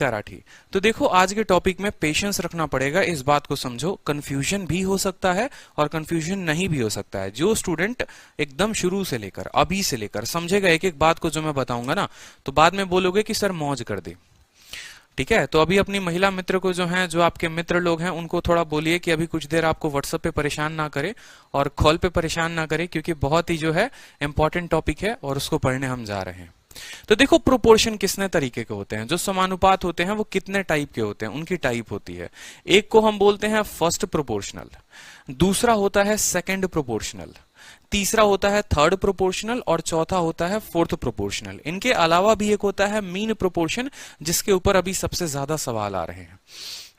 कराठी। तो देखो आज के टॉपिक में पेशेंस रखना पड़ेगा, इस बात को समझो। कंफ्यूजन भी हो सकता है और कंफ्यूजन नहीं भी हो सकता है। जो स्टूडेंट एकदम शुरू से लेकर अभी से लेकर समझेगा एक एक बात को जो मैं बताऊंगा ना, तो बाद में बोलोगे कि सर मौज कर दे। ठीक है, तो अभी अपनी महिला मित्र को जो है, जो आपके मित्र लोग हैं, उनको थोड़ा बोलिए कि अभी कुछ देर आपको व्हाट्सएप पे परेशान ना करे और कॉल पे परेशान ना करे, क्योंकि बहुत ही जो है इंपॉर्टेंट टॉपिक है और उसको पढ़ने हम जा रहे हैं। तो देखो प्रोपोर्शन कितने तरीके के होते हैं, जो समानुपात होते हैं वो कितने टाइप के होते हैं, उनकी टाइप होती है। एक को हम बोलते हैं फर्स्ट प्रोपोर्शनल, दूसरा होता है सेकंड प्रोपोर्शनल, तीसरा होता है थर्ड प्रोपोर्शनल और चौथा होता है फोर्थ प्रोपोर्शनल। इनके अलावा भी एक होता है मीन प्रोपोर्शन, जिसके ऊपर अभी सबसे ज्यादा सवाल आ रहे हैं।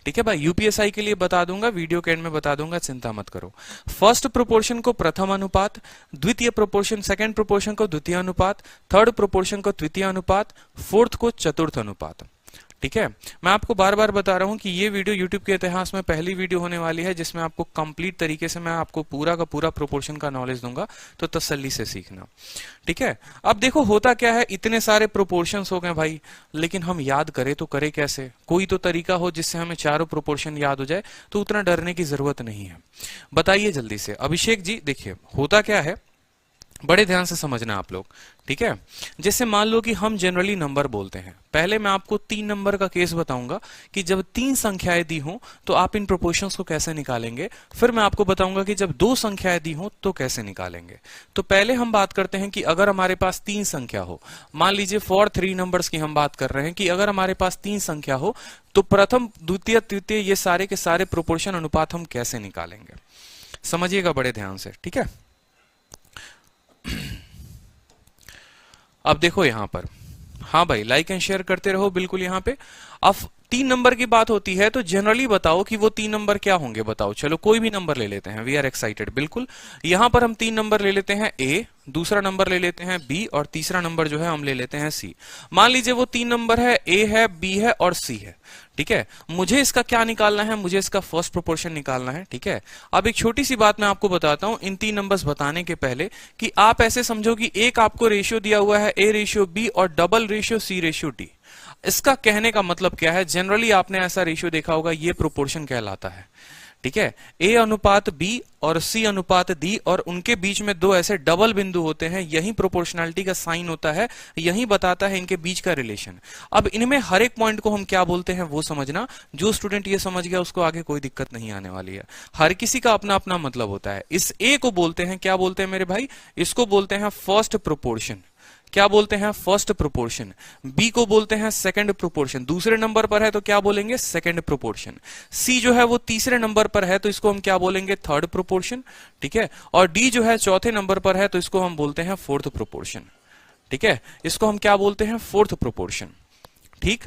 ठीक है भाई, यूपीएसआई के लिए बता दूंगा, वीडियो के एंड में बता दूंगा, चिंता मत करो। फर्स्ट प्रोपोर्शन को प्रथम अनुपात, द्वितीय प्रोपोर्शन सेकंड प्रोपोर्शन को द्वितीय अनुपात, थर्ड प्रोपोर्शन को तृतीय अनुपात, फोर्थ को चतुर्थ अनुपात। ठीक है, मैं आपको बार बार बता रहा हूं कि ये वीडियो यूट्यूब के इतिहास में पहली वीडियो होने वाली है जिसमें आपको कंप्लीट तरीके से मैं आपको पूरा का पूरा प्रोपोर्शन का नॉलेज दूंगा, तो तसल्ली से सीखना। ठीक है, अब देखो होता क्या है, इतने सारे प्रोपोर्शंस हो गए भाई, लेकिन हम याद करें तो करें कैसे? कोई तो तरीका हो जिससे हमें चारों प्रोपोर्शन याद हो जाए, तो उतना डरने की जरूरत नहीं है। बताइए जल्दी से अभिषेक जी। देखिए होता क्या है, बड़े ध्यान से समझना आप लोग। ठीक है, जैसे मान लो कि हम जनरली नंबर बोलते हैं। पहले मैं आपको 3 नंबर का केस बताऊंगा कि जब 3 संख्याएं दी हों तो आप इन प्रोपोर्शंस को कैसे निकालेंगे। फिर मैं आपको बताऊंगा कि जब 2 संख्याएं दी हों तो कैसे निकालेंगे। तो पहले हम बात करते हैं कि अगर हमारे पास 3 संख्या हो, मान लीजिए फॉर 3 नंबर्स की हम बात कर रहे हैं कि अगर हमारे पास 3 संख्या हो तो प्रथम द्वितीय तृतीय ये सारे के सारे प्रोपोर्शन अनुपात हम कैसे निकालेंगे, समझिएगा बड़े ध्यान से। ठीक है, अब देखो यहां पर, हाँ भाई लाइक एंड शेयर करते रहो बिल्कुल। यहां पे अब 3 नंबर की बात होती है तो जनरली बताओ कि वो 3 नंबर क्या होंगे, बताओ। चलो कोई भी नंबर ले लेते हैं, वी आर एक्साइटेड। बिल्कुल, यहां पर हम 3 नंबर ले लेते हैं ए, दूसरा नंबर ले लेते हैं बी और तीसरा नंबर जो है हम ले लेते हैं सी। मान लीजिए वो 3 नंबर है, ए है, बी है और सी है। ठीक है, मुझे इसका क्या निकालना है, मुझे इसका फर्स्ट प्रोपोर्शन निकालना है। ठीक है, अब एक छोटी सी बात मैं आपको बताता हूं इन 3 नंबर्स बताने के पहले, कि आप ऐसे समझो कि एक आपको रेशियो दिया हुआ है ए रेशियो बी और double ratio C ratio D. इसका कहने का मतलब क्या है, जनरली आपने ऐसा रेशियो देखा होगा, ये प्रोपोर्शन कहलाता है। ठीक है, ए अनुपात बी और सी अनुपात डी, और उनके बीच में 2 ऐसे डबल बिंदु होते हैं, यही प्रोपोर्शनलिटी का साइन होता है, यही बताता है इनके बीच का रिलेशन। अब इनमें हर एक पॉइंट को हम क्या बोलते हैं वो समझना। जो स्टूडेंट ये समझ गया उसको आगे कोई दिक्कत नहीं आने वाली है। हर किसी का अपना अपना मतलब होता है। इस ए को बोलते हैं, क्या बोलते हैं मेरे भाई, इसको बोलते हैं फर्स्ट प्रोपोर्शन। क्या बोलते हैं, फर्स्ट प्रोपोर्शन। बी को बोलते हैं सेकंड प्रोपोर्शन, दूसरे नंबर पर है तो क्या बोलेंगे, सेकंड प्रोपोर्शन। सी जो है वो तीसरे नंबर पर है तो इसको हम क्या बोलेंगे, थर्ड प्रोपोर्शन। ठीक है, और डी जो है चौथे नंबर पर है तो इसको हम बोलते हैं फोर्थ प्रोपोर्शन। ठीक है, इसको हम क्या बोलते हैं, फोर्थ प्रोपोर्शन। ठीक,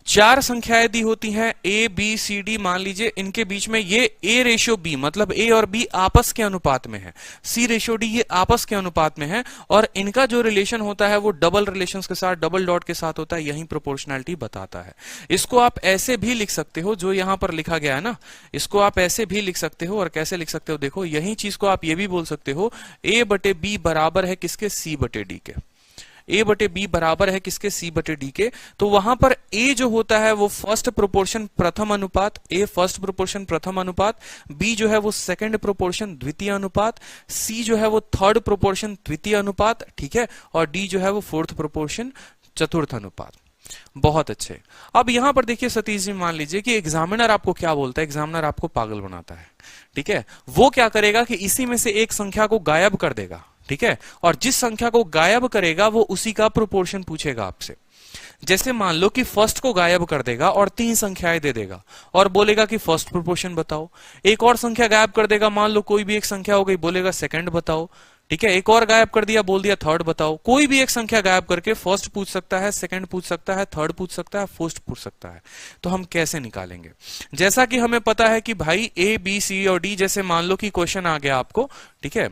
4 संख्याएं दी होती हैं ए बी सी डी, मान लीजिए इनके बीच में ये ए रेशियो बी, मतलब ए और बी आपस के अनुपात में है, सी रेशियो डी ये आपस के अनुपात में है, और इनका जो रिलेशन होता है वो डबल रिलेशंस के साथ, डबल डॉट के साथ होता है, यही प्रोपोर्शनलिटी बताता है। इसको आप ऐसे भी लिख सकते हो, जो यहां पर लिखा गया है ना, इसको आप ऐसे भी लिख सकते हो। और कैसे लिख सकते हो, देखो यही चीज को आप ये भी बोल सकते हो, ए बटे बी बराबर है किसके, सी बटे डी के। ए बटे बी बराबर है किसके, सी बटे डी के। तो वहां पर ए जो होता है वो फर्स्ट प्रोपोर्शन प्रथम अनुपात, ए फर्स्ट प्रोपोर्शन प्रथम अनुपात, बी जो है वो सेकंड प्रोपोर्शन द्वितीय अनुपात, सी जो है वो थर्ड प्रोपोर्शन तृतीय अनुपात। ठीक है, और डी जो है वो फोर्थ प्रोपोर्शन चतुर्थ अनुपात। बहुत अच्छे। अब यहां पर देखिए सतीश जी, मान लीजिए कि एग्जामिनर आपको क्या बोलता है, एग्जामिनर आपको पागल बनाता है। ठीक है, वो क्या करेगा कि इसी में से एक संख्या को गायब कर देगा। ठीक है, और जिस संख्या को गायब करेगा वो उसी का प्रोपोर्शन पूछेगा आपसे। जैसे मान लो कि फर्स्ट को गायब कर देगा और 3 संख्याएं दे देगा और बोलेगा कि फर्स्ट प्रोपोर्शन बताओ। एक और संख्या गायब कर देगा, मान लो कोई भी एक संख्या हो गई, बोलेगा सेकंड बताओ। ठीक है, एक और गायब कर दिया, बोल दिया थर्ड बताओ। कोई भी एक संख्या गायब करके फर्स्ट पूछ सकता है, सेकंड पूछ सकता है, थर्ड पूछ सकता है, फोर्थ पूछ सकता है। तो हम कैसे निकालेंगे, जैसा कि हमें पता है कि भाई ए बी सी और डी, जैसे मान लो कि क्वेश्चन आ गया आपको। ठीक है,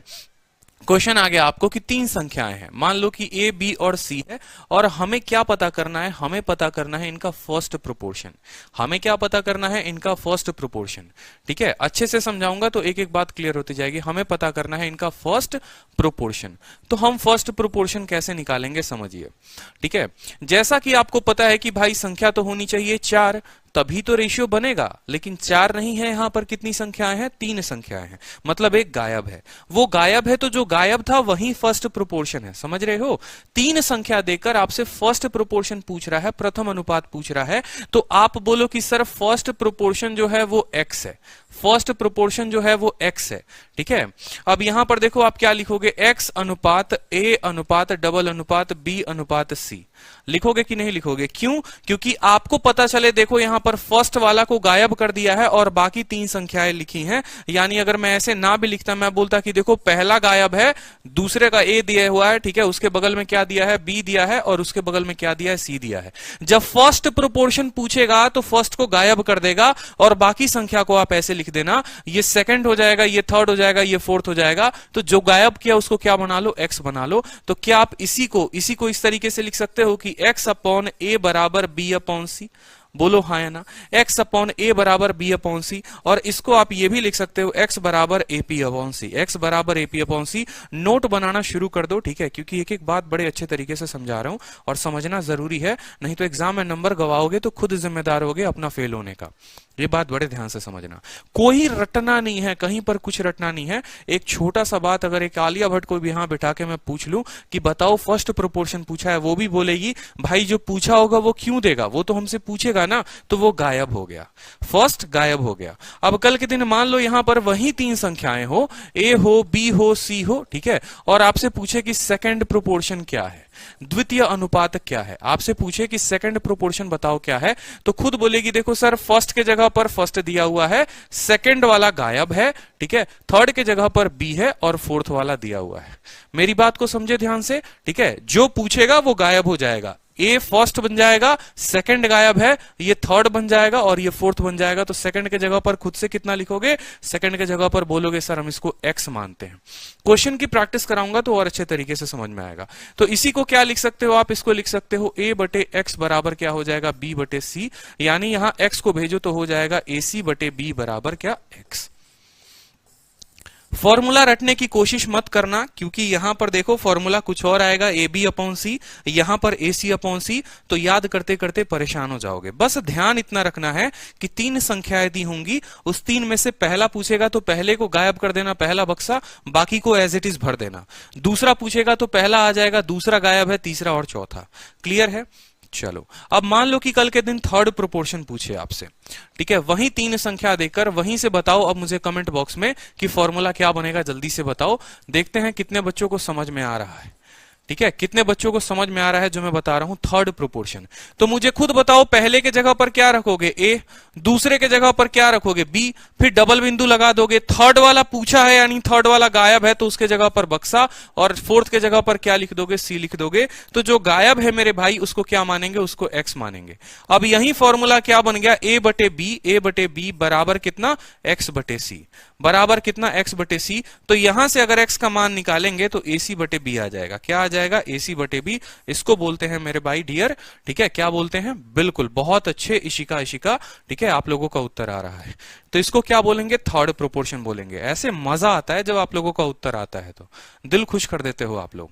क्वेश्चन आ गया आपको कि तीन संख्याएं हैं, मान लो कि ए बी और सी है, और हमें क्या पता करना है, हमें पता करना है इनका फर्स्ट प्रोपोर्शन। हमें क्या पता करना है, इनका फर्स्ट प्रोपोर्शन। ठीक है, अच्छे से समझाऊंगा तो एक एक बात क्लियर होती जाएगी। हमें पता करना है इनका फर्स्ट प्रोपोर्शन। तो हम फर्स्ट प्रोपोर्शन कैसे निकालेंगे समझिए। ठीक है, जैसा कि आपको पता है कि भाई संख्या तो होनी चाहिए 4, तभी तो रेशियो बनेगा, लेकिन 4 नहीं है। यहां पर कितनी संख्याएं हैं, 3 संख्याएं हैं, मतलब एक गायब है। वो गायब है तो जो गायब था वही फर्स्ट प्रोपोर्शन है, समझ रहे हो। 3 संख्या देकर आपसे फर्स्ट प्रोपोर्शन पूछ रहा है, प्रथम अनुपात पूछ रहा है, तो आप बोलो कि सर फर्स्ट प्रोपोर्शन जो है वो x है, फर्स्ट प्रोपोर्शन जो है वो x है। ठीक है, अब यहां पर देखो आप क्या लिखोगे, x अनुपात a अनुपात डबल अनुपात b अनुपात c। लिखोगे कि नहीं लिखोगे, क्यों? क्योंकि आपको पता चले, देखो यहां पर फर्स्ट वाला को गायब कर दिया है और बाकी 3 संख्याएं लिखी हैं। यानी अगर मैं ऐसे ना भी लिखता, मैं बोलता कि देखो पहला गायब है, दूसरे का a दिया हुआ है, ठीक है, उसके बगल में क्या दिया है, b दिया है, और उसके बगल में क्या दिया है, c दिया है। जब फर्स्ट प्रोपोर्शन पूछेगा तो फर्स्ट को गायब कर देगा और बाकी संख्या को आप ऐसे लिख देना, ये सेकंड हो जाएगा, ये थर्ड हो जाएगा, ये फोर्थ हो जाएगा। तो जो गायब किया उसको क्या बना लो, x बना लो। तो क्या आप इसी को इस तरीके से लिख सकते हो कि x अपॉन a बराबर b अपॉन c? बोलो हाँ या ना। x अपॉन a बराबर b अपॉन c, और इसको आप ये भी लिख सकते हो x बराबर ap अपॉन c, x बराबर ap अपॉन c। नोट बनाना शुरू कर दो, ठीक है, क्योंकि एक एक बात बड़े अच्छे तरीके से समझा रहा हूं और समझना जरूरी है, नहीं तो एग्जाम में नंबर गवाओगे तो खुद जिम्मेदार होगे अपना फेल होने का। ये बात बड़े ध्यान से समझना, कोई रटना नहीं है, कहीं पर कुछ रटना नहीं है। एक छोटा सा बात, अगर एक आलिया भट्ट को भी यहां बिठा के मैं पूछ लूं कि बताओ फर्स्ट प्रोपोर्शन पूछा है, वो भी बोलेगी भाई जो पूछा होगा वो क्यों देगा, वो तो हमसे पूछेगा ना। तो वो गायब हो गया, फर्स्ट गायब हो गया। अब कल के दिन मान लो यहां पर वही 3 संख्याएं हो, ए हो, बी हो, सी हो, ठीक है, और आपसे पूछे कि सेकंड प्रोपोर्शन क्या है, द्वितीय अनुपात क्या है, आपसे पूछे कि सेकंड प्रोपोर्शन बताओ क्या है, तो खुद बोलेगी देखो सर फर्स्ट के जगह पर फर्स्ट दिया हुआ है, सेकंड वाला गायब है, ठीक है, थर्ड के जगह पर बी है और फोर्थ वाला दिया हुआ है। मेरी बात को समझे ध्यान से, ठीक है, जो पूछेगा वो गायब हो जाएगा। ए फर्स्ट बन जाएगा, सेकंड गायब है, ये थर्ड बन जाएगा और ये फोर्थ बन जाएगा। तो सेकंड के जगह पर खुद से कितना लिखोगे, सेकंड के जगह पर बोलोगे सर हम इसको x मानते हैं। क्वेश्चन की प्रैक्टिस कराऊंगा तो और अच्छे तरीके से समझ में आएगा। तो इसी को क्या लिख सकते हो आप, इसको लिख सकते हो a बटे x बराबर क्या हो जाएगा, b बटे c, यानी यहां x को भेजो तो हो जाएगा ac बटे b बराबर क्या, x। फॉर्मूला रटने की कोशिश मत करना, क्योंकि यहां पर देखो फॉर्मूला कुछ और आएगा, ए बी अपॉन सी, यहां पर ए सी अपॉन सी, तो याद करते करते परेशान हो जाओगे। बस ध्यान इतना रखना है कि 3 संख्याएं दी होंगी, उस 3 में से पहला पूछेगा तो पहले को गायब कर देना, पहला बक्सा, बाकी को एज इट इज भर देना। दूसरा पूछेगा तो पहला आ जाएगा, दूसरा गायब है, तीसरा और चौथा। क्लियर है? चलो अब मान लो कि कल के दिन थर्ड प्रोपोर्शन पूछे आपसे, ठीक है, वही 3 संख्या देकर वहीं से बताओ अब मुझे कमेंट बॉक्स में कि फॉर्मूला क्या बनेगा, जल्दी से बताओ। देखते हैं कितने बच्चों को समझ में आ रहा है, ठीक है, कितने बच्चों को समझ में आ रहा है जो मैं बता रहा हूं थर्ड प्रोपोर्शन। तो मुझे खुद बताओ, पहले के जगह पर क्या रखोगे, ए, दूसरे के जगह पर क्या रखोगे, बी, फिर डबल बिंदु लगा दोगे। थर्ड वाला पूछा है यानी थर्ड वाला गायब है तो उसके जगह पर बक्सा, और फोर्थ के जगह पर क्या लिख दोगे, सी लिख दोगे। तो जो गायब है मेरे भाई उसको क्या मानेंगे, उसको एक्स मानेंगे। अब यही फॉर्मूला क्या बन गया, ए बटे बी बराबर कितना, एक्स बटे सी, बराबर कितना, एक्स बटे सी। तो यहां से अगर एक्स का मान निकालेंगे तो ए सी बटे बी आ जाएगा। क्या आ जाएगा, ए सी बटे बी। इसको बोलते हैं मेरे भाई डियर, ठीक है, क्या बोलते हैं, बिल्कुल बहुत अच्छे, इशिका, ठीक है, आप लोगों का उत्तर आ रहा है। तो इसको क्या बोलेंगे, थर्ड प्रोपोर्शन बोलेंगे। ऐसे मजा आता है जब आप लोगों का उत्तर आता है, तो दिल खुश कर देते हो आप लोग,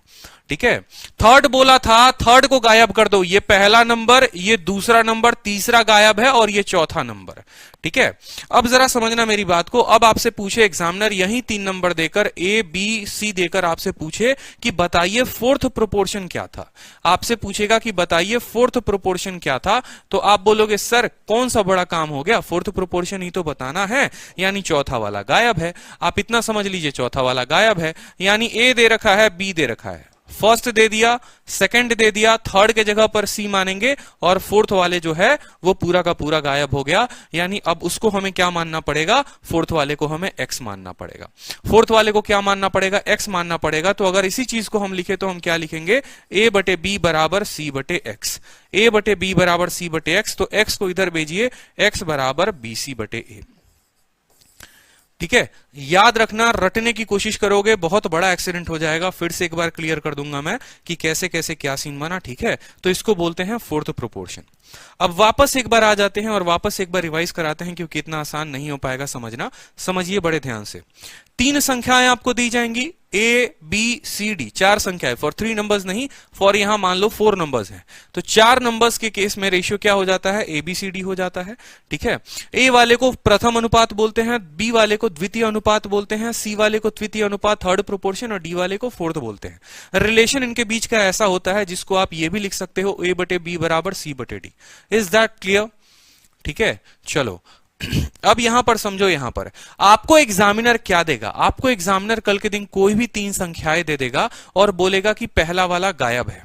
ठीक है। थर्ड बोला था, थर्ड को गायब कर दो, ये पहला नंबर, ये दूसरा नंबर, तीसरा गायब है और ये चौथा नंबर, ठीक है। अब जरा समझना मेरी बात को। अब आपसे पूछे एग्जामिनर यही 3 नंबर देकर, ए बी सी देकर आपसे पूछे कि बताइए फोर्थ प्रोपोर्शन क्या था। आपसे पूछेगा कि बताइए फोर्थ प्रोपोर्शन क्या था, तो आप बोलोगे सर कौन सा बड़ा काम हो गया, फोर्थ प्रोपोर्शन ही तो बताना है, यानी चौथा वाला गायब है। आप इतना समझ लीजिए, चौथा वाला गायब है, यानी ए दे रखा है, बी दे रखा है, फर्स्ट दे दिया, सेकंड दे दिया, थर्ड के जगह पर सी मानेंगे, और फोर्थ वाले जो है वो पूरा का पूरा गायब हो गया। यानी अब उसको हमें क्या मानना पड़ेगा, फोर्थ वाले को हमें एक्स मानना पड़ेगा। फोर्थ वाले को क्या मानना पड़ेगा, एक्स मानना पड़ेगा। तो अगर इसी चीज को हम लिखे तो हम क्या लिखेंगे, ए बटे बी बराबर सी बटे एक्स, ए बटे बी बराबर सी बटे एक्स। तो एक्स को इधर भेजिए, एक्स बराबर बी सी बटे ए। ठीक है, याद रखना, रटने की कोशिश करोगे बहुत बड़ा एक्सीडेंट हो जाएगा। फिर से एक बार क्लियर कर दूंगा मैं कि कैसे कैसे क्या सीन बना। ठीक है, तो इसको बोलते हैं फोर्थ प्रोपोर्शन। अब वापस एक बार आ जाते हैं और वापस एक बार रिवाइज कराते हैं, क्योंकि इतना आसान नहीं हो पाएगा समझना। समझिए बड़े ध्यान से। 3 संख्याएं आपको दी जाएंगी, ए बी सी डी, 4 संख्याएं, फॉर 3 नंबर्स नहीं, फॉर यहां मान लो 4 नंबर्स हैं। तो 4 नंबर्स के केस में रेशियो क्या हो जाता है, ए बी सी डी हो जाता है। ठीक है, ए वाले को प्रथम अनुपात बोलते हैं, बी वाले को द्वितीय अनुपात बोलते हैं, सी वाले को तृतीय अनुपात थर्ड प्रोपोर्शन, और डी वाले को फोर्थ बोलते हैं। रिलेशन इनके बीच का ऐसा होता है जिसको आप ये भी लिख सकते हो, ए बटे बी बराबर सी बटे डी। Is that clear? ठीक है, चलो अब यहां पर समझो, यहां पर आपको एग्जामिनर क्या देगा। आपको एग्जामिनर कल के दिन कोई भी 3 संख्याएं दे देगा और बोलेगा कि पहला वाला गायब है,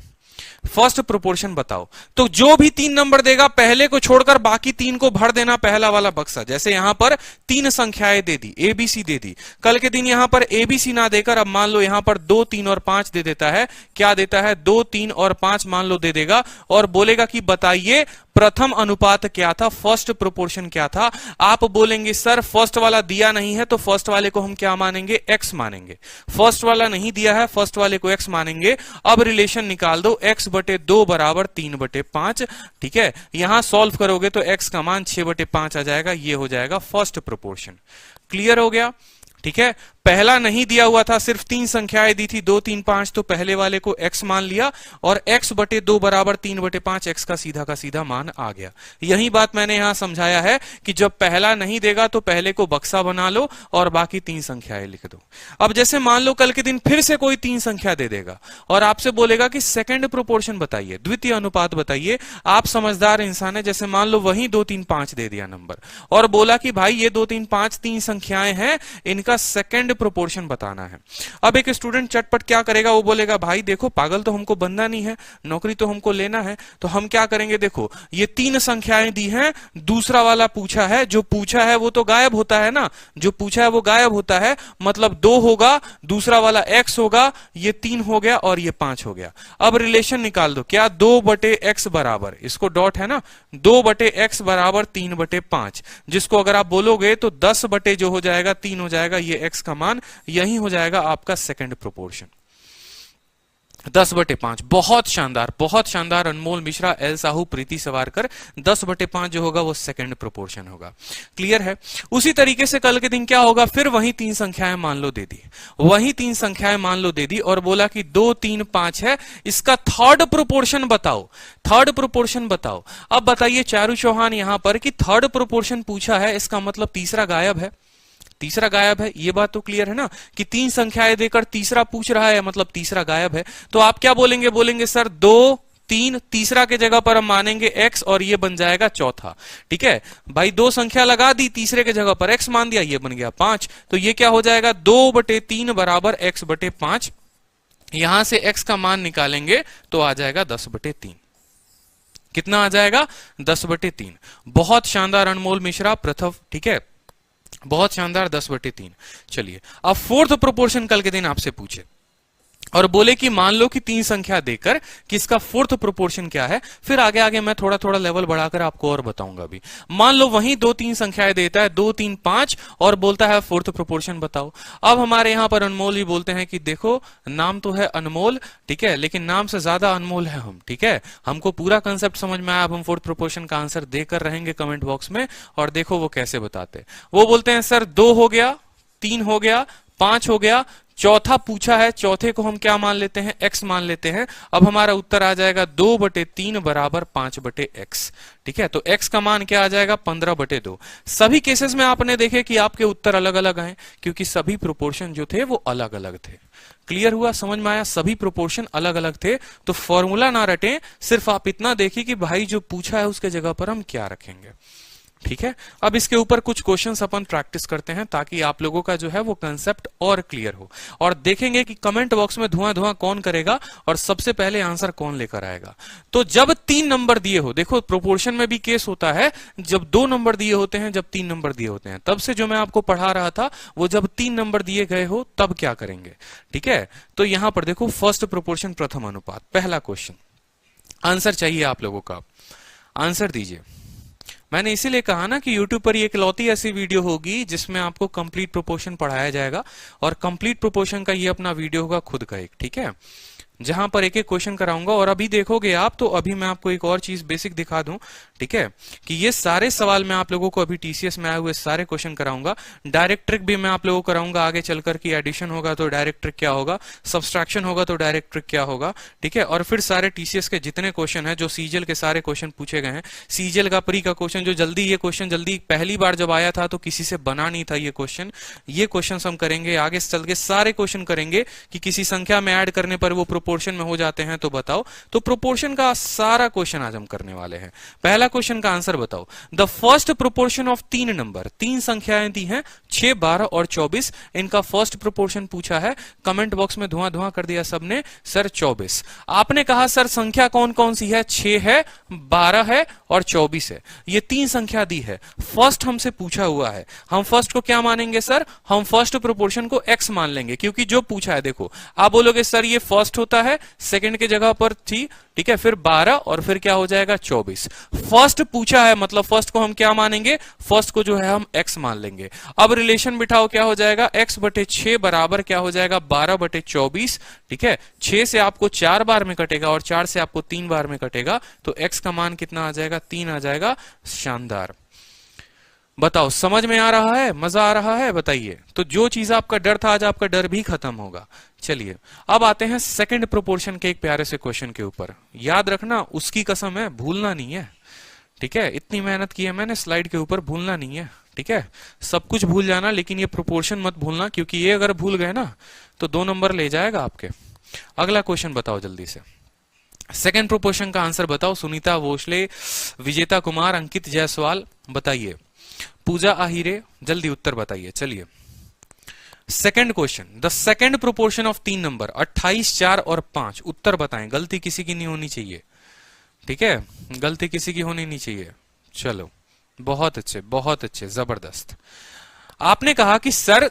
फर्स्ट प्रोपोर्शन बताओ। तो जो भी 3 नंबर देगा पहले को छोड़कर बाकी 3 को भर देना पहला वाला बक्सा। जैसे यहां पर 3 संख्याएं दे दी, ए बी सी दे दी, कल के दिन यहां पर ए बी सी ना देकर अब मान लो यहां पर 2 3 और 5 दे देता है। क्या देता है, 2 3 और 5 मान लो दे देगा और बोलेगा कि बताइए प्रथम अनुपात क्या था, फर्स्ट प्रोपोर्शन क्या था। आप बोलेंगे सर फर्स्ट वाला दिया नहीं है, तो फर्स्ट वाले को हम क्या मानेंगे, एक्स मानेंगे। फर्स्ट वाला नहीं दिया है, फर्स्ट वाले को एक्स मानेंगे। अब रिलेशन निकाल दो, एक्स बटे 2 बराबर 3 बटे 5। ठीक है, यहां सॉल्व करोगे तो एक्स का मान 6 बटे 5 आ जाएगा, ये हो जाएगा फर्स्ट प्रोपोर्शन। क्लियर हो गया? ठीक है, पहला नहीं दिया हुआ था, सिर्फ 3 संख्याएं दी थी, 2 3 5, तो पहले वाले को x मान लिया और x बटे 2 बराबर 3 बटे 5, x का सीधा मान आ गया। यही बात मैंने यहां समझाया है कि जब पहला नहीं देगा तो पहले को बक्सा बना लो और बाकी 3 संख्याएं लिख दो। अब जैसे मान लो कल के दिन फिर से कोई 3 संख्या दे देगा और आपसे बोलेगा कि सेकंड प्रोपोर्शन बताइए, द्वितीय अनुपात बताइए। आप समझदार इंसान है, जैसे मान लो वही 2 3 5 दे दिया नंबर और बोला कि भाई ये 2 3 5 3 संख्याएं हैं, इनका सेकंड प्रोपोर्शन बताना है। अब एक स्टूडेंट चटपट क्या करेगा, वो बोलेगा भाई देखो पागल तो हमको बनना नहीं है, नौकरी तो हमको लेना है। तो हम क्या करेंगे, देखो ये 3 संख्याएं दी हैं, दूसरा वाला पूछा है, जो पूछा है वो तो गायब होता है ना, जो पूछा है वो गायब होता है, मतलब 2 होगा, दूसरा वाला x होगा, ये 3 हो गया और ये 5 हो गया। अब रिलेशन निकाल दो, क्या 2 बटे x बराबर, इसको डॉट है ना, 2 बटे x बराबर 3 बटे 5, जिसको अगर आप बोलोगे तो 10 बटे जो हो जाएगा 3 हो जाएगा, ये x का मान, यही हो जाएगा आपका सेकंड प्रोपोर्शन, 10 बटे 5। बहुत शानदार अनमोल मिश्रा, एल साहू, प्रीति सवारकर, 10 बटे 5 जो होगा वो सेकंड प्रोपोर्शन होगा। क्लियर है? उसी तरीके से कल के दिन क्या होगा, फिर वही 3 संख्याएं मान लो दे दी, वही 3 संख्याएं मान लो दे दी और बोला कि 2 3 5 है, इसका थर्ड प्रोपोर्शन बताओ, थर्ड प्रोपोर्शन बताओ। अब बताइए चारू चौहान यहां पर कि थर्ड प्रोपोर्शन पूछा है, इसका मतलब तीसरा गायब है, तीसरा गायब है। ये बात तो क्लियर है ना कि 3 संख्याएं देकर तीसरा पूछ रहा है, मतलब तीसरा गायब है। तो आप क्या बोलेंगे, बोलेंगे सर 2 3, तीसरा के जगह पर हम मानेंगे x और ये बन जाएगा चौथा। ठीक है भाई, 2 संख्या लगा दी, तीसरे के जगह पर x मान दिया, ये बन गया 5। तो ये क्या हो जाएगा, 2 बटे 3 बराबर x बटे 5। यहां से x का मान निकालेंगे तो आ जाएगा 10 बटे 3। कितना आ जाएगा, 10 बटे 3। बहुत शानदार अनमोल मिश्रा, प्रथम। ठीक है, बहुत शानदार, 10 बटे 3। चलिए अब फोर्थ प्रोपोर्शन कल के दिन आपसे पूछे और बोले कि मान लो कि 3 संख्या देकर कि इसका फोर्थ प्रोपोर्शन क्या है। फिर आगे आगे मैं थोड़ा थोड़ा लेवल बढ़ाकर आपको और बताऊंगा अभी। मान लो वही 2 3 संख्याएं देता है, 2 3 5, और बोलता है फोर्थ प्रोपोर्शन बताओ। अब हमारे यहां पर अनमोल ही बोलते हैं कि देखो नाम तो है अनमोल, ठीक है, लेकिन नाम से ज्यादा अनमोल है हम। ठीक है, हमको पूरा कंसेप्ट समझ में आया। अब हम फोर्थ प्रोपोर्शन का आंसर देकर रहेंगे कमेंट बॉक्स में, और देखो वो कैसे बताते। वो बोलते हैं सर 2 हो गया, 3 हो गया, 5 हो गया, चौथा पूछा है, चौथे को हम क्या मान लेते हैं, x मान लेते हैं। अब हमारा उत्तर आ जाएगा 2 बटे 3 बराबर 5 बटे x। ठीक है, तो x का मान क्या आ जाएगा, 15 बटे 2। सभी केसेस में आपने देखे कि आपके उत्तर अलग अलग आए, क्योंकि सभी प्रोपोर्शन जो थे वो अलग अलग थे। क्लियर हुआ, समझ में आया? सभी प्रोपोर्शन अलग अलग थे। तो फॉर्मूला ना रटें, सिर्फ आप इतना देखिए कि भाई जो पूछा है उसके जगह पर हम क्या रखेंगे। ठीक है, अब इसके ऊपर कुछ क्वेश्चंस अपन प्रैक्टिस करते हैं ताकि आप लोगों का जो है वो कंसेप्ट और क्लियर हो, और देखेंगे कि कमेंट बॉक्स में धुआं कौन करेगा और सबसे पहले आंसर कौन लेकर आएगा। तो जब 3 नंबर दिए हो, देखो प्रोपोर्शन में भी केस होता है जब 2 नंबर दिए होते हैं, जब 3 नंबर दिए होते हैं। तब से जो मैं आपको पढ़ा रहा था वो जब 3 नंबर दिए गए हो तब क्या करेंगे। ठीक है, तो यहां पर देखो फर्स्ट प्रोपोर्शन प्रथम अनुपात, पहला क्वेश्चन। आंसर चाहिए आप लोगों का, आंसर दीजिए। मैंने इसीलिए कहा ना कि YouTube पर ये इकलौती ऐसी वीडियो होगी जिसमें आपको कंप्लीट प्रोपोर्शन पढ़ाया जाएगा, और कंप्लीट प्रोपोर्शन का ये अपना वीडियो होगा खुद का एक, ठीक है, जहां पर एक एक क्वेश्चन कराऊंगा। और अभी देखोगे आप तो अभी मैं आपको एक और चीज बेसिक दिखा दूं, ठीक है, कि ये सारे सवाल मैं आप लोगों को अभी टीसीएस में आए हुए सारे क्वेश्चन कराऊंगा। डायरेक्ट ट्रिक भी मैं आप लोगों को कराऊंगा आगे चलकर, कि एडिशन होगा तो डायरेक्ट ट्रिक क्या होगा, सब्सट्रैक्शन होगा तो डायरेक्ट ट्रिक क्या होगा, ठीक है। और फिर सारे टीसीएस के जितने क्वेश्चन है, जो सीजीएल के सारे क्वेश्चन पूछे गए हैं, सीजीएल का प्री का क्वेश्चन जो जल्दी, ये क्वेश्चन जल्दी पहली बार जब आया था तो किसी से बना नहीं था ये क्वेश्चन हम करेंगे आगे चल के, सारे क्वेश्चन करेंगे कि किसी संख्या में ऐड करने पर वो प्रोपोर्शन में हो जाते हैं तो बताओ। तो प्रोपोर्शन का सारा क्वेश्चन आज हम करने वाले हैं। पहला क्वेश्चन का आंसर बताओ, the first proportion of 3 number, 3 संख्याएं दी हैं 6, 12 और 24, इनका फर्स्ट प्रोपोर्शन पूछा है। कमेंट बॉक्स में धुआं धुआं कर दिया सबने, सर 24। आपने कहा सर संख्या कौन कौन सी है, 6 है, 12 है और 24 है, ये 3 संख्या दी है। फर्स्ट हमसे पूछा हुआ है, हम फर्स्ट को क्या मानेंगे सर, हम फर्स्ट प्रोपोर्शन को x मान लेंगे, क्योंकि जो पूछा है, देखो आप बोलोगे सर ये फर्स्ट होता है, सेकंड की जगह पर थी, ठीक है, फिर 12 और फिर क्या हो जाएगा 24। फर्स्ट पूछा है मतलब फर्स्ट को हम क्या मानेंगे, फर्स्ट को जो है हम x मान लेंगे। अब रिलेशन बिठाओ, क्या हो जाएगा, x बटे 6 बराबर क्या हो जाएगा 12 बटे 24, ठीक है। 6 से आपको 4 बार में कटेगा और 4 से आपको 3 बार में कटेगा, तो x का मान कितना आ जाएगा, 3 आ जाएगा। शानदार, बताओ समझ में आ रहा है, मजा आ रहा है, बताइए। तो जो चीज आपका डर था आज आपका डर भी खत्म होगा। चलिए अब आते हैं सेकंड प्रोपोर्शन के एक प्यारे से क्वेश्चन के ऊपर। याद रखना, उसकी कसम है, भूलना नहीं है, ठीक है। इतनी मेहनत की है मैंने स्लाइड के ऊपर, भूलना नहीं है, ठीक है। सब कुछ भूल जाना लेकिन ये प्रोपोर्शन मत भूलना, क्योंकि ये अगर भूल गए ना तो 2 नंबर ले जाएगा आपके। अगला क्वेश्चन बताओ जल्दी से, सेकंड प्रोपोर्शन का आंसर बताओ। सुनीता भोसले, विजेता कुमार, अंकित जायसवाल, बताइए। पूजा आहिरे, जल्दी उत्तर बताइए। चलिए second question, the second proportion of 3 number 28, 4 और 5, उत्तर बताएं। गलती किसी की नहीं होनी चाहिए, ठीक है, गलती किसी की होनी नहीं चाहिए। चलो बहुत अच्छे, बहुत अच्छे, जबरदस्त। आपने कहा कि सर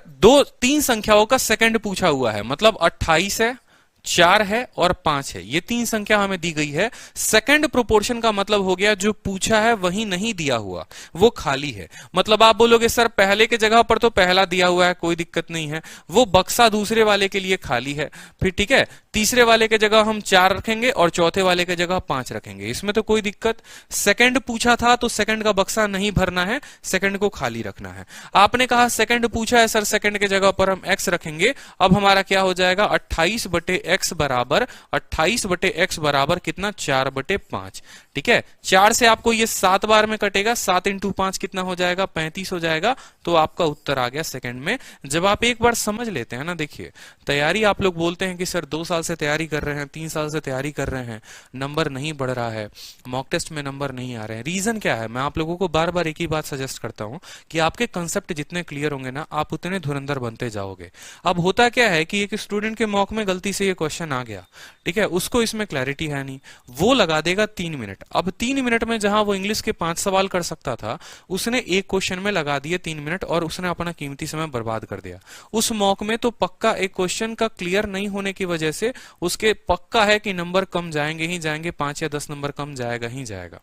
3 संख्याओं का सेकंड पूछा हुआ है, मतलब 28 है, 4 है और 5 है, ये 3 संख्या हमें दी गई है। सेकंड प्रोपोर्शन का मतलब हो गया जो पूछा है वही नहीं दिया हुआ, वो खाली है। मतलब आप बोलोगे सर पहले के जगह पर तो पहला दिया हुआ है, कोई दिक्कत नहीं है, वो बक्सा दूसरे वाले के लिए खाली है, फिर ठीक है, तीसरे वाले के जगह हम 4 रखेंगे और चौथे वाले के जगह 5 रखेंगे, इसमें तो कोई दिक्कत। सेकंड पूछा था तो सेकंड का बक्सा नहीं भरना है, सेकंड को खाली रखना है। आपने कहा सेकंड पूछा है सर, सेकंड के जगह पर हम x रखेंगे। अब हमारा क्या हो जाएगा, 28 बटे x बराबर, 28 बटे x बराबर कितना, 4 बटे 5, ठीक है। 4 से आपको ये 7 बार में कटेगा, 7 इंटू 5 कितना हो जाएगा, 35 हो जाएगा। तो आपका उत्तर आ गया सेकंड में। जब आप एक बार समझ लेते हैं ना, देखिए तैयारी, आप लोग बोलते हैं कि सर 2 साल से तैयारी कर रहे हैं, 3 साल से तैयारी कर रहे हैं, नंबर नहीं बढ़ रहा है, मॉक टेस्ट में नंबर नहीं आ रहे हैं, रीजन क्या है। मैं आप लोगों को बार बार एक ही बात सजेस्ट करता हूं कि आपके कंसेप्ट जितने क्लियर होंगे ना, आप उतने धुरंधर बनते जाओगे। अब होता क्या है कि एक स्टूडेंट के मॉक में गलती से ये क्वेश्चन आ गया, ठीक है, उसको इसमें क्लैरिटी है नहीं, वो लगा देगा 3 मिनट। अब 3 मिनट में जहां वो इंग्लिश के 5 सवाल कर सकता था, उसने एक क्वेश्चन में लगा दिए 3 मिनट और उसने अपना कीमती समय बर्बाद कर दिया। उस मॉक में तो पक्का एक क्वेश्चन का क्लियर नहीं होने की वजह से उसके पक्का है कि नंबर कम जाएंगे ही जाएंगे, 5 या 10 नंबर कम जाएगा ही जाएगा।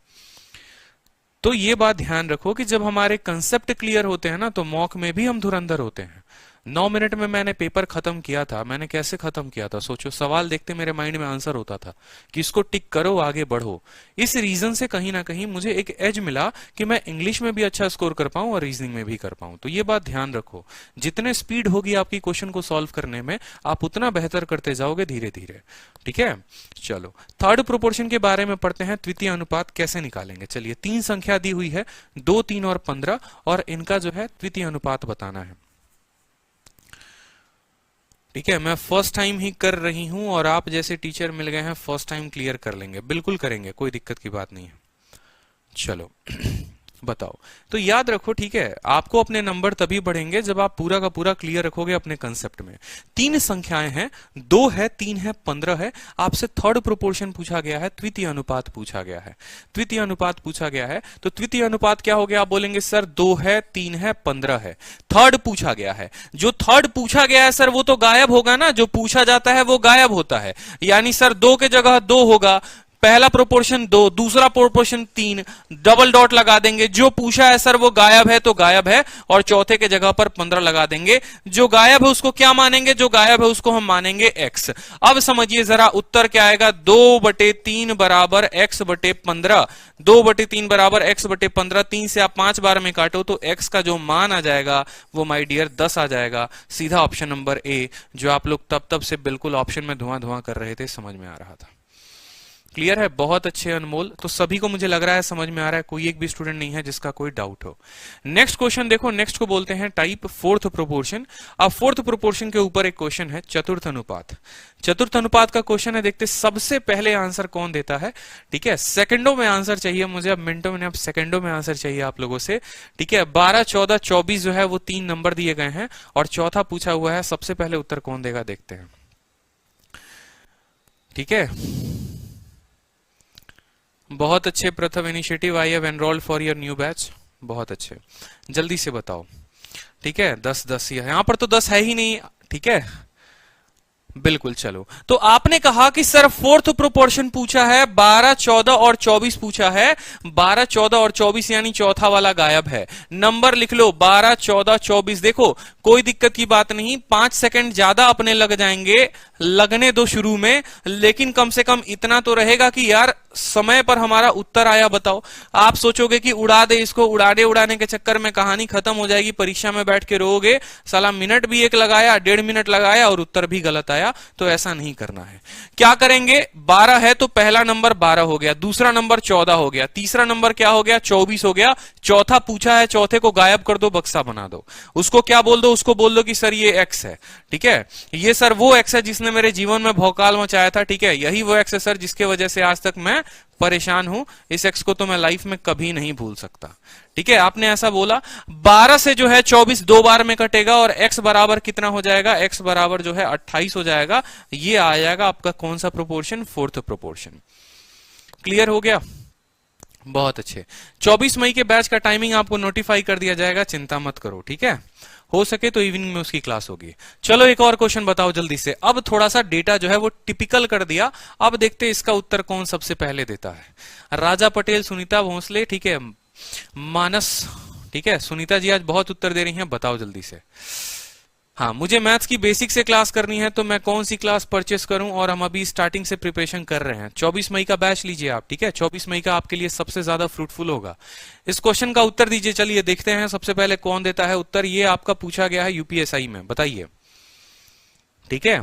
तो ये बात ध्यान रखो कि जब हमारे कंसेप्ट क्लियर होते हैं ना, तो मॉक में भी हम धुरंधर होते हैं। 9 मिनट में मैंने पेपर खत्म किया था। मैंने कैसे खत्म किया था, सोचो, सवाल देखते मेरे माइंड में आंसर होता था कि इसको टिक करो, आगे बढ़ो। इस रीजन से कहीं ना कहीं मुझे एक एज मिला कि मैं इंग्लिश में भी अच्छा स्कोर कर पाऊं और रीजनिंग में भी कर पाऊं। तो ये बात ध्यान रखो, जितने स्पीड होगी आपकी क्वेश्चन को सॉल्व करने में, आप उतना बेहतर करते जाओगे धीरे धीरे, ठीक है। चलो थर्ड प्रोपोर्शन के बारे में पढ़ते हैं, द्वितीय अनुपात कैसे निकालेंगे। चलिए 3 संख्या दी हुई है, 2, 3 और 15, और इनका जो है द्वितीय अनुपात बताना है, ठीक है। मैं फर्स्ट टाइम ही कर रही हूं और आप जैसे टीचर मिल गए हैं, फर्स्ट टाइम क्लियर कर लेंगे, बिल्कुल करेंगे, कोई दिक्कत की बात नहीं है। चलो बताओ, तो याद रखो, ठीक है, आपको अपने नंबर तभी बढ़ेंगे जब आप पूरा का पूरा क्लियर रखोगे अपने कंसेप्ट में। 3 संख्याएं हैं, 2 है, 3 है, 15 है। आपसे थर्ड प्रोपोर्शन पूछा गया है, द्वितीय अनुपात पूछा गया है, द्वितीय अनुपात पूछा गया है। तो द्वितीय अनुपात क्या हो गया, आप बोलेंगे सर 2 है, 3 है, 15 है। थर्ड पूछा गया है, जो थर्ड पूछा गया है सर वो तो गायब होगा ना, जो पूछा जाता है वो गायब होता है, यानी सर 2 के जगह 2 होगा, पहला प्रोपोर्शन 2, दूसरा प्रोपोर्शन 3, डबल डॉट लगा देंगे। जो पूछा है सर वो गायब है तो गायब है, और चौथे के जगह पर 15 लगा देंगे। जो गायब है उसको क्या मानेंगे? जो गायब है उसको हम मानेंगे x। अब समझिए जरा उत्तर क्या आएगा, 2/3 बराबर x बटे 15। 2/3 बराबर x बटे 15। 3 से आप 5 बार में काटो तो x का जो मान आ जाएगा वो माय डियर 10 आ जाएगा। सीधा ऑप्शन नंबर ए, जो आप लोग तब से बिल्कुल ऑप्शन में धुआं धुआं कर रहे थे, समझ में आ रहा था। क्लियर है? बहुत अच्छे अनमोल। तो सभी को मुझे लग रहा है समझ में आ रहा है, कोई एक भी स्टूडेंट नहीं है जिसका कोई डाउट हो। नेक्स्ट क्वेश्चन देखो, नेक्स्ट को बोलते हैं टाइप फोर्थ प्रोपोर्शन। अब फोर्थ प्रोपोर्शन के ऊपर एक क्वेश्चन है चतुर्थ अनुपात। चतुर्थ अनुपात का क्वेश्चन है, देखते सबसे पहले आंसर कौन देता है। ठीक है, सेकंडों में आंसर चाहिए मुझे, अब मिनटों में, अब सेकंडों में आंसर चाहिए आप लोगों से। ठीक है, 12, 14, 24 जो है वो 3 नंबर दिए गए हैं और चौथा पूछा हुआ है। सबसे पहले उत्तर कौन देगा देखते हैं। ठीक है, बहुत अच्छे प्रथम initiative. I have enrolled for your new batch. बहुत अच्छे, जल्दी से बताओ। ठीक है, 10 यहां पर तो 10 है ही नहीं। ठीक है, बिल्कुल। चलो, तो आपने कहा कि सर फोर्थ प्रोपोर्शन पूछा है, 12, 14 और 24 पूछा है। 12, 14 और 24 यानी चौथा वाला गायब है। नंबर लिख लो 12, 14, 24। देखो कोई दिक्कत की बात नहीं, 5 सेकंड ज्यादा अपने लग जाएंगे, लगने दो शुरू में, लेकिन कम से कम इतना तो रहेगा कि यार समय पर हमारा उत्तर आया। बताओ, आप सोचोगे कि उड़ा दे इसको, उड़ाने के चक्कर में कहानी खत्म हो जाएगी, परीक्षा में बैठ के रोओगे साला मिनट भी एक लगाया, 1.5 मिनट लगाया और उत्तर भी गलत आया। तो ऐसा नहीं करना है। क्या करेंगे, 12 है तो पहला नंबर 12 हो गया, दूसरा नंबर 14 हो गया, तीसरा नंबर क्या हो गया, 24 हो गया। चौथा पूछा है, चौथे को गायब कर दो, बक्सा बना दो। उसको क्या बोल दो, उसको बोल दो कि सर ये एक्स है। ठीक है, ये सर वो एक्स है जिसने मेरे जीवन में भौकाल मचाया था। ठीक है, यही वो एक्स है सर जिसके वजह से आज तक मैं परेशान हूं। इस एक्स को तो मैं लाइफ में कभी नहीं भूल सकता। ठीक है, आपने ऐसा बोला। 12 से जो है 24 2 बार में कटेगा और x बराबर कितना हो जाएगा, x बराबर जो है 28 हो जाएगा। ये आ जाएगा आपका कौन सा प्रोपोर्शन, फोर्थ प्रोपोर्शन। क्लियर हो गया? बहुत अच्छे। 24 मई के बैच का टाइमिंग आपको नोटिफाई कर दिया जाएगा, चिंता मत करो। ठीक है, हो सके तो इवनिंग में उसकी क्लास होगी। चलो एक और क्वेश्चन बताओ जल्दी से। अब थोड़ा सा डेटा जो है वो टिपिकल कर दिया। अब देखते हैं इसका उत्तर कौन सबसे पहले देता है। राजा पटेल, सुनीता भोसले, ठीक है, मानस। ठीक है, सुनीता जी आज बहुत उत्तर दे रही हैं, बताओ जल्दी से। हाँ, मुझे मैथ्स की बेसिक से क्लास करनी है, तो मैं कौन सी क्लास परचेस करूं? और हम अभी स्टार्टिंग से प्रिपरेशन कर रहे हैं। 24 मई का बैच लीजिए आप। ठीक है, 24 मई का आपके लिए सबसे ज्यादा फ्रूटफुल होगा। इस क्वेश्चन का उत्तर दीजिए। चलिए देखते हैं सबसे पहले कौन देता है उत्तर। ये आपका पूछा गया है यूपीएसआई में, बताइए। ठीक है,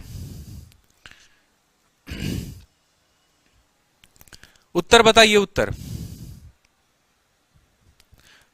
उत्तर बताइए, उत्तर।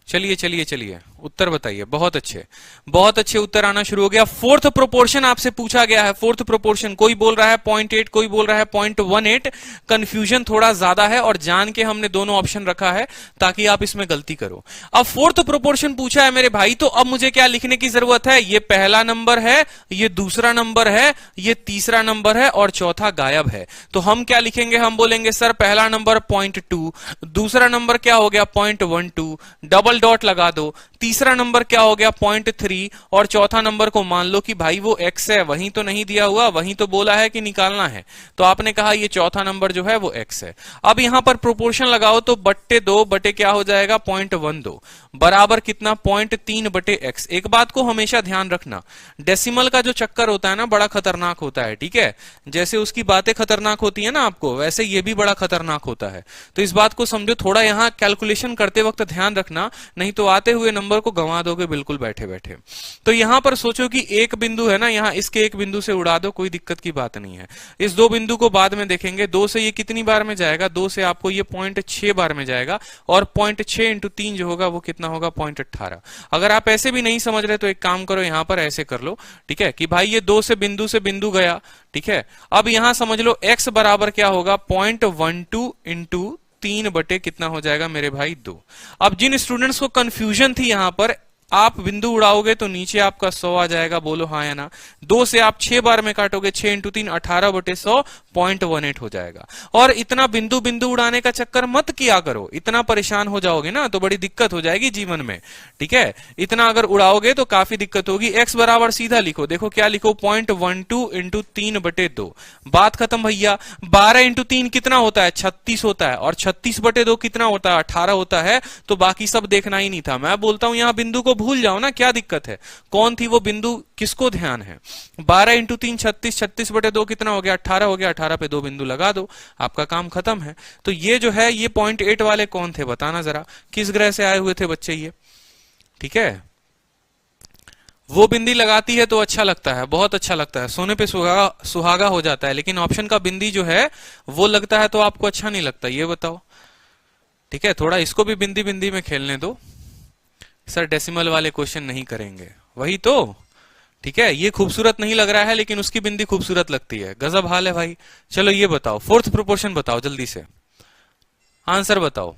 चलिए चलिए चलिए, उत्तर बताइए। बहुत अच्छे, बहुत अच्छे उत्तर आना शुरू हो गया। फोर्थ प्रोपोर्शन आपसे पूछा गया है। फोर्थ प्रोपोर्शन, कोई बोल रहा है 0.8, कोई बोल रहा है 0.18। कंफ्यूजन थोड़ा ज्यादा है और जान के हमने दोनों ऑप्शन रखा है ताकि आप इसमें गलती करो। अब फोर्थ प्रोपोर्शन पूछा है मेरे भाई, तो अब मुझे क्या लिखने की जरूरत है? ये पहला नंबर है, ये दूसरा नंबर है, ये तीसरा नंबर है और चौथा गायब है। तो हम क्या लिखेंगे? हम बोलेंगे सर पहला नंबर 0.2, दूसरा नंबर क्या हो गया 0.12, डबल डॉट लगा दो। तीसरा नंबर क्या हो गया 0.3 और चौथा नंबर को मान लो कि भाई वो x है, वहीं तो नहीं दिया हुआ, वहीं तो बोला है कि निकालना है। तो आपने कहा ये चौथा नंबर जो है वो x है। अब यहां पर प्रोपोर्शन लगाओ तो बट्टे 2 बटे क्या हो जाएगा 0.12 बराबर कितना 0.3 बटे x। एक बात को हमेशा ध्यान रखना, डेसिमल का जो चक्कर होता है ना बड़ा खतरनाक होता है। ठीक है, जैसे उसकी बातें खतरनाक होती है ना आपको, वैसे ये भी बड़ा खतरनाक होता है। तो इस बात को समझो, थोड़ा यहां कैलकुलेशन करते वक्त ध्यान रखना, नहीं तो आते हुए नंबर को गंवा दोगे बिल्कुल बैठे बैठे। तो यहां पर सोचो कि एक बिंदु है ना, यहां इसके एक बिंदु से उड़ा दो, कोई दिक्कत की बात नहीं है। इस दो बिंदु को बाद में देखेंगे। 2 से ये कितनी बार में जाएगा? 2 से आपको ये 0.6 बार में जाएगा और 0.6 इंटू 3 जो होगा वो कितना होगा 0.18। अगर आप ऐसे भी नहीं समझ रहे तो एक काम करो, यहां पर ऐसे कर लो। ठीक है, कि भाई ये 2 से बिंदु गया। ठीक है, अब यहां समझ लो x बराबर क्या होगा 0.12 इंटू 3 बटे कितना हो जाएगा मेरे भाई 2। अब जिन स्टूडेंट्स को कंफ्यूजन थी यहां पर, आप बिंदु उड़ाओगे तो नीचे आपका 100 आ जाएगा, बोलो हाँ या ना। 2 से आप 6 बार में काटोगे, 6 इंटू 3 18/100 0.18 हो जाएगा। और इतना बिंदु बिंदु उड़ाने का चक्कर मत किया करो, इतना परेशान हो जाओगे ना तो बड़ी दिक्कत हो जाएगी जीवन में, ठीक है। इतना अगर उड़ाओगे तो काफी दिक्कत होगी। x बराबर सीधा लिखो, देखो क्या लिखो, 0.12 इंटू 3/2, बात खत्म भैया। 12 इंटू 3 कितना होता है, 36 होता है, और 36/2 कितना होता है, 18 होता है। तो बाकी सब देखना ही नहीं था। मैं बोलता हूं यहां बिंदु को भूल जाओ ना, क्या दिक्कत है, कौन थी वो बिंदु, किसको ध्यान है। 12 इंटू 3 36, 36/2 कितना हो गया, 18 हो गया, 18 पे 2 बिंदु लगा दो, आपका काम खत्म है। तो ये जो है ये 0.8 वाले कौन थे बताना जरा, किस ग्रह से आए हुए थे बच्चे ये, ठीक है। वो बिंदी लगाती है तो अच्छा लगता है, बहुत अच्छा लगता है, सोने पे सुहागा हो जाता है, लेकिन ऑप्शन का बिंदी जो है वो लगता है तो आपको अच्छा नहीं लगता, ये बताओ, ठीक है। थोड़ा इसको भी बिंदी बिंदी में खेलने दो। सर डेसिमल वाले क्वेश्चन नहीं करेंगे, वही तो, ठीक है। ये खूबसूरत नहीं लग रहा है लेकिन उसकी बिंदी खूबसूरत लगती है, गजब हाल है भाई। चलो ये बताओ, फोर्थ प्रोपोर्शन बताओ जल्दी से, आंसर बताओ।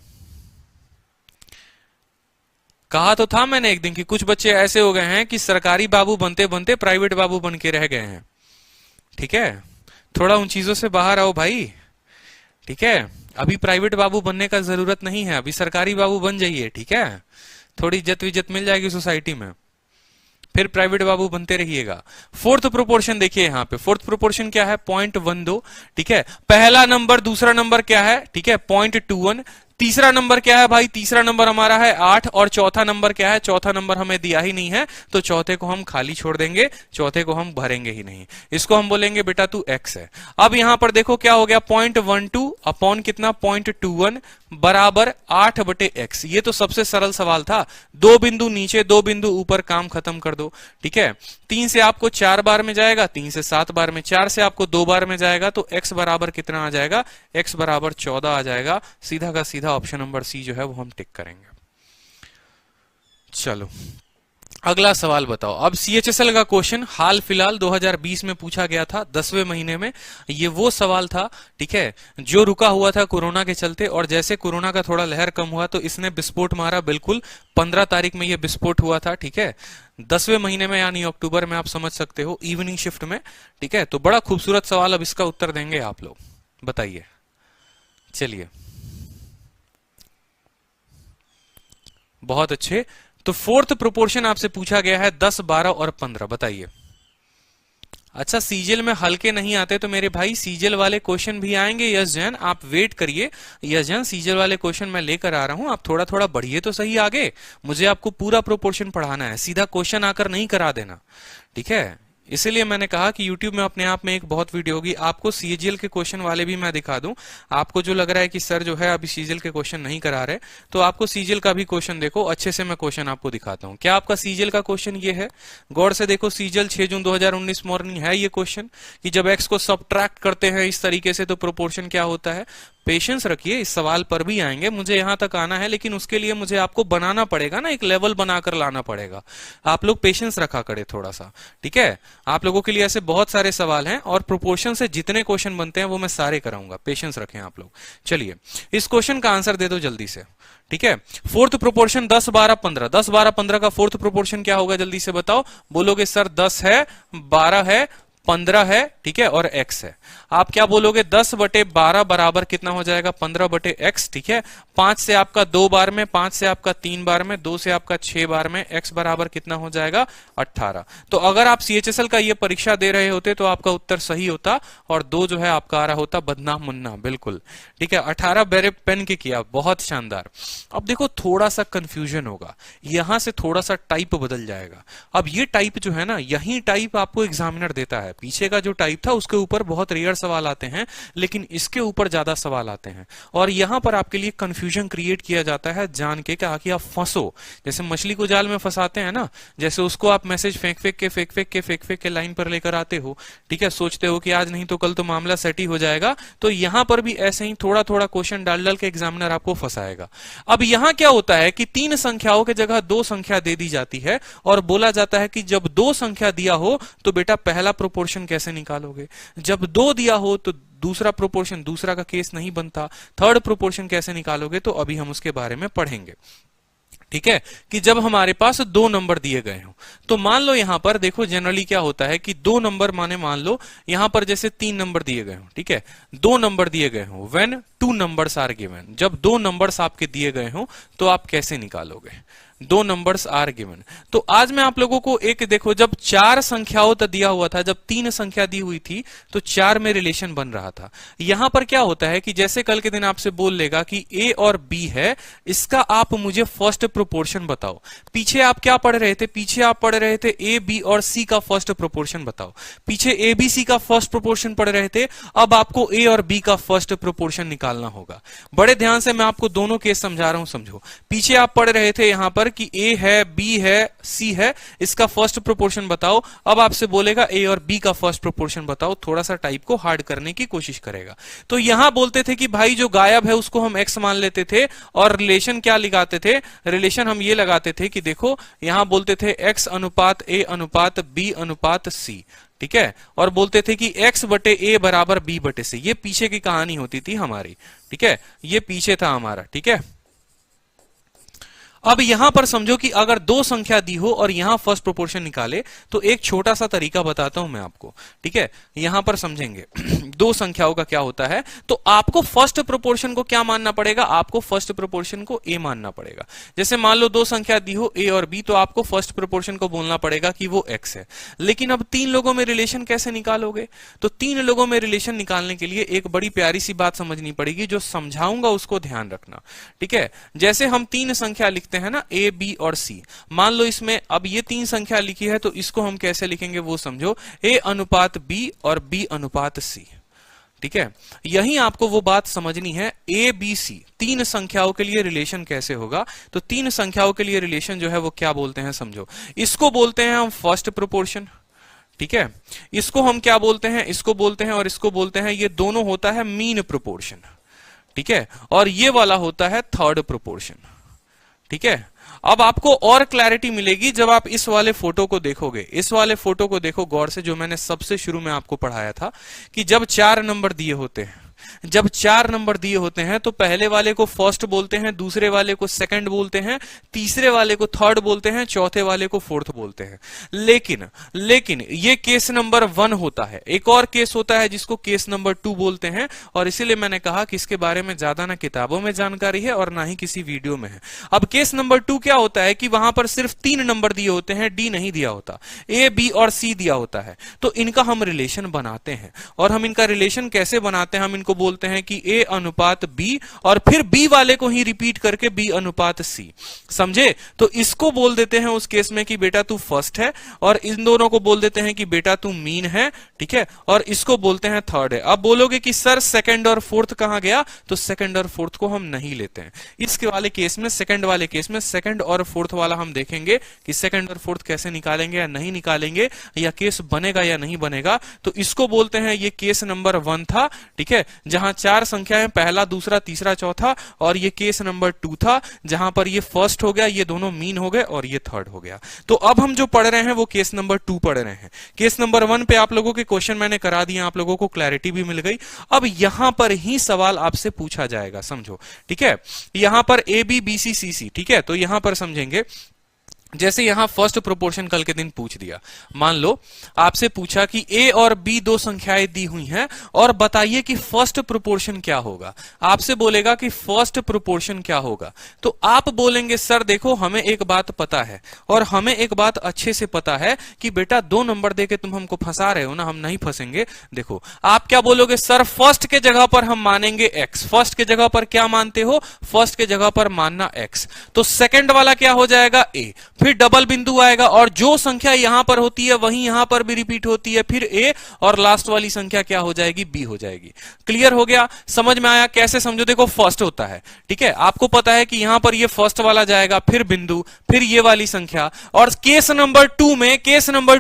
कहा तो था मैंने एक दिन कि कुछ बच्चे ऐसे हो गए हैं कि सरकारी बाबू बनते बनते प्राइवेट बाबू बन के रह गए हैं, ठीक है। थोड़ा उन चीजों से बाहर आओ भाई, ठीक है। अभी प्राइवेट बाबू बनने का जरूरत नहीं है, अभी सरकारी बाबू बन जाइए, ठीक है। थोड़ी इज्जत विज्जत मिल जाएगी सोसाइटी में, फिर प्राइवेट बाबू बनते रहिएगा। फोर्थ प्रोपोर्शन देखिए यहाँ पे, फोर्थ प्रोपोर्शन क्या है, 0.12, ठीक है। पहला नंबर दूसरा नंबर क्या है, ठीक है, 0.21। तीसरा नंबर क्या है भाई, तीसरा नंबर हमारा है 8, और चौथा नंबर क्या है, चौथा नंबर हमें दिया ही नहीं है, तो चौथे को हम खाली छोड़ देंगे, चौथे को हम भरेंगे ही नहीं, इसको हम बोलेंगे बेटा तू x है। अब यहां पर देखो क्या हो गया, 0.12 अपॉन कितना, 0.21 बराबर 8/x। ये तो सबसे सरल सवाल था, 2 बिंदु नीचे 2 बिंदु ऊपर, काम खत्म कर दो, ठीक है। 3 से आपको 4 बार में जाएगा, 3 से 7 बार में, 4 से आपको 2 बार में जाएगा, तो x बराबर कितना आ जाएगा, x बराबर 14 आ जाएगा। सीधा का सीधा ऑप्शन नंबर सी जो है वो हम टिक करेंगे। चलो अगला सवाल बताओ। अब सीएचएसएल का क्वेश्चन हाल फिलहाल 2020 में पूछा गया था, 10वें महीने में। ये वो सवाल था, ठीक है, जो रुका हुआ था कोरोना के चलते, और जैसे कोरोना का थोड़ा लहर कम हुआ तो इसने विस्फोट मारा, बिल्कुल 15 तारीख में ये विस्फोट हुआ था, ठीक है, 10वें महीने में यानी अक्टूबर में, आप समझ सकते हो, इवनिंग शिफ्ट में, ठीक है। तो बड़ा खूबसूरत सवाल, अब इसका उत्तर देंगे आप लोग, बताइए। चलिए बहुत अच्छे। तो फोर्थ प्रोपोर्शन आपसे पूछा गया है 10, 12 और 15, बताइए। अच्छा सीजीएल में हल्के नहीं आते तो मेरे भाई सीजीएल वाले क्वेश्चन भी आएंगे, यस जैन, आप वेट करिए, यस जैन, सीजीएल वाले क्वेश्चन मैं लेकर आ रहा हूं, आप थोड़ा थोड़ा बढ़िए तो सही आगे। मुझे आपको पूरा प्रोपोर्शन पढ़ाना है, सीधा क्वेश्चन आकर नहीं करा देना, ठीक है। इसीलिए मैंने कहा कि YouTube में अपने आप में एक बहुत वीडियो होगी, आपको सीजीएल के क्वेश्चन वाले भी मैं दिखा दूं। आपको जो लग रहा है कि सर जो है अभी सीजीएल के क्वेश्चन नहीं करा रहे, तो आपको सीजीएल का भी क्वेश्चन देखो, अच्छे से मैं क्वेश्चन आपको दिखाता हूं। क्या आपका सीजीएल का क्वेश्चन ये है, गौर से देखो, सीजीएल 6 जून 2019 मॉर्निंग है ये क्वेश्चन, कि जब एक्स को सबट्रैक्ट करते हैं इस तरीके से तो प्रोपोर्शन क्या होता है। पेशेंस रखिए, इस सवाल पर भी आएंगे, मुझे यहां तक आना है, लेकिन उसके लिए मुझे आपको बनाना पड़ेगा ना, एक लेवल बनाकर लाना पड़ेगा। आप लोग पेशेंस रखा करे थोड़ा सा, ठीक है। आप लोगों के लिए ऐसे बहुत सारे सवाल हैं, और प्रोपोर्शन से जितने क्वेश्चन बनते हैं वो मैं सारे कराऊंगा, पेशेंस रखें आप लोग। चलिए इस क्वेश्चन का आंसर दे दो जल्दी से, ठीक है। फोर्थ प्रोपोर्शन 10, 12, 15, 10, 12, 15 का फोर्थ प्रोपोर्शन क्या होगा, जल्दी से बताओ। बोलोगे सर 10 है, 12 है, 15 है, ठीक है, और x है। आप क्या बोलोगे, 10/12 बराबर कितना हो जाएगा, 15/x, ठीक है। 5 से आपका 2 बार में, 5 से आपका 3 बार में, 2 से आपका 6 बार में, x बराबर कितना हो जाएगा, 18। तो अगर आप सीएचएसएल का ये परीक्षा दे रहे होते तो आपका उत्तर सही होता, और 2 जो है आपका आ रहा होता बदनाम मुन्ना, बिल्कुल, ठीक है। 18 बेरे पेन के किया, बहुत शानदार। अब देखो थोड़ा सा कंफ्यूजन होगा, यहां से थोड़ा सा टाइप बदल जाएगा। अब ये टाइप जो है ना, यही टाइप आपको एग्जामिनर देता है, पीछे का जो टाइप था उसके ऊपर बहुत रेयर सवाल आते हैं, लेकिन इसके ऊपर ज्यादा सवाल आते हैं, और यहां पर आपके लिए कंफ्यूजन क्रिएट किया जाता है जान के, क्या कि आप फंसो। जैसे मछली को जाल में फंसाते हैं ना, जैसे उसको आप मैसेज फेंक फेंक के लाइन पर लेकर आते हो, ठीक है, सोचते हो कि आज नहीं तो कल तो मामला सेट ही हो जाएगा। तो यहां पर भी ऐसे ही थोड़ा थोड़ा क्वेश्चन डाल डाल के एग्जामिनर आपको फंसाएगा। अब यहां क्या होता है कि 3 संख्याओं की जगह 2 संख्या दे दी जाती है, और बोला जाता है कि जब 2 संख्या दिया हो तो बेटा पहला प्रोपोर्शन कैसे निकालोगे, जब 2 दिया हो तो दूसरा प्रोपोर्शन, दूसरा का केस नहीं बनता, थर्ड प्रोपोर्शन कैसे निकालोगे, तो अभी हम उसके बारे में पढ़ेंगे, ठीक है, कि जब हमारे पास दो नंबर दिए गए हो, तो मान लो यहां पर देखो जनरली क्या होता है कि दो नंबर माने मान लो यहां पर जैसे 3 नंबर दिए गए हो, ठीक है, 2 नंबर दिए गए हो, व्हेन 2 नंबर्स आर गिवन, जब 2 नंबर्स आपके दिए गए हो तो आप कैसे निकालोगे, 2 नंबर्स आर गिवन। तो आज मैं आप लोगों को एक देखो, जब 4 संख्याओं तक दिया हुआ था, जब 3 संख्या दी हुई थी तो 4 में रिलेशन बन रहा था। यहां पर क्या होता है कि जैसे कल के दिन आपसे बोल लेगा कि ए और बी है, इसका आप मुझे फर्स्ट प्रोपोर्शन बताओ। पीछे आप क्या पढ़ रहे थे, पीछे आप पढ़ रहे थे ए बी और सी का फर्स्ट प्रोपोर्शन बताओ, पीछे ए बी सी का फर्स्ट प्रोपोर्शन पढ़ रहे थे, अब आपको ए और बी का फर्स्ट प्रोपोर्शन निकालना होगा। बड़े ध्यान से मैं आपको दोनों केस समझा रहा हूं, समझो। पीछे आप पढ़ रहे थे यहां पर कि ए है, बी है, सी है, इसका फर्स्ट प्रोपोर्शन बताओ। अब आपसे बोलेगा ए और बी का फर्स्ट प्रोपोर्शन बताओ, थोड़ा सा टाइप को हार्ड करने की कोशिश करेगा। तो यहां बोलते थे कि भाई जो गायब है उसको हम एक्स मान लेते थे, और रिलेशन क्या लगाते थे, रिलेशन हम ये लगाते थे कि देखो यहां बोलते थे एक्स अनुपात ए अनुपात बी अनुपात सी, ठीक है, और बोलते थे कि x बटे ए बराबर b बटे सी। ये पीछे की कहानी होती थी हमारी, ठीक है, ये पीछे था हमारा, ठीक है। अब यहां पर समझो कि अगर दो संख्या दी हो और यहां फर्स्ट प्रोपोर्शन निकाले, तो एक छोटा सा तरीका बताता हूं मैं आपको, ठीक है। यहां पर समझेंगे दो संख्याओं का क्या होता है, तो आपको फर्स्ट प्रोपोर्शन को क्या मानना पड़ेगा, आपको फर्स्ट प्रोपोर्शन को ए मानना पड़ेगा। जैसे मान लो दो संख्या दी हो ए और बी, तो आपको फर्स्ट प्रोपोर्शन को बोलना पड़ेगा कि वो एक्स है। लेकिन अब 3 लोगों में रिलेशन कैसे निकालोगे, तो 3 लोगों में रिलेशन निकालने के लिए एक बड़ी प्यारी सी बात समझनी पड़ेगी, जो समझाऊंगा उसको ध्यान रखना, ठीक है। जैसे हम 3 संख्या लिखते है ना, ए बी और सी, मान लो इसमें अब ये 3 संख्या लिखी है, तो इसको हम कैसे लिखेंगे वो समझो, ए अनुपात बी और बी अनुपात सी, ठीक है। यही आपको वो बात समझनी है, ए बी सी 3 संख्याओं के लिए रिलेशन कैसे होगा। तो 3 संख्याओं के लिए रिलेशन जो है वो क्या बोलते हैं समझो, इसको बोलते हैं हम फर्स्ट प्रोपोर्शन, ठीक है। इसको हम क्या बोलते हैं, इसको बोलते हैं और इसको बोलते हैं, ये दोनों होता है मीन प्रोपोर्शन, ठीक है, और ये वाला होता है थर्ड प्रोपोर्शन, ठीक है। अब आपको और क्लैरिटी मिलेगी जब आप इस वाले फोटो को देखोगे। इस वाले फोटो को देखो गौर से, जो मैंने सबसे शुरू में आपको पढ़ाया था कि जब 4 नंबर दिए होते हैं, जब 4 नंबर दिए होते हैं तो पहले वाले को फर्स्ट बोलते हैं, दूसरे वाले को सेकंड बोलते हैं, तीसरे वाले को थर्ड बोलते हैं, चौथे वाले को फोर्थ बोलते हैं। लेकिन ये केस नंबर 1 होता है। एक और केस होता है जिसको केस नंबर 2 बोलते हैं, और इसीलिए मैंने कहा कि इसके बारे में ज्यादा ना किताबों में जानकारी है और ना ही किसी वीडियो में है। अब केस नंबर 2 क्या होता है कि वहां पर सिर्फ 3 नंबर दिए होते हैं, डी नहीं दिया होता, ए बी और सी दिया होता है। तो इनका हम रिलेशन बनाते हैं, और हम इनका रिलेशन कैसे बनाते हैं, हम इनको बोलते हैं कि ए अनुपात बी, और फिर बी वाले को ही रिपीट करके बी अनुपात सी, समझे। तो इसको बोल देते हैं उस केस में कि बेटा तू फर्स्ट है, और इन दोनों को बोल देते हैं कि बेटा तू मीन है, ठीक है, और इसको बोलते हैं थर्ड है। अब बोलोगे कि सर सेकंड और फोर्थ कहां गया, तो सेकंड और फोर्थ को हम नहीं लेते हैं इसके वाले केस में। सेकंड वाले केस में सेकंड और फोर्थ वाला हम देखेंगे कि सेकंड और फोर्थ कैसे निकालेंगे या नहीं निकालेंगे, या केस बनेगा या नहीं बनेगा। तो इसको बोलते हैं, ये केस नंबर 1 था, ठीक है, जहां 4 संख्याएं, पहला दूसरा तीसरा चौथा, और ये केस नंबर 2 था जहां पर ये फर्स्ट हो गया, ये दोनों मीन हो गए, और ये थर्ड हो गया। तो अब हम जो पढ़ रहे हैं वो केस नंबर 2 पढ़ रहे हैं। केस नंबर 1 पे आप लोगों के क्वेश्चन मैंने करा दिए, आप लोगों को क्लैरिटी भी मिल गई। अब यहां पर ही सवाल आपसे पूछा जाएगा, समझो, ठीक है। यहां पर ए बी बी सी सी सी, ठीक है, तो यहां पर समझेंगे, जैसे यहां फर्स्ट प्रोपोर्शन कल के दिन पूछ दिया, मान लो आपसे पूछा कि ए और बी 2 संख्याएं दी हुई हैं और बताइए कि फर्स्ट प्रोपोर्शन क्या होगा। आपसे बोलेगा कि फर्स्ट प्रोपोर्शन क्या होगा, तो आप बोलेंगे सर देखो हमें एक बात पता है, और हमें एक बात अच्छे से पता है कि बेटा 2 नंबर देके तुम हमको फंसा रहे हो ना, हम नहीं फंसेंगे। देखो आप क्या बोलोगे, सर फर्स्ट के जगह पर हम मानेंगे एक्स। फर्स्ट के जगह पर क्या मानते हो, फर्स्ट के जगह पर मानना एक्स। तो सेकंड वाला क्या हो जाएगा, ए, फिर डबल बिंदु आएगा, और जो संख्या यहां पर होती है वही यहां पर भी रिपीट होती है, फिर ए, और लास्ट वाली संख्या क्या हो जाएगी, बी हो जाएगी। क्लियर हो गया, समझ में आया। कैसे समझो, देखो फर्स्ट होता है, ठीक है, आपको पता है कि यहां पर ये फर्स्ट वाला जाएगा, फिर बिंदु, फिर ये वाली संख्या, और केस नंबर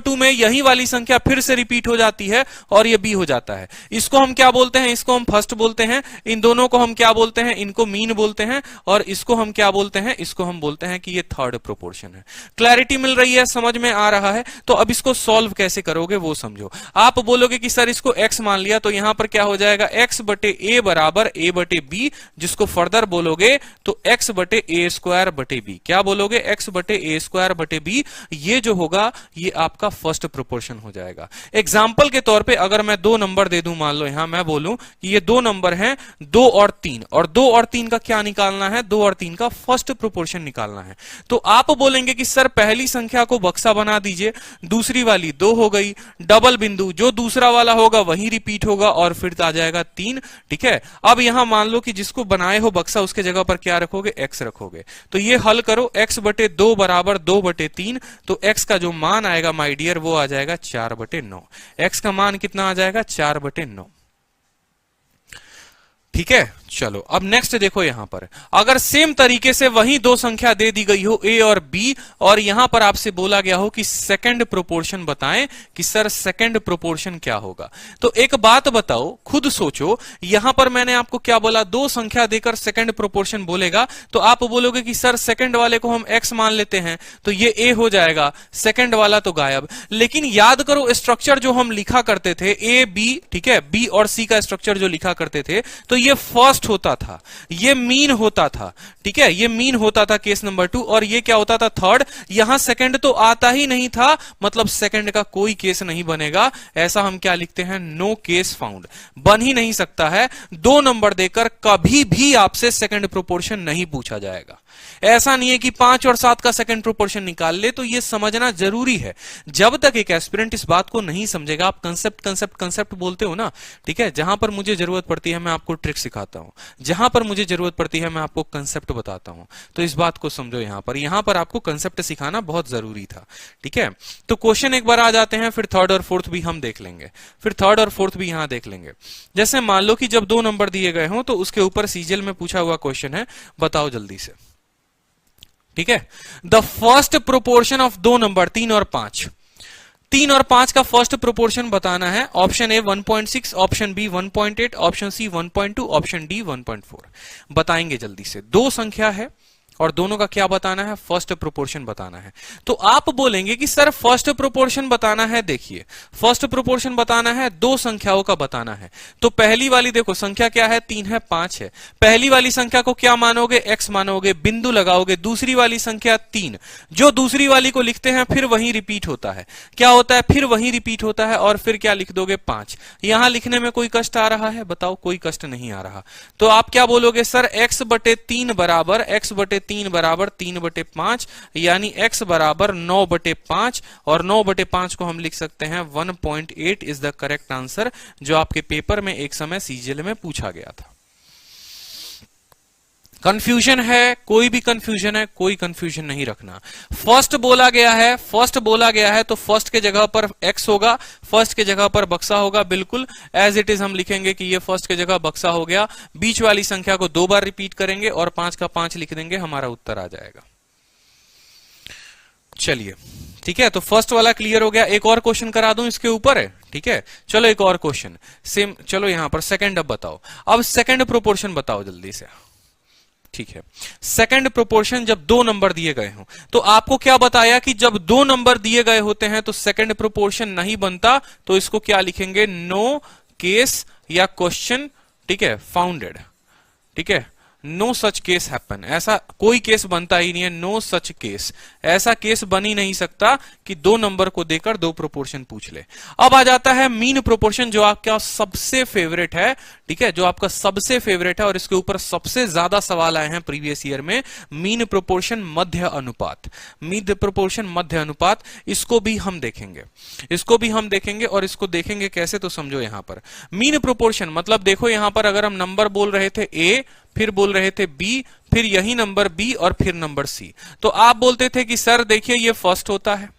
2 में यही वाली संख्या फिर से रिपीट हो जाती है और ये बी हो जाता है। इसको हम क्या बोलते हैं? इसको हम फर्स्ट बोलते हैं। इन दोनों को हम क्या बोलते हैं? इनको मीन बोलते हैं। और इसको हम क्या बोलते हैं? इसको हम बोलते हैं कि ये थर्ड प्रोपोर्शन है। क्लैरिटी मिल रही है? समझ में आ रहा है? तो अब इसको सॉल्व कैसे करोगे वो समझो। आप बोलोगे कि सर इसको x मान लिया, तो यहां पर क्या हो जाएगा? x बटे a बराबर a बटे b, जिसको फर्दर बोलोगे तो x बटे a स्क्वायर बटे b। क्या बोलोगे? x बटे a स्क्वायर बटे b। ये जो होगा ये आपका फर्स्ट प्रोपोर्शन हो जाएगा। एग्जाम्पल के तौर पे अगर मैं 2 नंबर दे दूं, मान लो यहां मैं बोलूं कि ये 2 नंबर हैं 2 और 3, और 2 और 3 का क्या निकालना है? 2 और 3 का फर्स्ट प्रोपोर्शन निकालना है। तो आप बोलेंगे कि सर पहली संख्या को बक्सा बना दीजिए, दूसरी वाली 2 हो गई, डबल बिंदु, जो दूसरा वाला होगा वही रिपीट होगा और फिर आ जाएगा 3। ठीक है, अब यहां मान लो कि जिसको बनाए हो बक्सा उसके जगह पर क्या रखोगे? x रखोगे। तो ये हल करो, x बटे 2 बराबर 2 बटे 3, तो x का जो मान आएगा माय डियर वो आ जाएगा 4 बटे 9। x का मान कितना आ जाएगा? 4 बटे 9। ठीक है, चलो अब नेक्स्ट देखो। यहां पर अगर सेम तरीके से वही 2 संख्या दे दी गई हो a और b, और यहां पर आपसे बोला गया हो कि सेकंड प्रोपोर्शन बताएं कि सर सेकंड प्रोपोर्शन क्या होगा, तो एक बात बताओ, खुद सोचो। यहां पर मैंने आपको क्या बोला? 2 संख्या देकर सेकंड प्रोपोर्शन बोलेगा तो आप बोलोगे कि सर सेकंड वाले को हम x मान लेते हैं, तो ये a हो जाएगा, सेकंड वाला तो गायब। लेकिन याद करो स्ट्रक्चर जो हम लिखा करते थे a b, ठीक है, b और c का स्ट्रक्चर जो लिखा करते थे, तो ये फर्स्ट होता था, ये मीन होता था। ठीक है, ये मीन होता था केस नंबर 2, और ये क्या होता था? थर्ड। यहां सेकंड तो आता ही नहीं था, मतलब सेकंड का कोई केस नहीं बनेगा। ऐसा हम क्या लिखते हैं? No case found. बन ही नहीं सकता है। 2 नंबर देकर कभी भी आपसे सेकंड प्रोपोर्शन नहीं पूछा जाएगा। ऐसा नहीं है कि 5 और 7 का सेकंड प्रोपोर्शन निकाल ले, तो ये समझना जरूरी है। जब तक एक एस्पिरेंट इस बात को नहीं समझेगा, आप कंसेप्ट बोलते हो ना, ठीक है, जहां पर मुझे जरूरत पड़ती है मैं आपको ट्रिक सिखाता हूं, जहां पर मुझे जरूरत पड़ती है मैं आपको कंसेप्ट बताता हूं। तो इस बात को समझो, यहां पर आपको कंसेप्ट सिखाना बहुत जरूरी था। ठीक है, तो क्वेश्चन एक बार आ जाते हैं, फिर थर्ड और फोर्थ भी हम देख लेंगे, यहां देख लेंगे। जैसे मान लो कि जब 2 नंबर दिए गए हों, तो उसके ऊपर सीजीएल में पूछा हुआ क्वेश्चन है, बताओ जल्दी से। ठीक है, the first proportion of 2 number 3 और 5, 3 और 5 का फर्स्ट प्रोपोर्शन बताना है। Option A 1.6, option B 1.8, option C 1.2, option D 1.4। बताएंगे जल्दी से। 2 संख्या है और दोनों का क्या बताना है? फर्स्ट प्रोपोर्शन बताना है। तो आप बोलेंगे कि सर फर्स्ट प्रोपोर्शन बताना है, देखिए फर्स्ट प्रोपोर्शन बताना है, 2 संख्याओं का बताना है। तो पहली वाली देखो संख्या क्या है? 3 है, 5 है। पहली वाली संख्या को क्या मानोगे? x मानोगे, बिंदु लगाओगे। दूसरी वाली संख्या 3, जो दूसरी वाली को लिखते हैं फिर वही रिपीट होता है। क्या होता है? फिर वही रिपीट होता है, और फिर क्या लिख दोगे? 5। यहां लिखने में कोई कष्ट आ रहा है? बताओ, कोई कष्ट नहीं आ रहा। तो आप क्या बोलोगे? सर x बटे 3 बराबर 3 बटे 5, यानी x बराबर 9 बटे 5, और 9 बटे 5 को हम लिख सकते हैं 1.8 इज द करेक्ट आंसर, जो आपके पेपर में एक समय सीजीएल में पूछा गया था। कंफ्यूजन है? कोई भी कंफ्यूजन है? कोई कंफ्यूजन नहीं रखना। फर्स्ट बोला गया है, तो फर्स्ट के जगह पर x होगा, फर्स्ट के जगह पर बक्सा होगा, बिल्कुल एज इट इज हम लिखेंगे कि ये फर्स्ट के जगह बक्सा हो गया। बीच वाली संख्या को 2 बार रिपीट करेंगे और 5 का 5 लिख देंगे, हमारा उत्तर आ जाएगा। चलिए, ठीक है, तो फर्स्ट वाला क्लियर हो गया। एक और क्वेश्चन करा दूं इसके ऊपर है, ठीक है। चलो एक और क्वेश्चन सेम, चलो यहां पर सेकंड अब बताओ। अब सेकंड प्रोपोर्शन बताओ जल्दी से। ठीक है, सेकंड प्रोपोर्शन जब 2 नंबर दिए गए हों, तो आपको क्या बताया कि जब 2 नंबर दिए गए होते हैं तो सेकंड प्रोपोर्शन नहीं बनता, तो इसको क्या लिखेंगे? नो केस या क्वेश्चन, ठीक है, फाउंडेड। ठीक है, नो सच केस हैपन, ऐसा कोई केस बनता ही नहीं है। नो सच केस, ऐसा केस बन ही नहीं सकता कि 2 नंबर को देकर 2 प्रोपोर्शन पूछ ले। अब आ जाता है मीन प्रोपोर्शन, जो आपका सबसे फेवरेट है, ठीक है, जो आपका सबसे फेवरेट है और इसके ऊपर सबसे ज्यादा सवाल आए हैं प्रीवियस ईयर में। मीन प्रोपोर्शन मध्य अनुपात, मीन प्रोपोर्शन मध्य अनुपात, इसको भी हम देखेंगे, और इसको देखेंगे कैसे, तो समझो यहां पर मीन प्रोपोर्शन मतलब देखो यहां पर अगर हम नंबर बोल रहे थे a, फिर बोल रहे थे b, फिर यही नंबर b और फिर नंबर c, तो आप बोलते थे कि सर देखिए ये फर्स्ट होता है,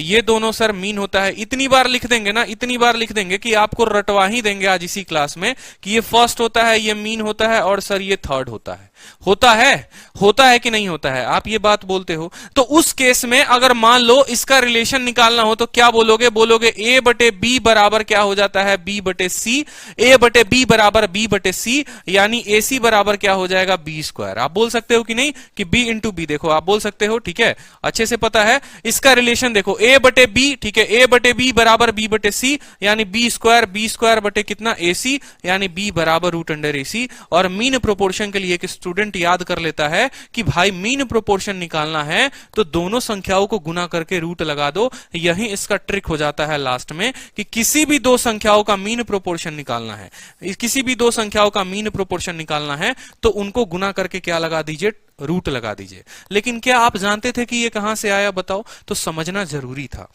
ये दोनों सर मीन होता है। इतनी बार लिख देंगे ना, इतनी बार लिख देंगे कि आपको रटवा ही देंगे आज इसी क्लास में कि ये फर्स्ट होता है, ये मीन होता है और सर ये थर्ड होता है। होता है कि नहीं होता है? आप ये बात बोलते हो। तो उस केस में अगर मान लो इसका रिलेशन निकालना हो तो क्या बोलोगे? बोलोगे a बटे b बराबर क्या हो जाता है? b बटे c। a बटे b बराबर b बटे c, यानी ac बराबर क्या हो जाएगा? b square. आप बोल सकते हो कि नहीं कि b इंटू बी? देखो आप बोल सकते हो, ठीक है, अच्छे से पता है। इसका रिलेशन देखो, a बटे b, ठीक है, a बटे b बराबर b बटे c, यानी b स्क्वायर बटे कितना? ac, यानी b बराबर रूट अंडर ac। और मीन प्रोपोर्शन के लिए एक स्टूडेंट याद कर लेता है कि भाई मीन प्रोपोर्शन निकालना है तो दोनों संख्याओं को गुना करके रूट लगा दो। यही इसका ट्रिक हो जाता है लास्ट में, कि किसी भी दो संख्याओं का मीन प्रोपोर्शन निकालना है, किसी भी दो संख्याओं का मीन प्रोपोर्शन निकालना है तो उनको गुना करके क्या लगा दीजिए? रूट लगा दीजिए। लेकिन क्या आप जानते थे कि ये कहां से आया? बताओ। तो समझना जरूरी था,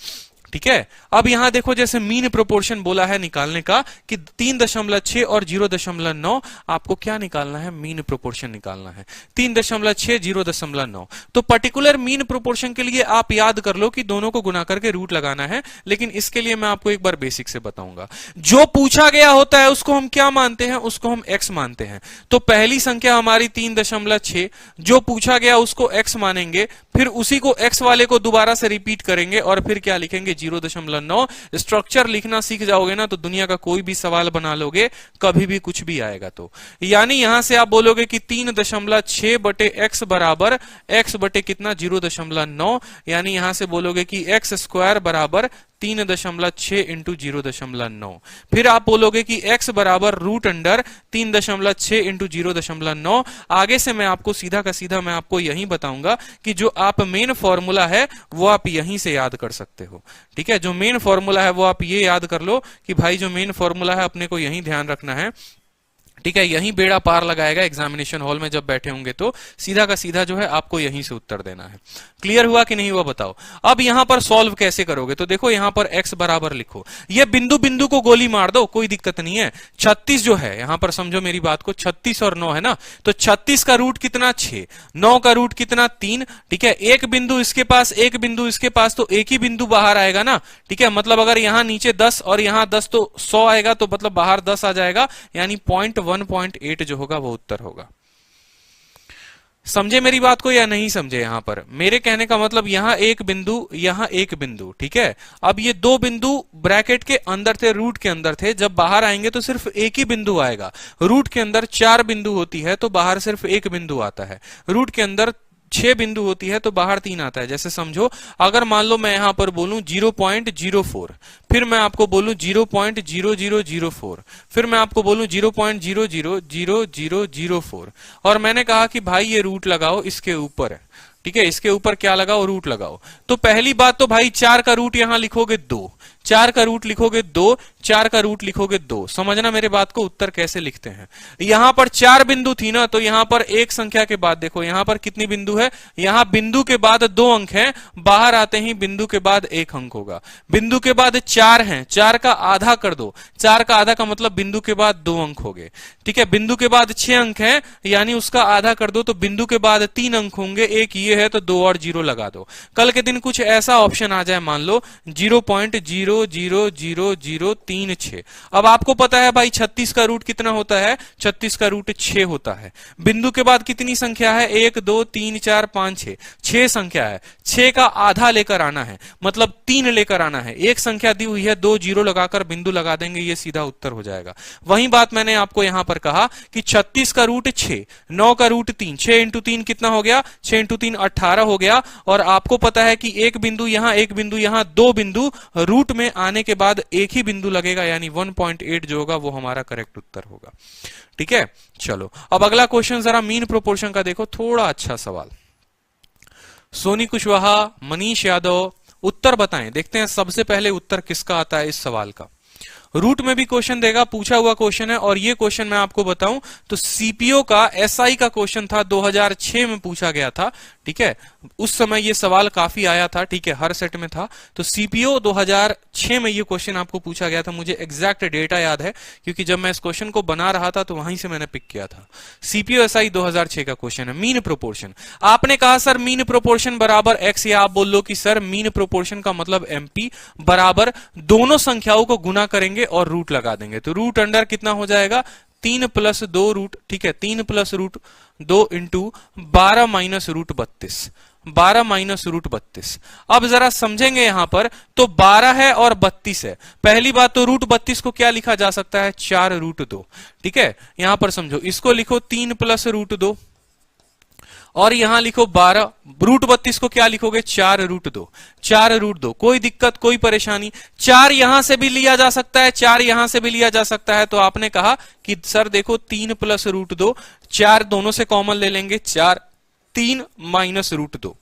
ठीक है। अब यहां देखो, जैसे मीन प्रोपोर्शन बोला है निकालने का कि 3.6 और 0.9, आपको क्या निकालना है? मीन प्रोपोर्शन निकालना है। 3.6, 0.9। तो पर्टिकुलर मीन प्रोपोर्शन के लिए आप याद कर लो कि दोनों को गुना करके रूट लगाना है। लेकिन इसके लिए मैं आपको एक बार बेसिक से बताऊंगा। जो पूछा गया होता है उसको हम क्या मानते हैं? उसको हम x मानते हैं। तो पहली संख्या हमारी 3.6, जो पूछा गया उसको x मानेंगे, फिर उसी को x वाले को दोबारा से रिपीट करेंगे और फिर क्या लिखेंगे? 0.9। स्ट्रक्चर लिखना सीख जाओगे ना तो दुनिया का कोई भी सवाल बना लोगे, कभी भी कुछ भी आएगा। तो यानी यहां से आप बोलोगे कि 3.6 बटे x बराबर x बटे कितना? 0.9। यानी यहां से बोलोगे कि x स्क्वायर बराबर 3.6 इंटू 0.9। फिर आप बोलोगे कि x बराबर रूट अंडर 3.6 इंटू 0.9। आगे से मैं आपको सीधा का सीधा मैं आपको यही बताऊंगा कि जो आप मेन फॉर्मूला है वो आप यहीं से याद कर सकते हो, ठीक है। जो मेन फॉर्मूला है वो आप ये याद कर लो कि भाई जो मेन फॉर्मूला है अपने को यही ध्यान रखना है, ठीक है। यही बेड़ा पार लगाएगा एग्जामिनेशन हॉल में जब बैठे होंगे तो सीधा का सीधा जो है आपको यहीं से उत्तर देना है। क्लियर हुआ कि नहीं हुआ बताओ। अब यहां पर सॉल्व कैसे करोगे? तो देखो यहां पर x बराबर लिखो, ये बिंदु बिंदु को गोली मार दो, कोई दिक्कत नहीं है। 36 जो है यहां पर समझो मेरी बात को, 36 और 9 है ना, तो 36 का रूट कितना? 6। 9 का रूट कितना? 3, ठीक है। एक बिंदु इसके पास, एक बिंदु इसके पास, तो एक ही बिंदु बाहर आएगा ना, ठीक है। मतलब अगर यहां नीचे 10 और यहां 10 तो 100 आएगा, तो मतलब बाहर 10 आ जाएगा, यानी 1.8 जो होगा वो उत्तर होगा। समझे मेरी बात को या नहीं समझे? यहां पर मेरे कहने का मतलब यहां एक बिंदु, यहां एक बिंदु, ठीक है। अब ये दो बिंदु ब्रैकेट के अंदर थे, रूट के अंदर थे, जब बाहर आएंगे तो सिर्फ एक ही बिंदु आएगा। रूट के अंदर 4 बिंदु होती है तो बाहर सिर्फ एक बिंदु आता है। रूट के अंदर 6 बिंदु होती है तो बाहर 3 आता है। जैसे समझो, अगर मान लो मैं यहां पर बोलूं 0.04, फिर मैं आपको बोलूं 0.0004, फिर मैं आपको बोलूं 0.000004, और मैंने कहा कि भाई ये रूट लगाओ इसके ऊपर, ठीक है। इसके ऊपर क्या लगाओ? रूट लगाओ। तो पहली बात तो भाई 4 का रूट यहां लिखोगे 2, 4 का रूट लिखोगे 2, 4 का रूट लिखोगे 2। समझना मेरे बात को, उत्तर कैसे लिखते हैं। यहां पर 4 बिंदु थी ना, तो यहां पर एक संख्या के बाद देखो यहां पर कितनी बिंदु है? यहां बिंदु के बाद 2 अंक हैं, बाहर आते ही बिंदु के बाद 1 अंक होगा। बिंदु के बाद 4 हैं, 4 का आधा कर दो, 4 का आधा का मतलब बिंदु के बाद 2 अंक हो गए, ठीक है। बिंदु के बाद 6 अंक हैं, यानी उसका आधा कर दो तो बिंदु के बाद 3 अंक होंगे, एक ये है तो 2 और 0 लगा दो। कल के दिन कुछ ऐसा ऑप्शन आ जाए, मान लो 0.00036। अब आपको पता है भाई 36 का रूट कितना होता है? 36 का रूट 6 होता है। बिंदु के बाद कितनी संख्या है? 1 2 3 4 5 6, 6 संख्या है। 6 का आधा लेकर आना है, मतलब 3 लेकर आना है। एक संख्या दी हुई है, 2 0 लगाकर बिंदु लगा देंगे, ये सीधा उत्तर हो जाएगा। वही बात मैंने आपको यहां पर कहा कि 36 का रूट 6, 9 का रूट 3, 6 इंटू 3 कितना हो गया? 6 इंटू 3 18 हो गया। और आपको पता है कि एक बिंदु यहां, एक बिंदु यहां, 2 बिंदु रूट में आने के बाद एक ही बिंदु लगेगा, यानी 1.8 जो होगा वो हमारा करेक्ट उत्तर होगा, ठीक है। चलो अब अगला क्वेश्चन जरा मीन प्रोपोर्शन का देखो, थोड़ा अच्छा सवाल। सोनी कुशवाहा, मनीष यादव, उत्तर बताएं। देखते हैं सबसे पहले उत्तर किसका आता है इस सवाल का। रूट में भी क्वेश्चन देगा, पूछा हुआ क्वेश्चन है, और ये क्वेश्चन मैं आपको बताऊं तो सीपीओ का एसआई का क्वेश्चन था, 2006 में पूछा गया था, ठीक है। उस समय ये सवाल काफी आया था, ठीक है, हर सेट में था। तो सीपीओ 2006 में ये क्वेश्चन आपको पूछा गया था। मुझे एग्जैक्ट डेटा याद है क्योंकि जब मैं इस क्वेश्चन को बना रहा था तो वहीं से मैंने पिक किया था। सीपीओ एसआई 2006 का क्वेश्चन है, मीन प्रोपोर्शन। आपने कहा सर मीन प्रोपोर्शन बराबर एक्स, या आप बोल लो कि सर मीन प्रोपोर्शन का मतलब एमपी बराबर दोनों संख्याओं को गुना करेंगे और रूट लगा देंगे। तो रूट अंडर कितना हो जाएगा? 3 + 2 रूट, ठीक है, 3 + root 2 into 12 minus root 32, 12 minus root 32। अब जरा समझेंगे यहां पर, तो 12 है और 32 है। पहली बात तो रूट 32 को क्या लिखा जा सकता है, 4 रूट 2। ठीक है, यहां पर समझो, इसको लिखो 3 प्लस रूट 2, और यहां लिखो 12। रूट 32 को क्या लिखोगे, 4 रूट 2, 4 रूट 2। कोई दिक्कत, कोई परेशानी? 4 यहां से भी लिया जा सकता है, 4 यहां से भी लिया जा सकता है। तो आपने कहा कि सर देखो 3 प्लस रूट 2, 4 दोनों से कॉमन ले लेंगे, 4 3 माइनस रूट 2।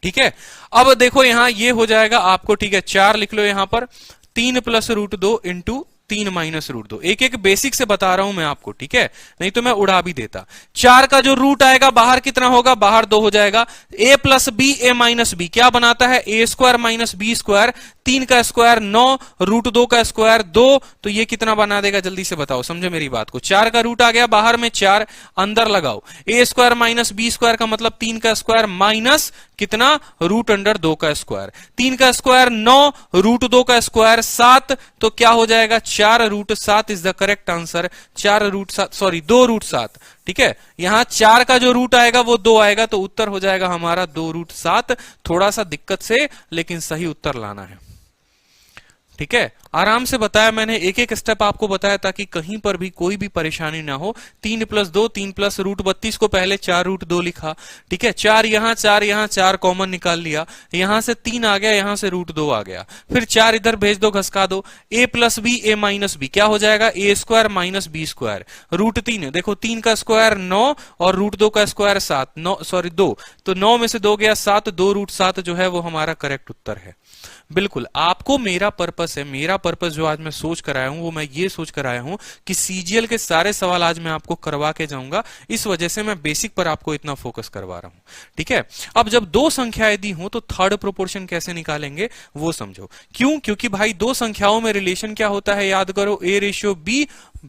ठीक है, अब देखो यहां ये हो जाएगा आपको, ठीक है, 4 लिख लो यहां पर, 3 plus root 2 into 3 minus root 2। एक एक बेसिक से बता रहा हूं मैं आपको, ठीक है, नहीं तो मैं उड़ा भी देता। 4 का जो रूट आएगा बाहर कितना होगा, बाहर 2 हो जाएगा। a plus B, A minus B क्या बनाता है, A square minus B square. 3 का स्क्वायर 9, रूट 2 का स्क्वायर 2, तो ये कितना बना देगा, जल्दी से बताओ, समझो मेरी बात को। 4 का रूट आ गया बाहर में, 4 अंदर लगाओ, ए स्क्वायर माइनस बी स्क्वायर का मतलब 3 का स्क्वायर माइनस कितना, रूट अंडर 2 का स्क्वायर। 3 का स्क्वायर 9, रूट 2 का स्क्वायर 7, तो क्या हो जाएगा, 4 root 7 is the correct answer. 4 root 7, sorry 2 root 7। ठीक है, यहां 4 का जो रूट आएगा वो 2 आएगा, तो उत्तर हो जाएगा हमारा 2 रूट 7। थोड़ा सा दिक्कत से लेकिन सही उत्तर लाना है। ठीक है, आराम से बताया मैंने, एक एक स्टेप आपको बताया ताकि कहीं पर भी कोई भी परेशानी ना हो। 3 प्लस 2, 3 प्लस रूट 32 को पहले 4 रूट 2 लिखा। ठीक है, 4 यहां 4 यहां, 4 कॉमन निकाल लिया, यहां से 3 आ गया, यहां से रूट 2 आ गया, फिर 4 इधर भेज दो, घसका दो। a plus B, A minus B क्या हो जाएगा, A square minus B square. Root 3 देखो, 3 का स्क्वायर 9 और रूट 2 का स्क्वायर 7, 9 सॉरी 2, तो 9 में से 2 गया 7, 2 रूट 7 जो है वो हमारा करेक्ट उत्तर है। बिल्कुल, आपको मेरा पर्पस है, मेरा पर्पस जो आज मैं सोच कर आया हूं वो मैं ये सोच कर आया हूं कि सीजीएल के सारे सवाल आज मैं आपको करवा के जाऊंगा। इस वजह से मैं बेसिक पर आपको इतना फोकस करवा रहा हूं। ठीक है, अब जब 2 संख्याएं दी हो तो थर्ड प्रोपोर्शन कैसे निकालेंगे वो समझो। क्यों, क्योंकि भाई 2 संख्याओं में रिलेशन क्या होता है, याद करो, a रेशियो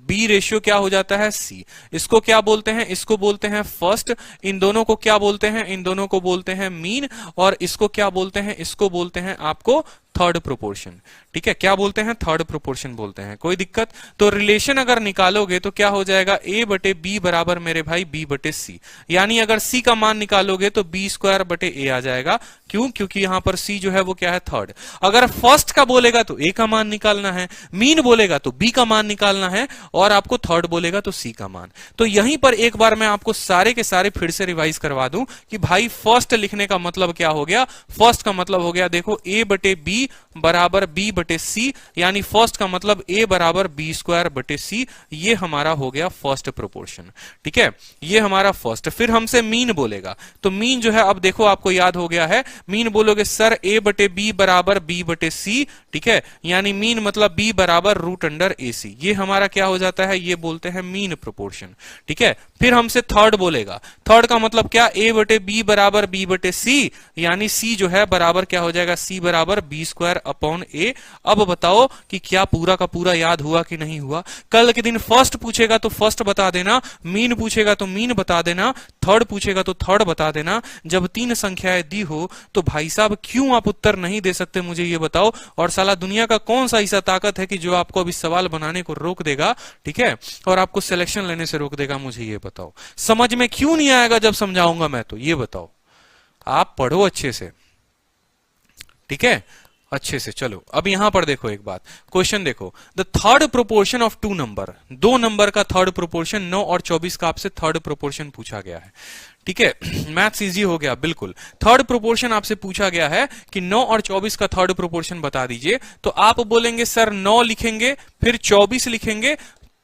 b रेशियो क्या हो जाता है, c। इसको क्या बोलते हैं, इसको बोलते हैं फर्स्ट। इन दोनों को क्या बोलते हैं, इन दोनों को बोलते हैं मीन। और इसको क्या बोलते हैं, इसको बोलते हैं आपको थर्ड प्रोपोर्शन। ठीक है, क्या बोलते हैं, थर्ड प्रोपोर्शन बोलते हैं। कोई दिक्कत? तो रिलेशन अगर निकालोगे तो क्या हो जाएगा, a बटे b बराबर मेरे भाई b बटे c। यानी अगर c का मान निकालोगे तो b स्क्वायर बटे a आ जाएगा। क्यों, क्योंकि यहां पर c जो है वो क्या है, थर्ड। अगर फर्स्ट का बोलेगा तो a का मान निकालना है, मीन बोलेगा तो b का मान निकालना है, और आपको थर्ड बोलेगा तो c का मान। तो यहीं पर एक बार मैं आपको सारे के सारे फिर से रिवाइज करवा दूं कि भाई फर्स्ट लिखने का मतलब क्या हो गया। फर्स्ट का मतलब हो गया, देखो, a बटे b बराबर b बटे c, यानी फर्स्ट का मतलब a बराबर b स्क्वायर बटे c। ये हमारा हो गया फर्स्ट प्रोपोर्शन। ठीक है, ये हमारा फर्स्ट। फिर हमसे मीन बोलेगा, तो मीन जो है, अब देखो आपको याद हो गया है, मीन बोलोगे सर a बटे b बराबर b बटे c। ठीक है, यानी मीन मतलब b बराबर रूट अंडर ac। ये हमारा क्या हो जाता है, ये बोलते हैं मीन प्रोपोर्शन। ठीक है, फिर हमसे थर्ड बोलेगा, थर्ड का मतलब क्या, a बटे b बराबर b बटे c, यानी c जो है बराबर क्या हो जाएगा, c बराबर b स्क्वायर अपॉन a। अब बताओ कि क्या पूरा का पूरा याद हुआ कि नहीं हुआ। कल के दिन फर्स्ट पूछेगा तो फर्स्ट बता देना, मीन पूछेगा तो मीन बता देना, थर्ड पूछेगा तो थर्ड बता देना। जब 3 संख्याएं दी हो तो भाई साहब क्यों आप उत्तर नहीं दे सकते, मुझे ये बताओ। और साला दुनिया का कौन सा ऐसा ताकत है कि जो आपको अभी सवाल बनाने को रोक देगा, ठीक है, और आपको सिलेक्शन लेने से रोक देगा, मुझे ये बताओ। समझ में क्यों नहीं आएगा जब समझाऊंगा मैं, तो ये बताओ। आप पढ़ो अच्छे से, ठीक है, अच्छे से। चलो अब यहां पर देखो एक बात, क्वेश्चन देखो, the third proportion of 2 number, 2 number का थर्ड प्रोपोर्शन, 9 और 24 का आपसे थर्ड प्रोपोर्शन पूछा गया है। ठीक है, मैथ्स इजी हो गया, बिल्कुल। थर्ड प्रोपोर्शन आपसे पूछा गया है कि 9 और 24 का थर्ड प्रोपोर्शन बता दीजिए, तो आप बोलेंगे सर 9 लिखेंगे, फिर 24 लिखेंगे,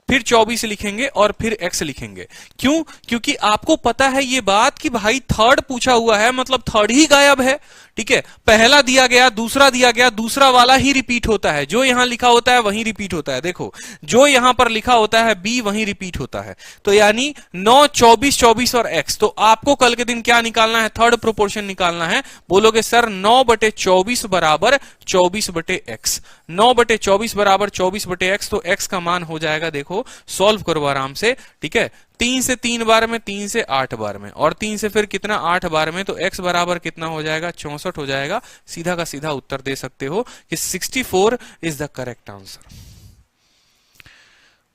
फिर 24 लिखेंगे और फिर x लिखेंगे। क्यों, क्योंकि आपको पता है ये बात कि भाई थर्ड पूछा हुआ है, मतलब थर्ड ही गायब है। ठीक है, पहला दिया गया, दूसरा दिया गया, दूसरा वाला ही रिपीट होता है। जो यहां लिखा होता है वहीं रिपीट होता है। देखो, जो यहां पर लिखा होता है b वहीं रिपीट होता है। तो यानी 9, 24, 24 और x। तो आपको कल के दिन क्या निकालना है, थर्ड प्रोपोर्शन निकालना है। बोलोगे सर 9 बटे 24 बराबर 24 बटे x। 9 बटे 24 बराबर 24 बटे x, तो x का मान हो जाएगा, देखो सॉल्व करो आराम से। ठीक है, 3 से 3 बार में, 3 से 8 बार में, और 3 से फिर कितना, 8 बार में, तो x बराबर कितना हो जाएगा, 64 हो जाएगा। सीधा का सीधा उत्तर दे सकते हो कि 64 इज द करेक्ट आंसर।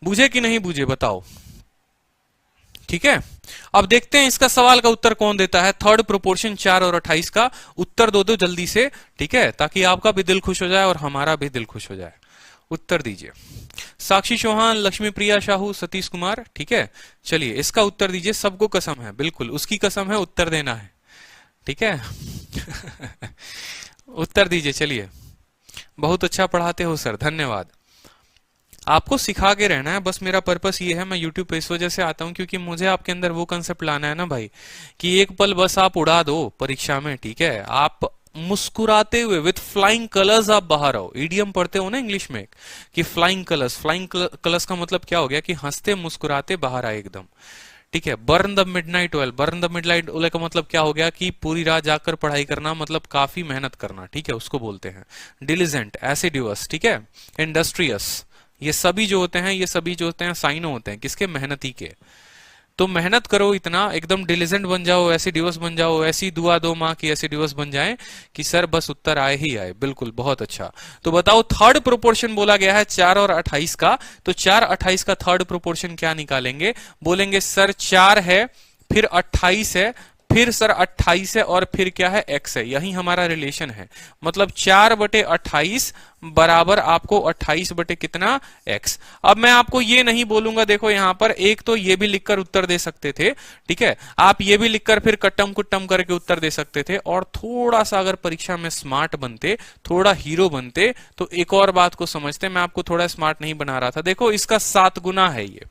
बुझे कि नहीं बुझे, बताओ। ठीक है, अब देखते हैं इसका सवाल का उत्तर कौन देता है। थर्ड प्रोपोर्शन 4 और 28 का उत्तर दो जल्दी से, ठीक है, ताकि आपका भी दिल खुश हो जाए और हमारा भी दिल खुश हो जाए। उत्तर दीजिए। साक्षी चौहान, लक्ष्मी प्रिया साहू, सतीश कुमार, ठीक है, चलिए इसका उत्तर दीजिए। सबको कसम है, बिल्कुल उसकी कसम है, उत्तर देना है, ठीक है। उत्तर दीजिए, चलिए। बहुत अच्छा पढ़ाते हो सर, धन्यवाद। आपको सिखा के रहना है, बस मेरा पर्पस ये है। मैं यूट्यूब पे इस वजह से आता हूं क्योंकि मुझे आपके अंदर वो कंसेप्ट लाना है ना भाई, कि एक पल बस आप उड़ा दो परीक्षा में, ठीक है, आप मुस्कुराते हुए विथ फ्लाइंग कलर्स आप बाहर आओ। ईडीएम पढ़ते हो ना इंग्लिश में कि फ्लाइंग कलर्स, फ्लाइंग कलर्स का मतलब क्या हो गया कि हंसते मुस्कुराते बाहर आए एकदम, ठीक है। Burn the midnight oil, burn the midnight oil का मतलब क्या हो गया कि पूरी रात जाकर पढ़ाई करना, मतलब काफी मेहनत करना, ठीक है, उसको बोलते हैं। डिलिजेंट, एसिडियस, ठीक है, इंडस्ट्रियस, ये सभी जो होते हैं, ये सभी जो होते हैं साइनो होते हैं किसके, मेहनती के। तो मेहनत करो इतना, एकदम डिलिजेंट बन जाओ, एसिडियस बन जाओ, ऐसी दुआ दो माँ की एसिडियस बन जाए कि सर बस उत्तर आए ही आए। बिल्कुल, बहुत अच्छा। तो बताओ थर्ड प्रोपोर्शन बोला गया है 4 और 28 का, तो 4 28 का थर्ड प्रोपोर्शन क्या निकालेंगे? बोलेंगे सर 4 है, फिर 28 है, फिर सर 28 है, और फिर क्या है, x है। यही हमारा रिलेशन है, मतलब 4/28 बराबर आपको 28 बटे कितना, x। अब मैं आपको ये नहीं बोलूंगा, देखो यहां पर एक तो ये भी लिखकर उत्तर दे सकते थे, ठीक है, आप ये भी लिखकर फिर कट्टम कुट्टम करके उत्तर दे सकते थे, और थोड़ा सा अगर परीक्षा में स्मार्ट बनते, थोड़ा हीरो बनते, तो एक और बात को समझते। मैं आपको थोड़ा स्मार्ट नहीं बना रहा था। देखो इसका 7 गुना है ये,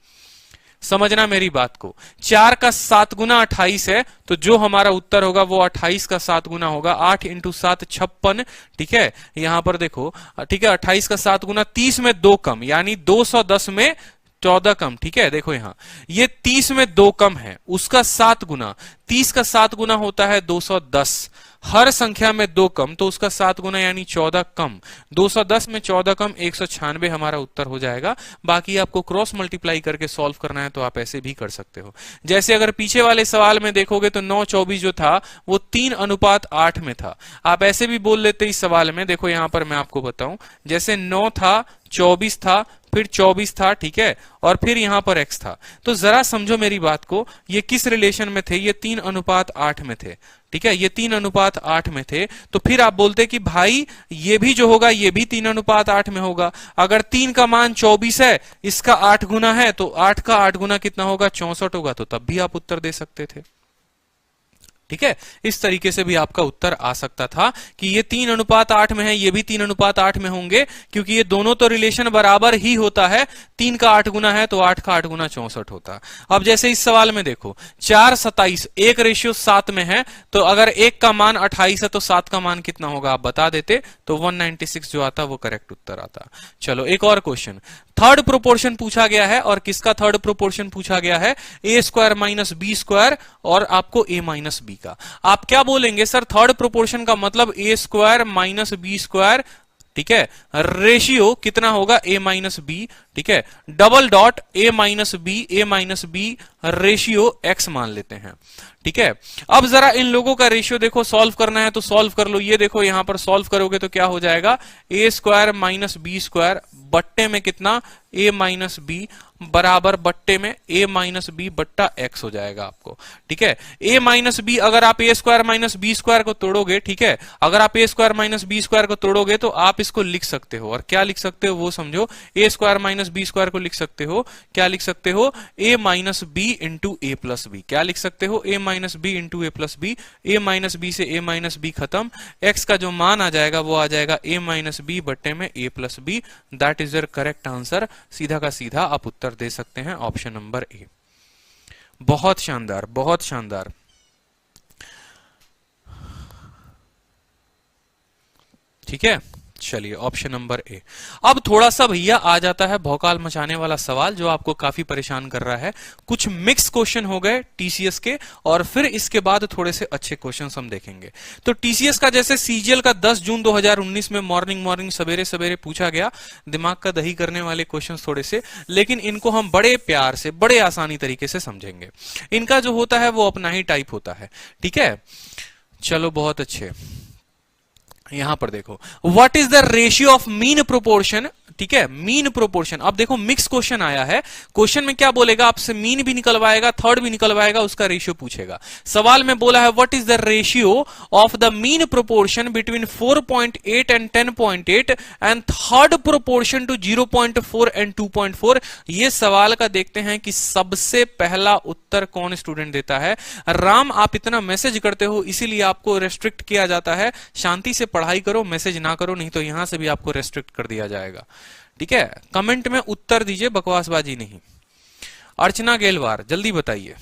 समझना मेरी बात को। 4 का 7 गुना 28 है, तो जो हमारा उत्तर होगा वो 28 का 7 गुना होगा। 8 इंटू 7 56, ठीक है। यहां पर देखो, ठीक है, 28 का 7 गुना 30 में 2 कम, यानी 210 में 14 कम, ठीक है। देखो यहां ये 30 में 2 कम है, उसका 7 गुना, 30 का 7 गुना होता है 210। हर संख्या में 2 कम, तो उसका 7 गुना यानी 14 कम। 210 में 14 कम 196 हमारा उत्तर हो जाएगा। बाकी आपको क्रॉस मल्टीप्लाई करके सॉल्व करना है तो आप ऐसे भी कर सकते हो। जैसे अगर पीछे वाले सवाल में देखोगे तो 9/24 जो था वो 3:8 में था। आप ऐसे भी बोल लेते इस सवाल में। देखो यहां पर मैं आपको बताऊं, जैसे 9 था, 24 था, फिर 24 था, ठीक है, और फिर यहां पर x था। तो जरा समझो मेरी बात को, ये किस रिलेशन में थे? ये 3:8 में थे, ठीक है, ये 3:8 में थे। तो फिर आप बोलते कि भाई ये भी जो होगा ये भी 3:8 में होगा। अगर 3 का मान 24 है, इसका 8 गुना है, तो 8 का 8 गुना कितना होगा? 64 होगा। तो तब भी आप उत्तर दे सकते थे, ठीक है। इस तरीके से भी आपका उत्तर आ सकता था कि ये 3:8 में है, ये भी 3:8 में होंगे, क्योंकि ये दोनों तो रिलेशन बराबर ही होता है। 3 का 8 गुना है तो 8 का 8 गुना 64 होता। अब जैसे इस सवाल में देखो 4 27 1:7 में है, तो अगर 1 का मान 28 है तो 7 का मान कितना होगा आप बता देते तो 196 जो आता वो करेक्ट उत्तर आता। चलो एक और क्वेश्चन, थर्ड प्रोपोर्शन पूछा गया है, और किसका थर्ड प्रोपोर्शन पूछा गया है? a² माइनस b² और आपको a माइनस b का। आप क्या बोलेंगे सर? थर्ड प्रोपोर्शन का मतलब a² माइनस b², ठीक है, रेशियो कितना होगा? a माइनस b, ठीक है, double dot a minus b ratio x मान लेते हैं, ठीक है। अब जरा इन लोगों का रेशियो देखो, सॉल्व करना है तो सॉल्व कर लो। ये देखो यहां पर सॉल्व करोगे तो क्या हो जाएगा? a² माइनस b² बट्टे में कितना? a माइनस b बराबर बट्टे में a माइनस b बट्टा x हो जाएगा आपको, ठीक है। a माइनस b, अगर आप a² माइनस b² को तोड़ोगे, ठीक है, अगर आप a² माइनस b² को तोड़ोगे तो आप इसको लिख सकते हो, और क्या लिख सकते हो वो समझो। a² माइनस b² को लिख सकते हो, क्या लिख सकते हो? a minus b into a plus b। क्या लिख सकते हो? a minus b into a plus b। a minus b से a माइनस b खत्म, x का जो मान आ जाएगा वो आ जाएगा a माइनस b बट्टे में a plus b। That is your correct answer. सीधा का सीधा आप उत्तर दे सकते हैं ऑप्शन नंबर ए। बहुत शानदार, बहुत शानदार। ठीक है, चलिए ऑप्शन नंबर ए। अब थोड़ा सा भैया आ जाता है भौकाल मचाने वाला सवाल जो आपको काफी परेशान कर रहा है। कुछ मिक्स क्वेश्चन हो गए टीसीएस के, और फिर इसके बाद थोड़े से अच्छे क्वेश्चन हम देखेंगे। तो टीसीएस का जैसे सीजीएल का 10 जून 2019 में मॉर्निंग सवेरे सवेरे पूछा गया, दिमाग का दही करने वाले क्वेश्चन थोड़े से, लेकिन इनको हम बड़े प्यार से, बड़े आसानी तरीके से समझेंगे। इनका जो होता है वो अपना ही टाइप होता है, ठीक है। चलो बहुत अच्छे। यहां पर देखो, what is the ratio of mean proportion ठीक है, मीन प्रोपोर्शन। अब देखो मिक्स क्वेश्चन आया है, क्वेश्चन में क्या बोलेगा, आपसे मीन भी निकलवाएगा, थर्ड भी निकलवाएगा, उसका रेशियो पूछेगा। सवाल में बोला है what is the ratio of the mean proportion between 4.8 and 10.8 and third proportion to 0.4 and 2.4। ये सवाल का देखते हैं कि सबसे पहला उत्तर कौन स्टूडेंट देता है। राम, आप इतना मैसेज करते हो इसीलिए आपको रेस्ट्रिक्ट किया जाता है, शांति से पढ़ाई करो, मैसेज ना करो, नहीं तो यहां से भी आपको रेस्ट्रिक्ट कर दिया जाएगा। ठीक है, कमेंट में उत्तर दीजिए, बकवासबाजी नहीं। अर्चना गेलवार, जल्दी बताइए।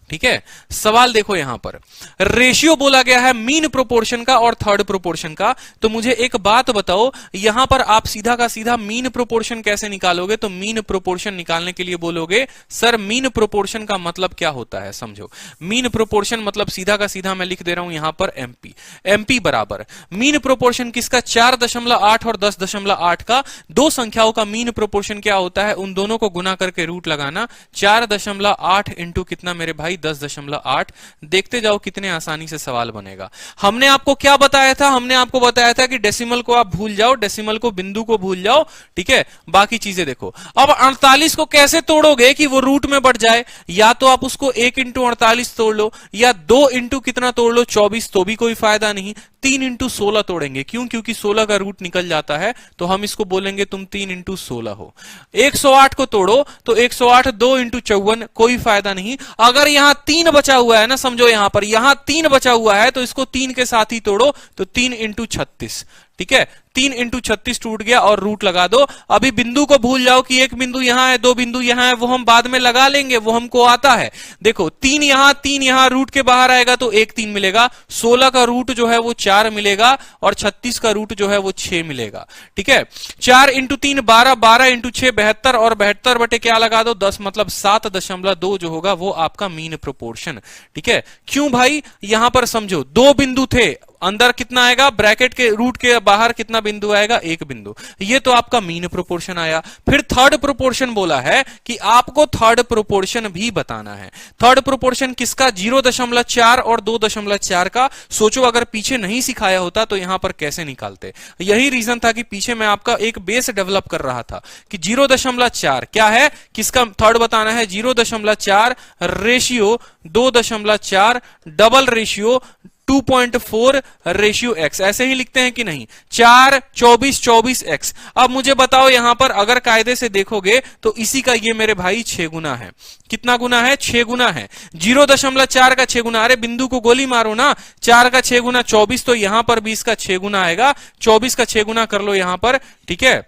ठीक है, सवाल देखो यहां पर रेशियो बोला गया है मीन प्रोपोर्शन का और थर्ड प्रोपोर्शन का। तो मुझे एक बात बताओ, यहां पर आप सीधा का सीधा मीन प्रोपोर्शन कैसे निकालोगे? तो मीन प्रोपोर्शन निकालने के लिए बोलोगे सर मीन प्रोपोर्शन का मतलब क्या होता है, समझो। मीन प्रोपोर्शन मतलब सीधा का सीधा मैं लिख दे रहा हूं यहां पर एमपी। एमपी बराबर मीन प्रोपोर्शन किसका? 4.8 और 10.8 का। दो संख्याओं का मीन प्रोपोर्शन क्या होता है? उन दोनों को गुना करके रूट लगाना। 4.8 इंटू कितना मेरे भाई? 10.8। देखते जाओ कितने आसानी से सवाल बनेगा। हमने आपको क्या बताया था? हमने आपको बताया था कि डेसिमल को आप भूल जाओ, डेसिमल को, बिंदु को भूल जाओ। ठीक है, बाकी चीजें देखो। अब 48 को कैसे तोड़ोगे कि वो रूट में बढ़ जाए? या तो आप उसको 1 इंटू 48 तोड़ लो, या 2 इंटू कितना तोड़ लो? 24, तो भी कोई फायदा नहीं। 3 इंटू 16 तोड़ेंगे, क्यों? क्योंकि 16 का रूट निकल जाता है, तो हम इसको बोलेंगे तुम 3 इंटू 16 हो। 108 को तोड़ो तो 108, 2 इंटू 54, कोई फायदा नहीं। अगर यहां 3 बचा हुआ है ना, समझो यहां पर यहां 3 बचा हुआ है, तो इसको 3 के साथ ही तोड़ो, तो 3 इंटू 36। ठीक है, 3 इंटू 36 टूट गया और रूट लगा दो। अभी बिंदु को भूल जाओ कि एक बिंदु यहां है, दो बिंदु यहां है, वो हम बाद में लगा लेंगे, वो हमको आता है। देखो 3 यहां रूट के बाहर आएगा तो 1 3 मिलेगा। 16 का रूट जो है वो 4 मिलेगा और 36 का रूट जो है वो 6 मिलेगा। ठीक है, 4 इंटू 3 12, 12 इंटू 6 72 और 72 बटे क्या लगा दो? 10, मतलब 7.2 जो होगा वो आपका मीन प्रोपोर्शन। ठीक है, क्यों भाई? यहां पर समझो दो बिंदु थे, अंदर कितना आएगा? ब्रैकेट के रूट के बाहर कितना बिंदु आएगा? 1 बिंदु। ये तो आपका मीन प्रोपोर्शन आया। फिर थर्ड प्रोपोर्शन बोला है कि आपको थर्ड प्रोपोर्शन भी बताना है। थर्ड प्रोपोर्शन किसका? 0.4 और 2.4 का। सोचो अगर पीछे नहीं सिखाया होता तो यहां पर कैसे निकालते। यही रीजन था कि पीछे मैं आपका एक बेस डेवलप कर रहा था कि 0.4 क्या है, किसका थर्ड बताना है। 0.4 ratio 2.4 double ratio 2.4 ratio x, ऐसे ही लिखते हैं कि नहीं? 4 24 24 x। अब मुझे बताओ यहां पर अगर कायदे से देखोगे तो इसी का ये मेरे भाई 6 गुना है। कितना गुना है? 6 गुना है। 0.4 का 6 गुना, अरे बिंदु को गोली मारो ना। 4 का 6 गुना 24, तो यहां पर भी इसका 6 गुना आएगा। 24 का 6 गुना कर लो यहां पर। ठीक है,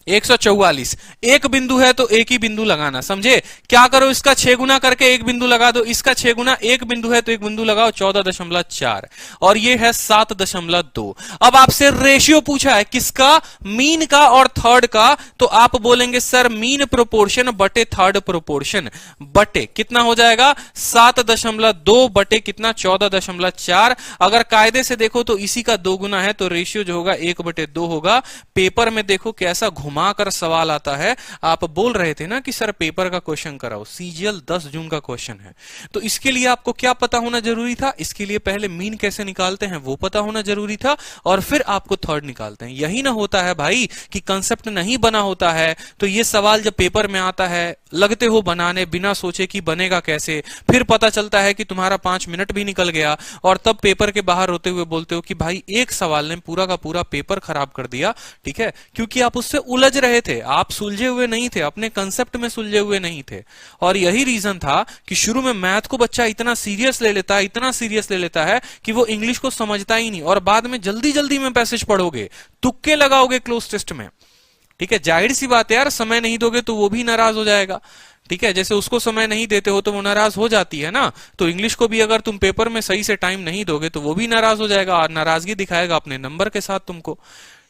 144। एक बिंदु है तो एक ही बिंदु लगाना, समझे? क्या करो, इसका 6 गुना करके एक बिंदु लगा दो, इसका 6 गुना, एक बिंदु है तो एक बिंदु लगाओ, 14.4 और ये है 7.2। अब आपसे रेशियो पूछा है किसका? मीन का और थर्ड का। तो आप बोलेंगे सर मीन प्रोपोर्शन बटे थर्ड प्रोपोर्शन बटे कितना हो जाएगा? 7.2 बटे कितना? 14.4। अगर कायदे से देखो तो इसी का 2 गुना है, तो रेशियो जो होगा 1/2 होगा। पेपर में देखो कैसा घुमाकर सवाल आता है। आप बोल रहे थे ना कि सर पेपर का क्वेश्चन कराओ, सीजीएल 10 जून का क्वेश्चन है, तो इसके लिए आपको क्या पता होना जरूरी था? इसके लिए पहले मीन कैसे निकालते हैं वो पता होना जरूरी था, और फिर आपको थर्ड निकालते हैं। यही ना होता है भाई कि कंसेप्ट नहीं बना होता है, तो ये सवाल जब पेपर में आता है लगते हो बनाने बिना सोचे कि बनेगा कैसे, फिर पता चलता है कि तुम्हारा 5 मिनट भी निकल गया, और तब पेपर के बाहर होते हुए बोलते हो कि भाई एक सवाल ने पूरा का पूरा पेपर खराब कर दिया। ठीक है, क्योंकि आप उससे उलझ रहे थे, आप सुलझे हुए नहीं थे, अपने कंसेप्ट में सुलझे हुए नहीं थे। और यही रीजन था कि शुरू में मैथ को बच्चा इतना सीरियस ले लेता है, इतना सीरियस ले लेता है कि वो इंग्लिश को समझता ही नहीं, और बाद में जल्दी जल्दी में पैसेज पढ़ोगे, तुक्के लगाओगे क्लोज टेस्ट में। ठीक है, जाहिर सी बात है यार, समय नहीं दोगे तो वो भी नाराज हो जाएगा। ठीक है, जैसे उसको समय नहीं देते हो तो वो नाराज हो जाती है ना, तो इंग्लिश को भी अगर तुम पेपर में सही से टाइम नहीं दोगे तो वो भी नाराज हो जाएगा, और नाराजगी दिखाएगा अपने नंबर के साथ तुमको।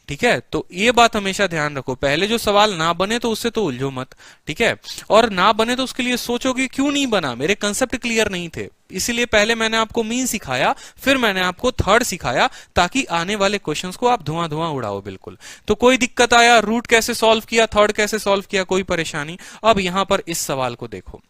ठीक है, तो ये बात हमेशा ध्यान रखो, पहले जो सवाल ना बने तो उससे तो उलझो मत। ठीक है, और ना बने तो उसके लिए सोचो कि क्यों नहीं बना, मेरे कंसेप्ट क्लियर नहीं थे, इसीलिए पहले मैंने आपको मीन सिखाया, फिर मैंने आपको थर्ड सिखाया, ताकि आने वाले क्वेश्चंस को आप धुआं धुआं उड़ाओ बिल्कुल। तो कोई दिक्कत आया, रूट कैसे सॉल्व किया, थर्ड कैसे सॉल्व किया, कोई परेशानी? अब यहां पर इस सवाल को देखो,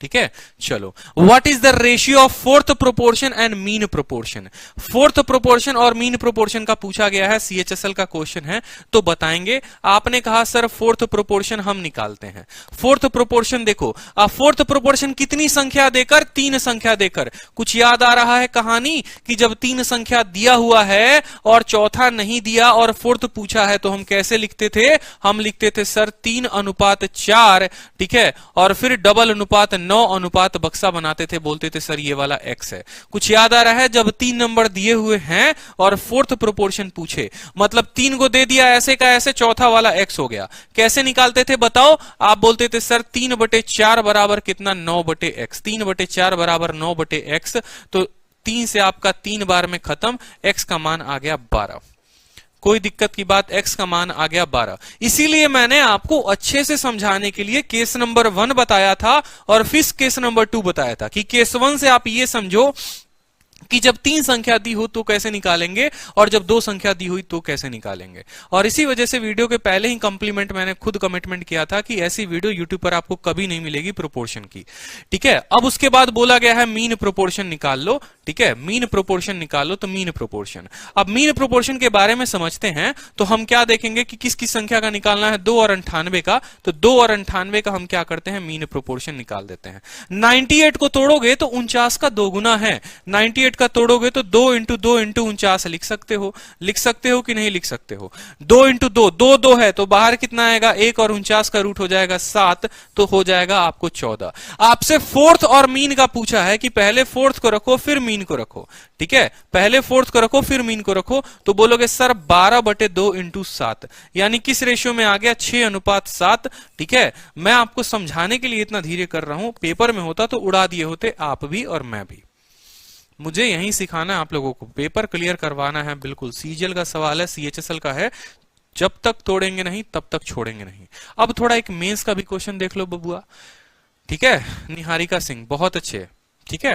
ठीक है, चलो what is the ratio of fourth proportion and mean proportion. Fourth proportion और मीन प्रोपोर्शन का पूछा गया है, सीएचएसएल का क्वेश्चन है, तो बताएंगे। आपने कहा सर फोर्थ प्रोपोर्शन हम निकालते हैं। फोर्थ प्रोपोर्शन देखो, फोर्थ प्रोपोर्शन कितनी संख्या देकर, 3 संख्या देकर। कुछ याद आ रहा है कहानी कि जब 3 संख्या दिया हुआ है और चौथा नहीं दिया और फोर्थ पूछा है तो हम कैसे लिखते थे, हम लिखते थे सर 3:4, ठीक है, और फिर डबल अनुपात 9 अनुपात बक्सा बनाते थे, बोलते थे सर ये वाला x है। कुछ याद आ रहा है, जब 3 नंबर दिए हुए हैं और फोर्थ प्रोपोर्शन पूछे, मतलब 3 को दे दिया ऐसे का ऐसे, चौथा वाला x हो गया। कैसे निकालते थे बताओ, आप बोलते थे सर 3/4 बराबर कितना, 9/x। 3/4 बराबर 9/x, तो 3 से आपका 3 बार में खत्म, x का मान आ गया 12। कोई दिक्कत की बात, x का मान आ गया 12। इसीलिए मैंने आपको अच्छे से समझाने के लिए केस नंबर 1 बताया था और फिर केस नंबर 2 बताया था कि केस 1 से आप ये समझो कि जब 3 संख्या दी हो तो कैसे निकालेंगे और जब 2 संख्या दी हुई तो कैसे निकालेंगे। और इसी वजह से वीडियो के पहले ही कम्प्लीमेंट मैंने खुद कमिटमेंट किया था कि ऐसी वीडियो यूट्यूब पर आपको कभी नहीं मिलेगी प्रोपोर्शन की, ठीक है। अब उसके बाद बोला गया है मीन प्रोपोर्शन निकाल लो, ठीक है, मीन प्रोपोर्शन निकालो, तो मीन प्रोपोर्शन। अब मीन प्रोपोर्शन के बारे में समझते हैं तो हम क्या देखेंगे कि किस किस संख्या का निकालना है, 2 और 98 का। तो 2 और 98 का हम क्या करते हैं, मीन प्रोपोर्शन निकाल देते हैं। 98 को तोड़ोगे तो 49 का 2 गुना है, 98 का तोड़ोगे तो 2 × 2 × 49 लिख सकते हो। लिख सकते हो कि नहीं लिख सकते हो, 2 × 2, 2 2 है तो बाहर कितना आएगा, 1 और 49 का रूट हो जाएगा 7, तो हो जाएगा आपको 14। आपसे फोर्थ और मीन का पूछा है कि पहले फोर्थ को रखो फिर मीन को रखो, ठीक है, पहले फोर्थ को रखो फिर मीन को रखो। तो बोलोगे सर 12/2 × 7, यानी किस रेशियो में आ गया, 6:7, ठीक है। मैं आपको समझाने के लिए इतना धीरे कर रहा हूं, पेपर में होता तो उड़ा दिए होते आप भी और मैं भी। मुझे यही सिखाना है आप लोगों को, पेपर क्लियर करवाना है, बिल्कुल। सीजीएल का सवाल है, सीएचएसएल का है, जब तक तोड़ेंगे नहीं तब तक छोड़ेंगे नहीं। अब थोड़ा एक मेंस का भी क्वेश्चन देख लो बबुआ, ठीक है, निहारिका सिंह, बहुत अच्छे, ठीक है।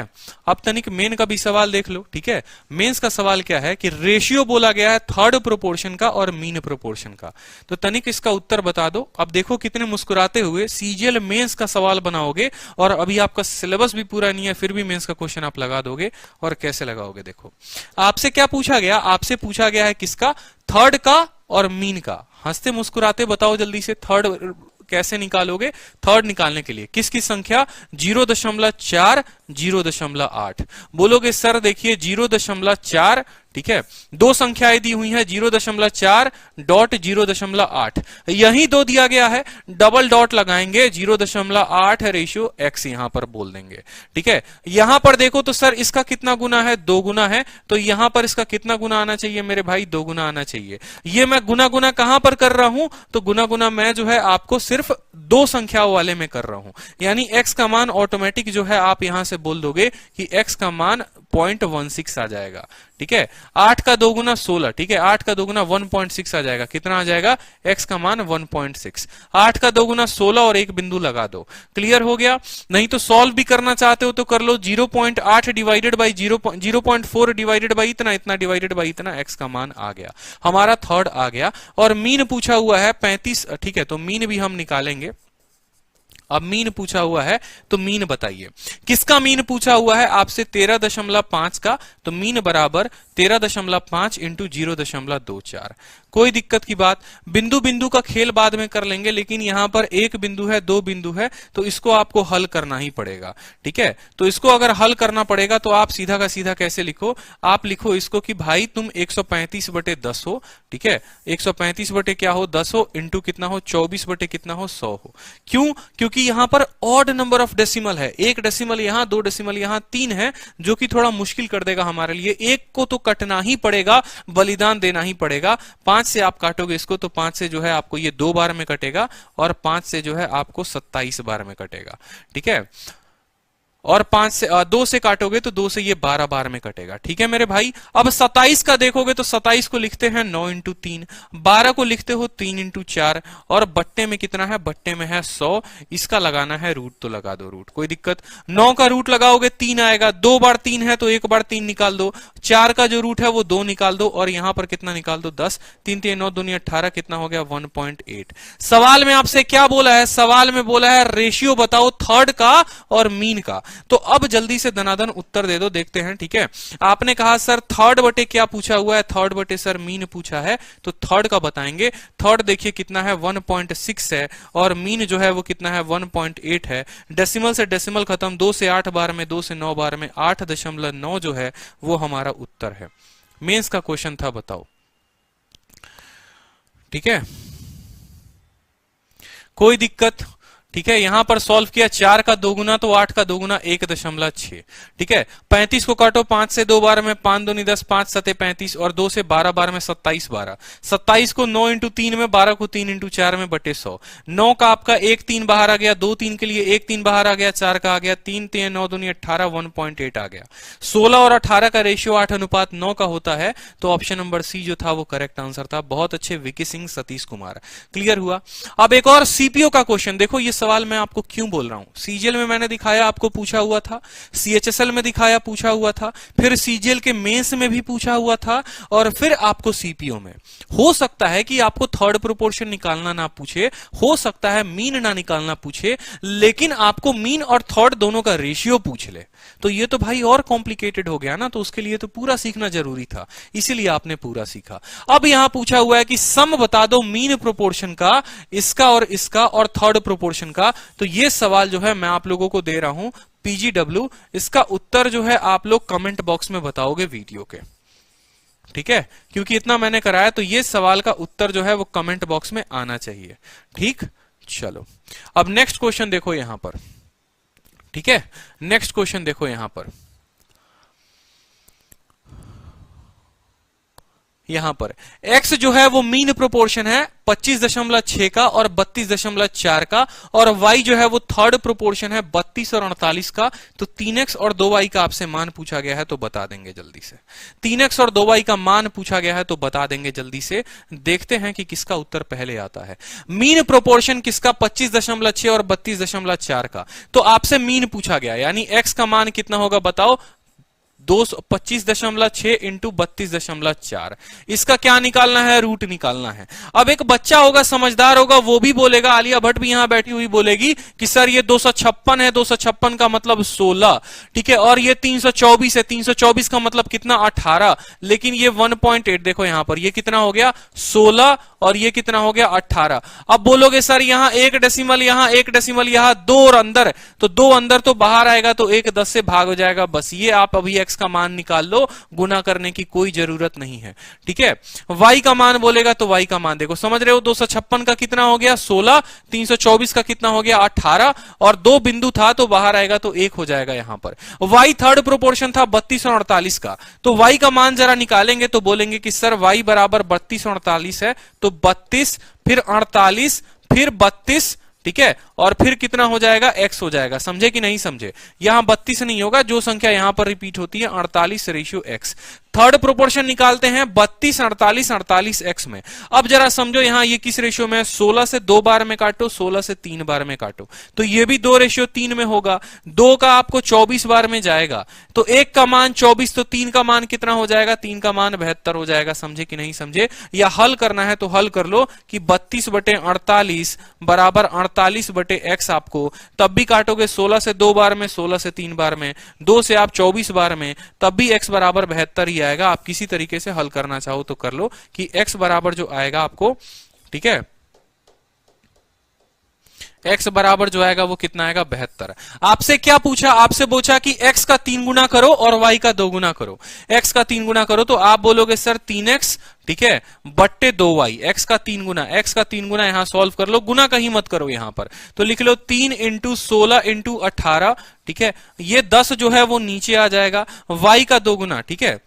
अब तनिक मेन का भी सवाल देख लो, ठीक है। मेंस का सवाल क्या है कि रेशियो बोला गया है थर्ड प्रोपोर्शन का और मीन प्रोपोर्शन का, तो तनिक इसका उत्तर बता दो। अब देखो कितने मुस्कुराते हुए सीजीएल मेंस का सवाल बनाओगे और अभी आपका सिलेबस भी पूरा नहीं है, फिर भी मेंस का क्वेश्चन आप लगा दोगे। और कैसे लगाओगे देखो, आपसे क्या पूछा गया, आपसे पूछा गया है किसका, थर्ड का और मीन का। हंसते मुस्कुराते बताओ जल्दी से, थर्ड कैसे निकालोगे। थर्ड निकालने के लिए किस किस संख्या, 0.4, 0.8। बोलोगे सर देखिए 0.4, ठीक है, 2 संख्याएं दी हुई हैं, 0.4 डॉट 0.8, यही 2 दिया गया है, डबल डॉट लगाएंगे, 0.8 है रेशियो, x यहां पर बोल देंगे, ठीक है। यहां पर देखो तो सर इसका कितना गुना है, 2 गुना है, तो यहां पर इसका कितना गुना आना चाहिए मेरे भाई, 2 गुना आना चाहिए। ये मैं गुना गुना कहां पर कर रहा हूं, तो गुना गुना मैं जो है आपको सिर्फ 2 संख्याओं वाले में कर रहा हूं, यानी x का मान ऑटोमेटिक जो है आप यहां से बोल दोगे कि x का मान 0.16 आ जाएगा, ठीक है। 8 का 2 गुना 16, ठीक है, 8 का 2 गुना 1.6 आ जाएगा, कितना आ जाएगा, x का मान 1.6। 8 का 2 गुना 16 और एक बिंदु लगा दो, क्लियर हो गया। नहीं तो सॉल्व भी करना चाहते हो तो कर लो, 0.8 डिवाइडेड बाई 0.4 डिवाइडेड बाई इतना, इतना डिवाइडेड बाई इतना, x का मान आ गया, हमारा थर्ड आ गया। और मीन पूछा हुआ है 35, ठीक है, तो मीन भी हम निकालेंगे। अब मीन पूछा हुआ है तो मीन बताइए, किसका मीन पूछा हुआ है आपसे, 13.5 का, तो मीन बराबर 13.5 × 0.24। कोई दिक्कत की बात, बिंदु बिंदु का खेल बाद में कर लेंगे, लेकिन यहां पर एक बिंदु है, 2 बिंदु है, तो इसको आपको हल करना ही पड़ेगा, ठीक है। तो इसको अगर हल करना पड़ेगा तो आप सीधा का सीधा कैसे लिखो, आप लिखो इसको कि भाई तुम 135/10 हो, ठीक है, 135 बटे क्या हो, 10 हो, इंटू कितना हो, 24 बटे कितना हो, 100 हो। क्यों, क्योंकि यहां पर ऑड नंबर ऑफ डेसिमल है, 1 डेसिमल यहां, 2 डेसिमल यहां, 3 है, जो कि थोड़ा मुश्किल कर देगा हमारे लिए। 1 को तो कटना ही पड़ेगा, बलिदान देना ही पड़ेगा। 5 से आप काटोगे इसको तो 5 से जो है आपको ये 2 बार में कटेगा और 5 से जो है आपको 27 बार में कटेगा, ठीक है। और 5 से 2 से काटोगे तो 2 से ये 12 बार में कटेगा, ठीक है मेरे भाई। अब 27 का देखोगे तो 27 को लिखते हैं 9 × 3, 12 को लिखते हो 3 × 4, और बट्टे में कितना है, बट्टे में है 100, इसका लगाना है रूट, तो लगा दो रूट, कोई दिक्कत। 9 का रूट लगाओगे 3 आएगा, 2 बार 3 है तो 1 बार 3 निकाल दो, 4 का जो रूट है वो 2 निकाल दो और यहां पर कितना निकाल दो 10, 3 3 9 2 18, कितना हो गया 1.8। सवाल में आपसे क्या बोला है, सवाल में बोला है रेशियो बताओ थर्ड का और मीन का। तो अब जल्दी से धनाधन उत्तर दे दो, देखते हैं। ठीक है, आपने कहा सर थर्ड बटे क्या पूछा हुआ है, थर्ड बटे सर मीन पूछा है, तो थर्ड का बताएंगे। थर्ड देखिए कितना है 1.6 है और मीन जो है वो कितना है 1.8 है। डेसिमल से डेसिमल खत्म, 2 से 8 बार में, 2 से 9 बार में, 8.9 जो है वो हमारा उत्तर है। मेंस का क्वेश्चन था, बताओ। ठीक है, कोई दिक्कत? ठीक है, यहां पर सॉल्व किया, 4 का 2 गुना तो 8 का 2 गुना 1.6। ठीक है, 35 को काटो 5 से 2 बार में, 5 दूनी 10, 5 सते 35 और 2 से 12 बार में 27 12। 27 को 9 इंटू 3 में, 12 को 3 इंटू 4 में बटे 100। 9 का आपका 1 3 बाहर आ गया, 2 3 के लिए 1 3 बाहर आ गया, 4 का आ गया 3 3 9 दूनी 18, 1.8 आ गया। 16 और 18 का रेशियो 8:9 का होता है, तो ऑप्शन नंबर सी जो था वो करेक्ट आंसर था। बहुत अच्छे विकी सिंह, सतीश कुमार। क्लियर हुआ? अब एक और सीपीओ का क्वेश्चन देखो। ये सवाल मैं आपको क्यों बोल रहा हूं, सीजीएल में मैंने दिखाया आपको पूछा हुआ था, सीएचएसएल में दिखाया पूछा हुआ था, फिर सीजीएल के मेंस में भी पूछा हुआ था, और फिर आपको सीपीओ में। हो सकता है कि आपको थर्ड प्रोपोर्शन निकालना ना पूछे, हो सकता है मीन ना निकालना पूछे, लेकिन आपको मीन और थर्ड दोनों का रेशियो पूछ ले, तो ये तो भाई और कॉम्प्लिकेटेड हो गया ना। तो उसके लिए तो पूरा सीखना जरूरी था, इसीलिए आपने पूरा सीखा। अब यहां पूछा हुआ है कि सम बता दो मीन प्रोपोर्शन का, इसका और थर्ड प्रोपोर्शन का। तो ये सवाल जो है मैं आप लोगों को दे रहा हूं पीजीडब्ल्यू। इसका उत्तर जो है आप लोग कमेंट बॉक्स में बताओगे वीडियो के। ठीक है, क्योंकि इतना मैंने कराया, तो ये सवाल का उत्तर जो है वो कमेंट बॉक्स में आना चाहिए। ठीक, चलो अब नेक्स्ट क्वेश्चन देखो यहां पर। ठीक है, नेक्स्ट क्वेश्चन देखो यहां पर। यहां पर x जो है वो मीन प्रोपोर्शन है 25.6 का और 32.4 का, और y जो है वो थर्ड प्रोपोर्शन है 32 और 48 का। तो 3x और 2y का आपसे मान पूछा गया है, तो बता देंगे जल्दी से। 3x और 2y का मान पूछा गया है, तो बता देंगे जल्दी से। देखते हैं कि किसका उत्तर पहले आता है। मीन प्रोपोर्शन किसका, 25.6 और 32.4 का। तो आपसे मीन पूछा गया, यानी x का मान कितना होगा बताओ, 25.6 इंटू 32.4। इसका क्या निकालना है, रूट निकालना है। अब एक बच्चा होगा, समझदार होगा, वो भी बोलेगा, आलिया भट्ट भी यहां बैठी हुई बोलेगी कि सर ये 256 है, 256 का मतलब 16। ठीक है, और ये 324 है, 324 का मतलब कितना 18। लेकिन ये 1.8 देखो यहां पर, ये कितना हो गया 16 और ये कितना हो गया 18। अब बोलोगे सर यहां एक डेसिमल, यहां एक डेसिमल, यहां 2 और अंदर, तो 2 अंदर तो बाहर आएगा, तो 1 10 से भाग हो जाएगा। बस ये आप अभी x का मान निकाल लो, गुना करने की कोई जरूरत नहीं है। ठीक है, y का मान बोलेगा तो y का मान देखो, समझ रहे हो, 256 का कितना हो गया 16, 324 का कितना हो गया 18, और 2 बिंदु था तो बाहर आएगा, तो 1 हो जाएगा यहां पर। y थर्ड प्रोपोर्शन था 32 और 48 का, तो y का मान जरा निकालेंगे तो बोलेंगे कि सर y बराबर 32 और 48 है, तो 32 फिर 48 फिर 32। ठीक है, और फिर कितना हो जाएगा x हो जाएगा। समझे कि नहीं समझे? यहां 32 नहीं होगा, जो संख्या यहां पर रिपीट होती है 48 रेशियो x। थर्ड प्रोपोर्शन निकालते हैं 32 48 48 x में। अब जरा समझो यहां ये किस रेशियो में है, 16 से 2 बार में काटो, 16 से 3 बार में काटो, तो ये भी 2 रेशियो 3 में होगा। 2 का आपको 24 बार में जाएगा, तो 1 का मान 24, तो 3 का मान कितना हो जाएगा, 3 का मान 72 हो जाएगा। समझे कि नहीं समझे? या हल करना है तो हल कर लो कि 32 बटे 48 बराबर 48 बटे x। आपको तब भी काटोगे 16 से 2 बार में, 16 से 3 बार में, 2 से आप 24 बार में, तब भी x बराबर 72 ही आएगा। आप किसी तरीके से हल करना चाहो तो कर लो कि x बराबर जो आएगा आपको, ठीक है, x बराबर जो आएगा वो कितना आएगा 72। आपसे क्या पूछा, आपसे पूछा कि x का 3 गुना करो और y का 2 गुना करो। x का 3 गुना करो तो आप बोलोगे सर 3x, ठीक है, बट्टे 2y। x का 3 गुना, x का 3 गुना यहां सॉल्व कर लो, गुना कहीं मत करो यहां पर, तो लिख लो 3 इंटू 16 इंटू 18। ठीक है, ये 10 जो है वो नीचे आ जाएगा। y का 2 गुना, ठीक है,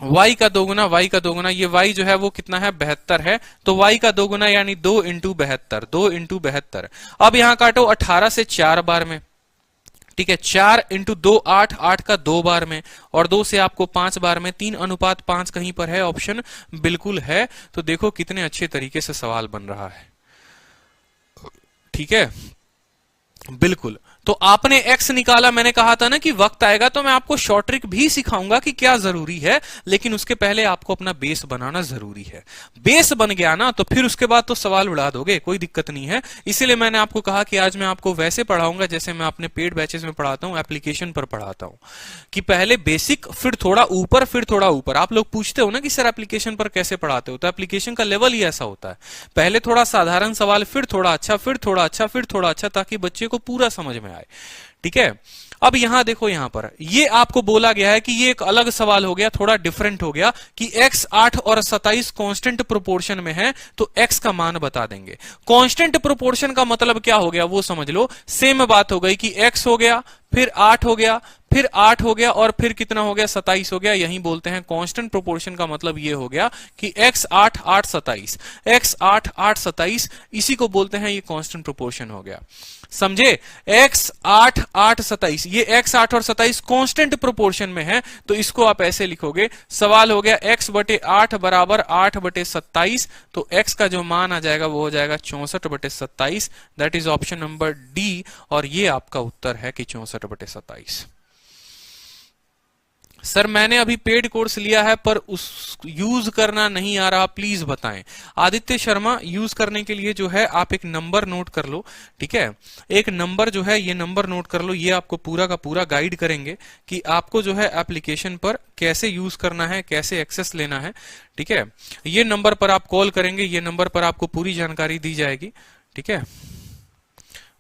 y का 2 गुना, y का 2 गुना, ये y जो है वो कितना है 72 है, तो y का 2 गुना यानी 2 इंटू 72, 2 इंटू 72। अब यहां काटो 18 से 4 बार में, ठीक है, 4 इंटू 2 8, 8 का 2 बार में, और 2 से आपको 5 बार में। 3:5 कहीं पर है ऑप्शन, बिल्कुल है। तो देखो कितने अच्छे तरीके से सवाल बन रहा है। ठीक है, बिल्कुल। तो आपने x निकाला, मैंने कहा था ना कि वक्त आएगा तो मैं आपको शॉर्ट ट्रिक भी सिखाऊंगा कि क्या जरूरी है, लेकिन उसके पहले आपको अपना बेस बनाना जरूरी है। बेस बन गया ना तो फिर उसके बाद तो सवाल उड़ा दोगे, कोई दिक्कत नहीं है। इसीलिए मैंने आपको कहा कि आज मैं आपको वैसे पढ़ाऊंगा जैसे मैं अपने पेड बैचेस में पढ़ाता हूं, एप्लीकेशन पर पढ़ाता हूं, कि पहले बेसिक, फिर थोड़ा ऊपर, फिर थोड़ा ऊपर। आप लोग पूछते हो ना कि सर एप्लीकेशन पर कैसे पढ़ाते हो, तो एप्लीकेशन का लेवल ही ऐसा होता है, पहले थोड़ा साधारण सवाल, फिर थोड़ा अच्छा, फिर थोड़ा अच्छा, फिर थोड़ा अच्छा, ताकि बच्चे को पूरा समझ में आए। ठीक है, अब यहां देखो, यहां पर ये आपको बोला गया है कि ये एक अलग सवाल हो गया, थोड़ा डिफरेंट हो गया कि x 8 और 27 कांस्टेंट प्रोपोर्शन में है, तो x का मान बता देंगे। कांस्टेंट प्रोपोर्शन का मतलब क्या हो गया वो समझ लो। सेम बात हो गई कि x हो गया, फिर 8 हो गया, फिर 8 हो गया, और फिर कितना हो गया, 27 हो गया। यही बोलते हैं कांस्टेंट प्रोपोर्शन का मतलब ये हो गया कि x 8 8 27, x 8 8 27, इसी को बोलते हैं ये कांस्टेंट प्रोपोर्शन हो गया। समझे? x 8 8 27, ये x 8 और 27 कांस्टेंट प्रोपोर्शन में है, तो इसको आप ऐसे लिखोगे। सवाल हो गया x बटे 8 बराबर 8 बटे 27, तो x का जो मान आ जाएगा वो हो जाएगा 64 बटे 27। That is option number D, और ये आपका उत्तर है कि 64 बटे 27। सर मैंने अभी पेड कोर्स लिया है पर उस यूज करना नहीं आ रहा, प्लीज बताएं। आदित्य शर्मा, यूज करने के लिए जो है आप एक नंबर नोट कर लो। ठीक है, एक नंबर जो है, ये नंबर नोट कर लो, ये आपको पूरा का पूरा गाइड करेंगे कि आपको जो है एप्लीकेशन पर कैसे यूज करना है, कैसे एक्सेस लेना है। ठीक है, ये नंबर पर आप कॉल करेंगे, ये नंबर पर आपको पूरी जानकारी दी जाएगी। ठीक है,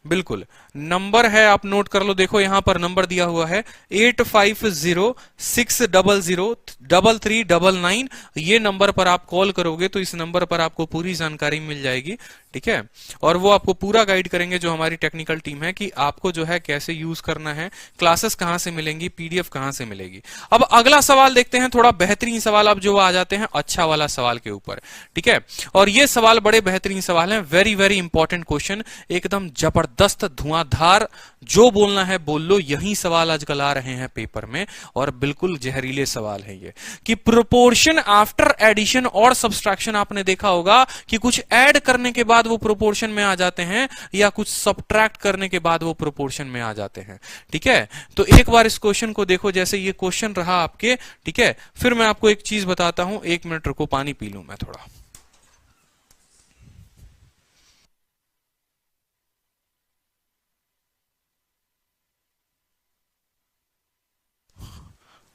बिल्कुल नंबर है, आप नोट कर लो। देखो यहां पर नंबर दिया हुआ है 8506003399। ये नंबर पर आप कॉल करोगे तो इस नंबर पर आपको पूरी जानकारी मिल जाएगी। ठीक है, और वो आपको पूरा गाइड करेंगे, जो हमारी टेक्निकल टीम है, कि आपको जो है कैसे यूज करना है, क्लासेस कहां से मिलेंगी, पीडीएफ कहां से मिलेगी। अब अगला सवाल देखते हैं, थोड़ा बेहतरीन सवाल। अब जो आ जाते हैं अच्छा वाला सवाल के ऊपर। ठीक है, और ये सवाल बड़े बेहतरीन सवाल हैं, वेरी वेरी इंपॉर्टेंट क्वेश्चन, एकदम जबरदस्त धुआंधार, जो बोलना है बोल लो। यही सवाल आजकल आ रहे हैं पेपर में, और बिल्कुल जहरीले सवाल है ये, कि प्रोपोर्शन आफ्टर एडिशन और सब्सट्रैक्शन। आपने देखा होगा कि कुछ ऐड करने के बाद वो प्रोपोर्शन में आ जाते हैं, या कुछ सब्ट्रैक्ट करने के बाद वो प्रोपोर्शन में आ जाते हैं। ठीक है, तो एक बार इस क्वेश्चन को देखो, जैसे ये क्वेश्चन रहा आपके। ठीक है, फिर मैं आपको एक चीज बताता हूं, 1 मिनट रुको, पानी पी लूं मैं थोड़ा।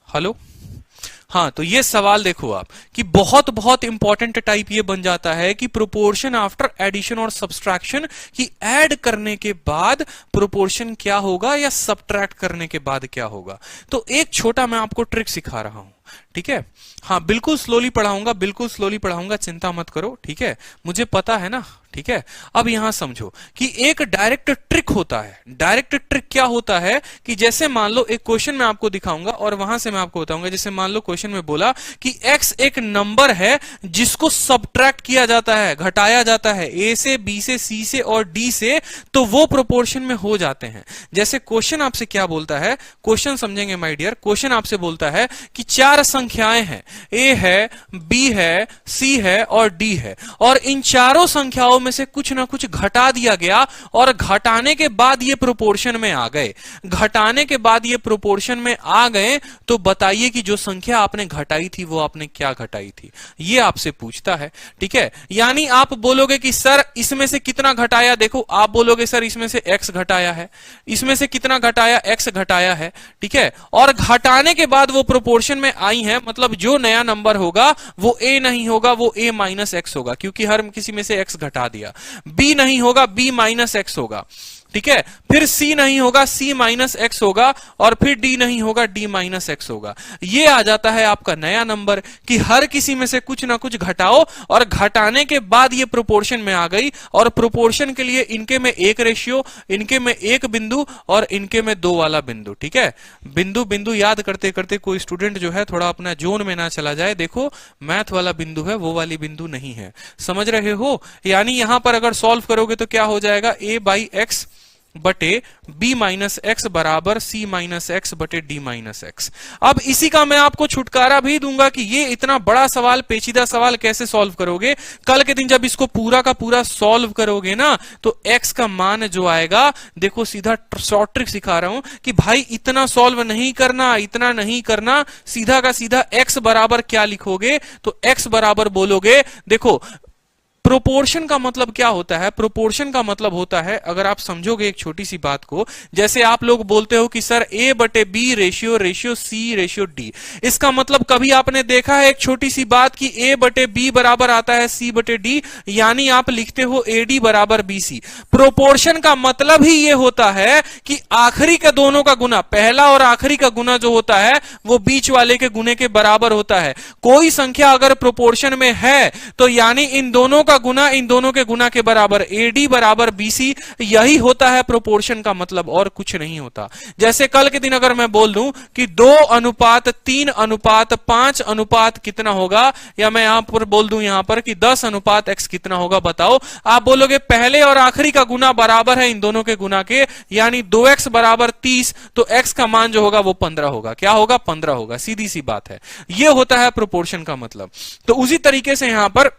हेलो, हाँ, तो ये सवाल देखो आप, कि बहुत बहुत इंपॉर्टेंट टाइप ये बन जाता है कि प्रोपोर्शन आफ्टर एडिशन और सब्सट्रैक्शन, कि ऐड करने के बाद प्रोपोर्शन क्या होगा या सब्ट्रैक्ट करने के बाद क्या होगा। तो एक छोटा मैं आपको ट्रिक सिखा रहा हूं। ठीक है, हाँ बिल्कुल स्लोली पढ़ाऊंगा, बिल्कुल स्लोली पढ़ाऊंगा, चिंता मत करो। ठीक है, मुझे पता है ना। ठीक है, अब यहां समझो कि एक डायरेक्ट ट्रिक होता है। डायरेक्ट ट्रिक क्या होता है कि जैसे मान लो एक क्वेश्चन मैं आपको दिखाऊंगा और वहां से मैं आपको बताऊंगा। जैसे मान लो क्वेश्चन में बोला कि x एक नंबर है जिसको सब्ट्रैक्ट किया जाता है, घटाया जाता है a से, b से, c से और d से, तो वो प्रोपोर्शन में हो जाते हैं। जैसे क्वेश्चन आपसे क्या बोलता है, क्वेश्चन समझेंगे माय डियर। क्वेश्चन आपसे बोलता है कि 4 संख्याएं हैं, a है, b है, c है और d है, और इन चारों संख्याओं में से कुछ ना कुछ घटा दिया गया, और घटाने के बाद ये प्रोपोर्शन में आ गए। घटाने के बाद ये प्रोपोर्शन में आ गए, तो बताइए कि जो संख्या आपने घटाई थी वो आपने क्या घटाई थी, ये आपसे पूछता है। ठीक है, यानी आप बोलोगे कि सर इसमें से कितना घटाया, देखो आप बोलोगे सर इसमें से x घटाया है, इसमें से कितना घटाया, x घटाया है। ठीक है, और घटाने के बाद वो प्रोपोर्शन में आई है, मतलब जो नया नंबर होगा वो a नहीं होगा, वो a माइनस x होगा, क्योंकि हर किसी में से x घटा दिया। b नहीं होगा, b माइनस x होगा। ठीक है, फिर c नहीं होगा, c माइनस x होगा, और फिर d नहीं होगा, d माइनस x होगा। ये आ जाता है आपका नया नंबर, कि हर किसी में से कुछ ना कुछ घटाओ, और घटाने के बाद ये प्रोपोर्शन में आ गई। और प्रोपोर्शन के लिए इनके में एक रेशियो, इनके में एक बिंदु, और इनके में 2 वाला बिंदु। ठीक है, बिंदु बिंदु याद करते करते कोई स्टूडेंट जो है थोड़ा अपना जोन में ना चला जाए। देखो मैथ वाला बिंदु है, वो वाली बिंदु नहीं है, समझ रहे हो। यानी यहां पर अगर सॉल्व करोगे तो क्या हो जाएगा, a बाई एक्स बटे b माइनस एक्स बराबर c माइनस एक्स बटे d माइनस एक्स। अब इसी का मैं आपको छुटकारा भी दूंगा कि ये इतना बड़ा सवाल, पेचीदा सवाल कैसे सॉल्व करोगे। कल के दिन जब इसको पूरा का पूरा सॉल्व करोगे ना, तो x का मान जो आएगा, देखो सीधा शॉर्ट ट्रिक सिखा रहा हूं कि भाई इतना सॉल्व नहीं करना, इतना नहीं करना, सीधा का सीधा x बराबर क्या लिखोगे, तो x बराबर बोलोगे, देखो प्रोपोर्शन का मतलब क्या होता है। प्रोपोर्शन का मतलब होता है, अगर आप समझोगे एक छोटी सी बात को, जैसे आप लोग बोलते हो कि सर a बटे B ratio c ratio d। इसका मतलब कभी आपने देखा है एक छोटी सी बात कि a बटे बी बराबर आता है c बटे d, यानी आप लिखते हो ad बराबर bc। प्रोपोर्शन का मतलब ही ये होता है कि आखिरी के दोनों का गुना, पहला और आखिरी का गुना जो होता है वो बीच वाले के गुने के बराबर होता है। कोई संख्या अगर प्रोपोर्शन में है तो यानी इन दोनों का गुना इन दोनों के गुना के बराबर, AD बराबर BC, यही होता है प्रोपोर्शन का मतलब, और कुछ नहीं होता। जैसे कल के दिन अगर मैं बोल दूं कि 2:3:5 अनुपात कितना होगा, या मैं यहां पर बोल दूं यहां पर कि 10:x कितना होगा, बताओ। आप बोलोगे पहले और आखिरी का गुना बराबर है इन दोनों के गुना के, यानी 2x बराबर 30, तो x का मान जो होगा वो 15 होगा। क्या होगा? 15 होगा। सीधी सी बात है, ये होता है प्रोपोर्शन का मतलब। तो उसी तरीके से यहां पर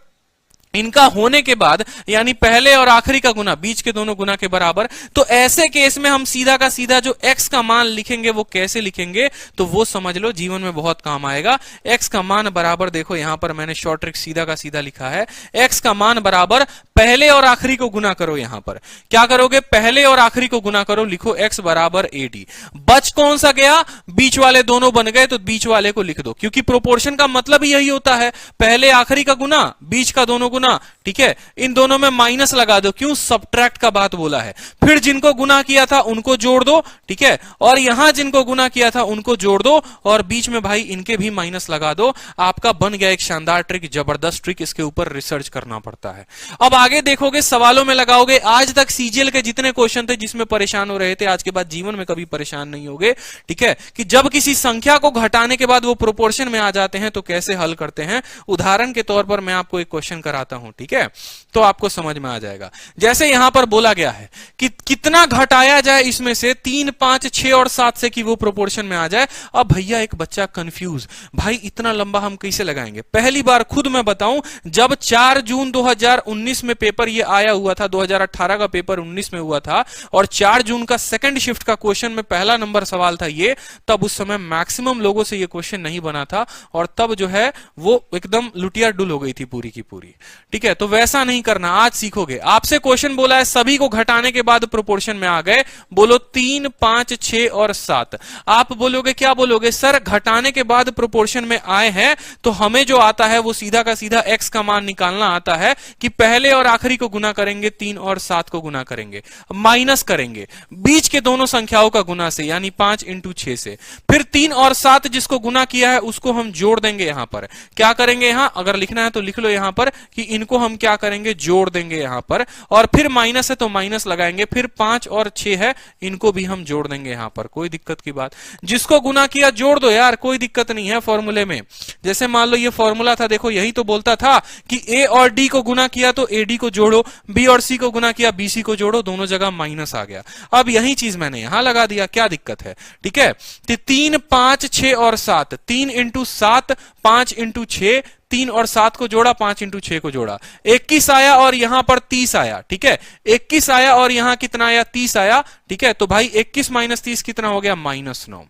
इनका होने के बाद, यानी पहले और आखिरी का गुना बीच के दोनों गुना के बराबर, तो ऐसे केस में हम सीधा का सीधा जो x का मान लिखेंगे वो कैसे लिखेंगे, तो वो समझ लो, जीवन में बहुत काम आएगा। x का मान बराबर, देखो यहां पर मैंने शॉर्ट ट्रिक सीधा का सीधा लिखा है, x का मान बराबर पहले और आखिरी को गुना करो। यहां पर क्या करोगे? पहले और आखिरी को गुना करो, लिखो x बराबर AD। बच कौन सा गया? बीच वाले दोनों बन गए, तो बीच वाले को लिख दो, क्योंकि प्रोपोर्शन का मतलब ही यही होता है, पहले आखिरी का गुना, बीच का दोनों गुना। ठीक है, इन दोनों में माइनस लगा दो, क्यों? सब्ट्रैक्ट का बात बोला है। फिर जिनको गुना किया था उनको जोड़ दो, ठीक है, और यहां जिनको गुना किया था उनको जोड़ दो, और बीच में भाई इनके भी माइनस लगा दो। आपका बन गया एक शानदार ट्रिक, जबरदस्त ट्रिक। इसके ऊपर रिसर्च करना पड़ता है। अब आगे देखोगे, सवालों में लगाओगे। आज तक सीजीएल के जितने क्वेश्चन थे जिसमें परेशान हो रहे थे, आज के बाद जीवन में कभी परेशान नहीं होगे। ठीक है, कि जब किसी संख्या को घटाने के बाद वो प्रोपोर्शन में आ जाते हैं तो कैसे हल करते हैं। उदाहरण के तौर पर मैं आपको एक क्वेश्चन कराता हूं, ठीक है, तो आपको समझ में आ जाएगा। जैसे यहां पर बोला गया है कि कितना घटाया जाए इसमें से 3, 5, 6 और 7 से कि वो प्रोपोर्शन में आ जाए। अब भैया एक बच्चा कंफ्यूज, भाई इतना लंबा हम कैसे लगाएंगे। पहली बार खुद मैं बताऊं, जब 4 जून 2019 में पेपर ये आया हुआ था, 2018 का पेपर 19 में हुआ था, और 4 जून का सेकंड शिफ्ट का क्वेश्चन में पहला नंबर सवाल था ये, तब उस समय मैक्सिमम लोगों से ये क्वेश्चन नहीं बना था, और तब जो है वो एकदम लुटिया डुल हो गई थी पूरी की पूरी। ठीक है, तो वैसा नहीं करना, आज सीखोगे। आपसे क्वेश्चन बोला है सभी को घटाने के बाद प्रोपोर्शन में आ गए, बोलो 3, 5, 6 और 7। आप बोलोगे, क्या बोलोगे? सर घटाने के बाद प्रोपोर्शन में आए हैं तो हमें जो आता है वो सीधा का सीधा x का मान निकालना आता है कि पहले और आखिरी को गुना करेंगे, 3 और 7 को गुना करेंगे, माइनस करेंगे बीच के दोनों संख्याओं का गुना से, यानी 5 × 6 से। फिर 3 और 7 जिसको गुना किया है उसको हम जोड़ देंगे। यहां पर क्या करेंगे? यहां अगर लिखना है तो लिख लो यहां पर कि इनको हम क्या करेंगे? जोड़ देंगे यहां पर, और फिर माइनस है तो माइनस लगाएंगे, फिर 5 और 6 है इनको भी हम जोड़ देंगे यहां पर। कोई दिक्कत की बात? जिसको गुना किया जोड़ दो यार, कोई दिक्कत नहीं है फॉर्मूले में। जैसे मान लो ये फॉर्मूला था, देखो यही तो बोलता था कि a और d को गुना किया तो ad को जोड़ो, b और c को गुना किया bc को जोड़ो, दोनों जगह माइनस आ गया। अब यही चीज मैंने यहां लगा दिया, क्या दिक्कत है? ठीक है, 3, 5, 6 और 7, 3 × 7, 5 × 6, 3 और 7 को जोड़ा, 5 × 6 को जोड़ा, 21 आया, और यहां पर 30 आया। ठीक है, 21 आया और यहां कितना आया? 30 आया। ठीक है, तो भाई 21 - 30 कितना हो गया? -9।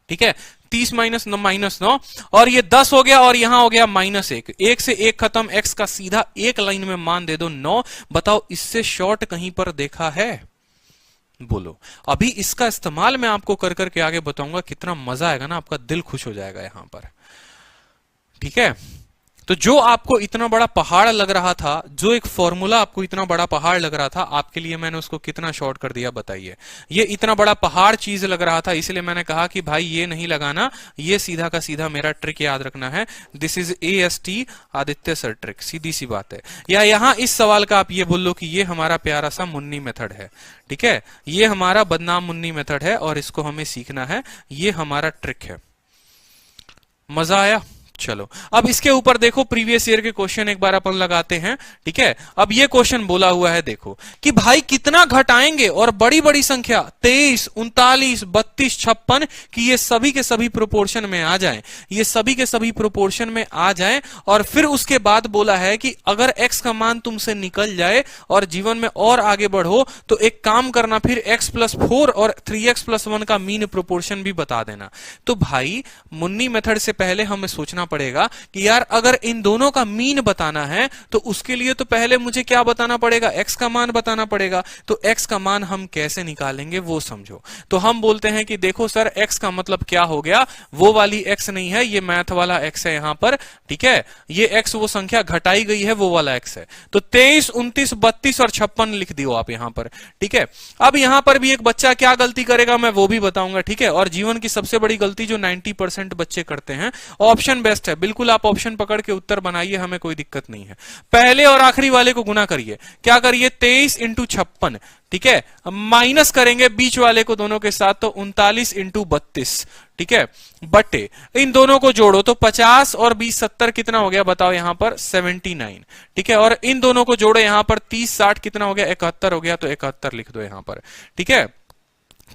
ठीक है, 30 - -9, और ये 10 हो गया, और यहां हो गया -1। 1 से 1 खत्म, x का सीधा एक लाइन में मान दे दो 9। बताओ इससे शॉर्ट कहीं पर देखा है? बोलो। अभी इसका इस्तेमाल मैं आपको कर करके आगे बताऊंगा, कितना मजा आएगा ना, आपका दिल खुश हो जाएगा यहां पर। ठीक है, तो जो आपको इतना बड़ा पहाड़ लग रहा था, जो एक फॉर्मूला आपको इतना बड़ा पहाड़ लग रहा था, आपके लिए मैंने उसको कितना शॉर्ट कर दिया बताइए। ये इतना बड़ा पहाड़ चीज लग रहा था, इसलिए मैंने कहा कि भाई ये नहीं लगाना, ये सीधा का सीधा मेरा ट्रिक याद रखना है। This is AST Aditya sir trick, सीधी सी बात है। या यहां इस सवाल का आप ये बोल लो कि ये हमारा प्यारा सा मुन्नी मेथड है। ठीक है, ये हमारा बदनाम मुन्नी मेथड है और इसको हमें सीखना है, ये हमारा ट्रिक है। मजा आया? चलो अब इसके ऊपर देखो प्रीवियस ईयर के क्वेश्चन एक बार अपन लगाते हैं। ठीक है, अब ये क्वेश्चन बोला हुआ है देखो कि भाई कितना घटाएंगे और बड़ी बड़ी संख्या 23, 39, 32, 56 कि ये सभी के सभी प्रोपोर्शन में आ जाएं, ये सभी के सभी प्रोपोर्शन में आ जाएं। और फिर उसके बाद बोला है कि अगर x का मान तुमसे निकल जाए और जीवन में और आगे बढ़ो तो एक काम करना, फिर x+4 और 3x+1 का मीन प्रोपोर्शन भी बता देना। तो भाई मुन्नी मेथड से पहले हमें सोचना पड़ेगा कि यार अगर इन दोनों का मीन बताना है तो उसके लिए तो पहले मुझे क्या बताना पड़ेगा, x का मान बताना पड़ेगा। तो x का मान हम कैसे निकालेंगे वो समझो। तो हम बोलते हैं कि देखो सर x का मतलब क्या हो गया, वो वाली x नहीं है, ये मैथ वाला x है यहां पर। ठीक है, ये x वो संख्या घटाई गई है, वो वाला x है। तो 23, 29, 32 और 56 लिख दियो आप यहां पर। ठीक है, अब यहां पर भी एक बच्चा क्या गलती करेगा मैं वो भी बताऊंगा। ठीक है, और जीवन की सबसे बड़ी गलती जो 90% बच्चे करते हैं, ऑप्शन बेस्ट है, बिल्कुल आप ऑप्शन पकड़ के उत्तर बनाइए, हमें कोई दिक्कत नहीं है। पहले और आखिरी वाले को गुना करिए, क्या करिए 23 × 56। ठीक है, माइनस करेंगे बीच वाले को दोनों के साथ, तो 39 × 32। ठीक है, बटे इन दोनों को जोड़ो तो 50 और 20 70 कितना हो गया बताओ यहां पर 79। ठीक है, और इन दोनों को जोड़ो यहां पर 30 60 कितना हो गया 71 हो गया, तो 71 लिख दो यहां पर। ठीक है,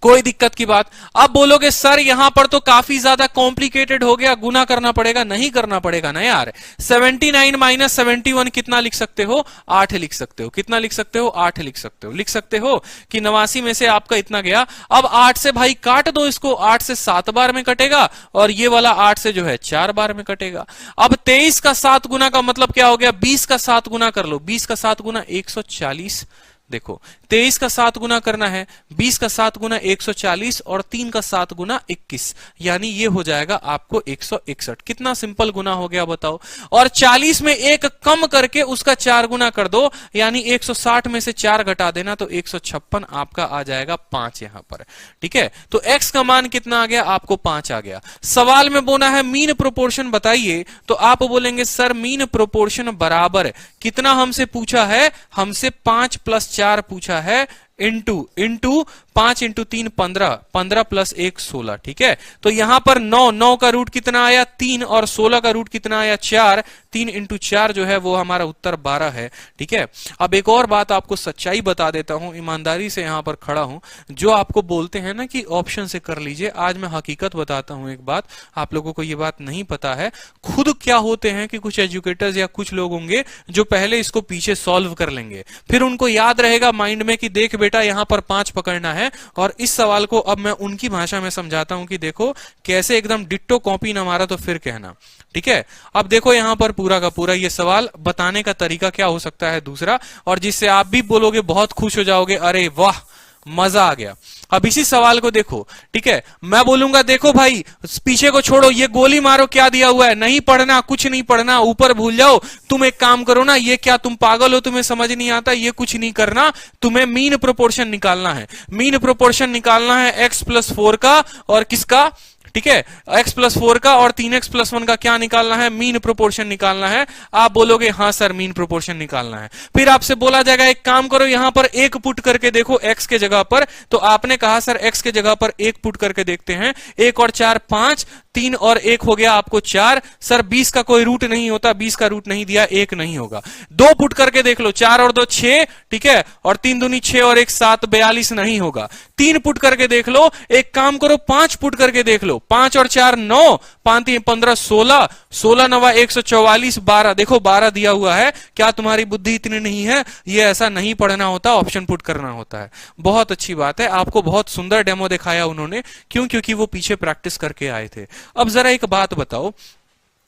कोई दिक्कत की बात। अब बोलोगे सर यहां पर तो काफी ज्यादा कॉम्प्लिकेटेड हो गया, गुना करना पड़ेगा। नहीं करना पड़ेगा ना यार, 79 - 71 कितना लिख सकते हो 8 लिख सकते हो। कितना लिख सकते हो 8 लिख सकते हो। लिख सकते हो कि 89 में से आपका इतना गया। अब 8 से भाई काट दो इसको, 8 से 7 बार में कटेगा और ये वाला 8 से जो है 4 बार में कटेगा। अब 23 का 7 गुना का मतलब क्या हो गया, 20 का 7 गुना कर लो। 20 का 7 गुना 140। देखो 23 का 7 गुना करना है, 20 का 7 गुना 140 और 3 का 7 गुना 21, यानी ये हो जाएगा आपको 161। कितना सिंपल गुना हो गया बताओ। और 40 में एक कम करके उसका 4 गुना कर दो, यानी 160 में से 4 घटा देना, तो 156 आपका आ जाएगा 5 यहां पर। ठीक है, तो x का मान कितना आ गया आपको 5 आ गया। सवाल में बोला है मीन प्रोपोर्शन बताइए, तो आप बोलेंगे सर मीन प्रोपोर्शन बराबर कितना हमसे पूछा है, हमसे 5 + 4 पूछा है, इंटू 5 × 3 15, 15 + 1 16। ठीक है, तो यहां पर 9 का रूट कितना आया 3 और 16 का रूट कितना आया 4। 3 × 4 जो है वो हमारा उत्तर 12 है। ठीक है, अब एक और बात आपको सच्चाई बता देता हूं, ईमानदारी से यहां पर खड़ा हूं। जो आपको बोलते हैं ना कि ऑप्शन से कर लीजिए, आज मैं हकीकत बताता हूं। एक बात आप लोगों को ये बात नहीं पता है, खुद क्या होते हैं कि कुछ एजुकेटर्स या कुछ लोग होंगे जो पहले इसको पीछे सॉल्व कर लेंगे, फिर उनको याद रहेगा माइंड में कि देख बेटा यहां पर 5 पकड़ना है। और इस सवाल को अब मैं उनकी भाषा में समझाता हूं कि देखो कैसे एकदम डिट्टो कॉपी ना मारा तो फिर कहना। ठीक है, अब देखो यहां पर पूरा का पूरा ये सवाल बताने का तरीका क्या हो सकता है दूसरा, और जिससे आप भी बोलोगे बहुत खुश हो जाओगे, अरे वाह मजा आ गया। अब इसी सवाल को देखो। ठीक है, मैं बोलूंगा देखो भाई पीछे को छोड़ो, ये गोली मारो, क्या दिया हुआ है, नहीं पढ़ना, कुछ नहीं पढ़ना, ऊपर भूल जाओ। तुम एक काम करो ना, ये क्या तुम पागल हो, तुम्हें समझ नहीं आता, ये कुछ नहीं करना, तुम्हें मीन प्रोपोर्शन निकालना है। मीन प्रोपोर्शन निकालना है x+4 का और किसका, ठीक है, x+4 का और 3x+1 का क्या निकालना है, मीन प्रोपोर्शन निकालना है। आप बोलोगे हाँ सर मीन प्रोपोर्शन निकालना है। फिर आपसे बोला जाएगा एक काम करो यहां पर 1 पुट करके देखो x के जगह पर, तो आपने कहा सर x के जगह पर 1 पुट करके देखते हैं। 1 और 4 5, 3 और 1 हो गया आपको 4। सर 20 का कोई रूट नहीं होता, 20 का रूट नहीं दिया, 1 नहीं होगा। 2 पुट करके देख लो, 4 और 2 6, ठीक है, और 3 दूनी 6 और 1 7, 42 नहीं होगा। 3 पुट करके देख लो, एक काम करो 5 पुट करके देख लो, 5 और 4 9, 5 3 15 16, 16 9 144, 12, देखो 12 दिया हुआ है। क्या तुम्हारी बुद्धि इतनी नहीं है, ये ऐसा नहीं पढ़ना होता, ऑप्शन पुट करना होता है। बहुत अच्छी बात है, आपको बहुत सुंदर डेमो दिखाया उन्होंने, क्यों, क्योंकि वो पीछे प्रैक्टिस करके आए थे। अब जरा एक बात बताओ,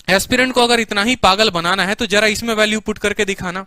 एस्पिरेंट को अगर इतना ही पागल बनाना है तो जरा इसमें वैल्यू पुट करके दिखाना।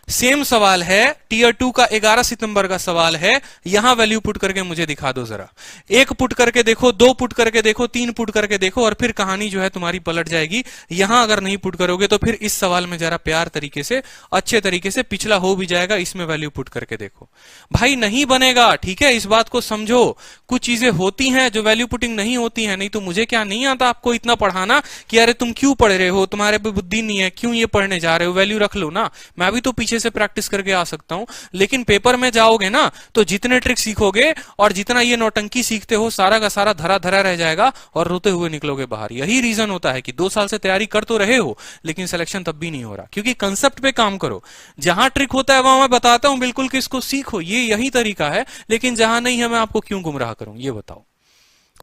सेम सवाल है, टीयर 2 का 11 सितंबर का सवाल है, यहां वैल्यू पुट करके मुझे दिखा दो जरा। 1 पुट करके देखो, 2 पुट करके देखो, 3 पुट करके देखो, और फिर कहानी जो है तुम्हारी पलट जाएगी। यहां अगर नहीं पुट करोगे तो फिर इस सवाल में जरा प्यार तरीके से, अच्छे तरीके से, पिछला हो भी जाएगा, इसमें वैल्यू पुट करके देखो। भाई नहीं बनेगा, ठीक है, इस बात को समझो। कुछ चीजें होती हैं जो वैल्यू पुटिंग नहीं होती है। नहीं तो मुझे क्या नहीं आता आपको इतना पढ़ाना कि अरे तुम क्यों पढ़ रहे हो, तुम्हारे पे बुद्धि नहीं है, क्यों ये पढ़ने जा रहे हो, वैल्यू रख लो ना। मैं भी तो पीछे अच्छे से प्रैक्टिस करके आ सकता हूं, लेकिन पेपर में जाओगे ना तो जितने ट्रिक सीखोगे और जितना ये नौटंकी सीखते हो सारा का सारा धरा धरा रह जाएगा और रोते हुए निकलोगे बाहर। यही रीजन होता है कि 2 साल से तैयारी कर तो रहे हो लेकिन सिलेक्शन तब भी नहीं हो रहा, क्योंकि कंसेप्ट पे काम करो। जहां ट्रिक होता है वहां मैं बताता हूं बिल्कुल कि इसको सीखो, ये यही तरीका है, लेकिन जहां नहीं है मैं आपको क्यों गुमराह करूं, ये बताओ।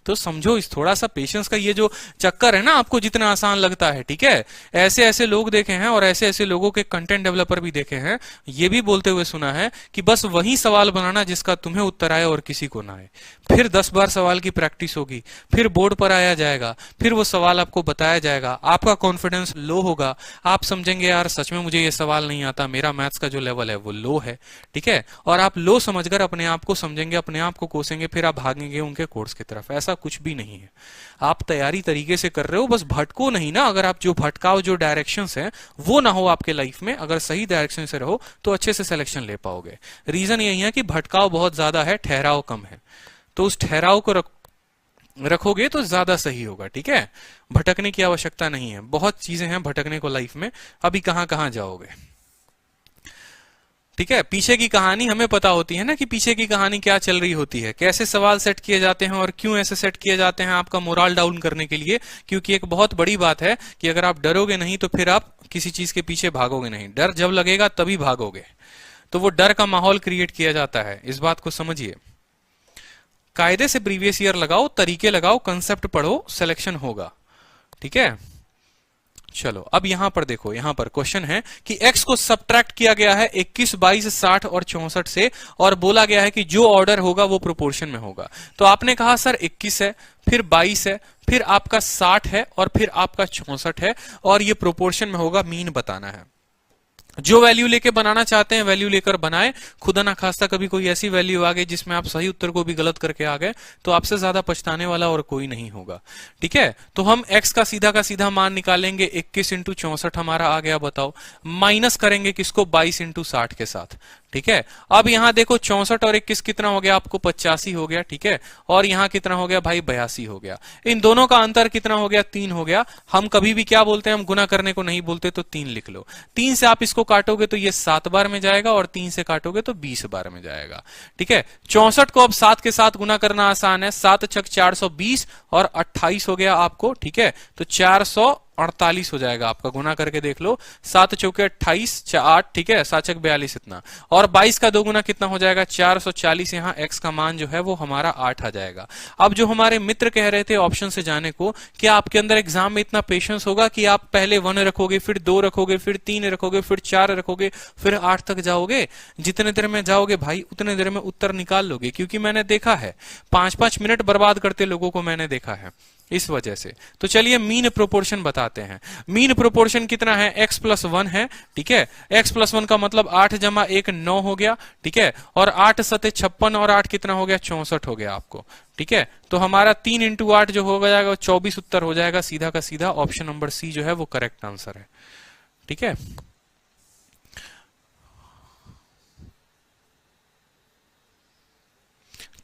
तो समझो, इस थोड़ा सा पेशेंस का ये जो चक्कर है ना, आपको जितना आसान लगता है, ठीक है, ऐसे ऐसे लोग देखे हैं और ऐसे ऐसे लोगों के कंटेंट डेवलपर भी देखे हैं, ये भी बोलते हुए सुना है कि बस वही सवाल बनाना जिसका तुम्हें उत्तर आए और किसी को ना आए, फिर 10 बार सवाल की प्रैक्टिस होगी, फिर बोर्ड पर आया जाएगा, फिर वो सवाल आपको बताया जाएगा, आपका कॉन्फिडेंस लो होगा, आप समझेंगे यार सच में मुझे ये सवाल नहीं आता, मेरा मैथ्स का जो लेवल है वो लो है, ठीक है, और आप लो समझकर अपने आप को समझेंगे, अपने आप को कोसेंगे, फिर आप भागेंगे उनके कोर्स की तरफ। ऐसा कुछ भी नहीं है, आप तैयारी तरीके से कर रहे हो, बस भटको नहीं ना। अगर आप जो भटकाओ, जो डायरेक्शंस हैं वो ना हो आपके लाइफ में, अगर सही डायरेक्शन से रहो तो अच्छे से सिलेक्शन ले पाओगे। रीजन यही है कि भटकाव बहुत ज्यादा है, ठहराव कम है, तो उस ठहराव को रखोगे तो ज्यादा सही होगा, ठीक है। भटकने की आवश्यकता नहीं है, बहुत चीजें हैं भटकने को लाइफ में, अभी कहां कहां जाओगे, ठीक है। पीछे की कहानी हमें पता होती है ना कि पीछे की कहानी क्या चल रही होती है, कैसे सवाल सेट किए जाते हैं और क्यों ऐसे सेट किए जाते हैं, आपका मोरल डाउन करने के लिए। क्योंकि एक बहुत बड़ी बात है कि अगर आप डरोगे नहीं तो फिर आप किसी चीज के पीछे भागोगे नहीं, डर जब लगेगा तभी भागोगे, तो वो डर का माहौल क्रिएट किया जाता है, इस बात को समझिए। कायदे से प्रीवियस ईयर लगाओ, तरीके लगाओ, कंसेप्ट पढ़ो, सिलेक्शन होगा, ठीक है। चलो अब यहां पर देखो, यहां पर क्वेश्चन है कि x को सब्ट्रैक्ट किया गया है 21, 22, 60 और 64 से, और बोला गया है कि जो ऑर्डर होगा वो प्रोपोर्शन में होगा। तो आपने कहा सर 21 है, फिर 22 है, फिर आपका 60 है और फिर आपका 64 है, और ये प्रोपोर्शन में होगा, मीन बताना है। जो वैल्यू लेके बनाना चाहते हैं वैल्यू लेकर बनाए, खुदा ना खास्ता कभी कोई ऐसी वैल्यू आ गई जिसमें आप सही उत्तर को भी गलत करके आ गए तो आपसे ज्यादा पछताने वाला और कोई नहीं होगा, ठीक है। तो हम x का सीधा मान निकालेंगे, 21 इंटू 64 हमारा आ गया, बताओ, माइनस करेंगे किसको, 22 इंटू 60 के साथ, ठीक है। अब यहां देखो 64 और 21 कितना हो गया आपको, 85 हो गया, ठीक है, और यहां कितना हो गया भाई, 82 हो गया। इन दोनों का अंतर कितना हो गया, 3 हो गया। हम कभी भी क्या बोलते हैं, हम गुना करने को नहीं बोलते, तो 3 लिख लो। 3 से आप इसको काटोगे तो ये 7 बार में जाएगा और 3 से काटोगे तो 20 बार में जाएगा, ठीक है। 64 को अब 7 के साथ गुना करना आसान है, 7 छक 420 और 28 हो गया आपको, ठीक है, तो 448 हो जाएगा आपका, गुना करके देख लो, 7 चौके 28, 8, ठीक है, 7 छक 42 इतना, और 22 का 2 गुना कितना हो जाएगा, 440। यहाँ x का मान जो है वो हमारा 8 आ जाएगा। अब जो हमारे मित्र कह रहे थे ऑप्शन से जाने को, क्या आपके अंदर एग्जाम में इतना पेशेंस होगा कि आप पहले 1 रखोगे, फिर 2 रखोगे, फिर 3 रखोगे, फिर 4 रखोगे, फिर 8 तक जाओगे? जितने देर में जाओगे भाई उतने देर में उत्तर निकाल लोगे, क्योंकि मैंने देखा है 5-5 मिनट बर्बाद करते लोगों को मैंने देखा है इस वजह से। तो चलिए मीन प्रोपोर्शन बताते हैं। मीन प्रोपोर्शन कितना है, x प्लस 1 है, ठीक है। x प्लस 1 का मतलब 8 जमा 1 9 हो गया, ठीक है, और 8 सते 56 और 8 कितना हो गया, 64 हो गया आपको, ठीक है। तो हमारा 3 इंटू 8 जो हो जाएगा 24 उत्तर हो जाएगा, सीधा का सीधा ऑप्शन नंबर सी जो है वो करेक्ट आंसर है, ठीक है।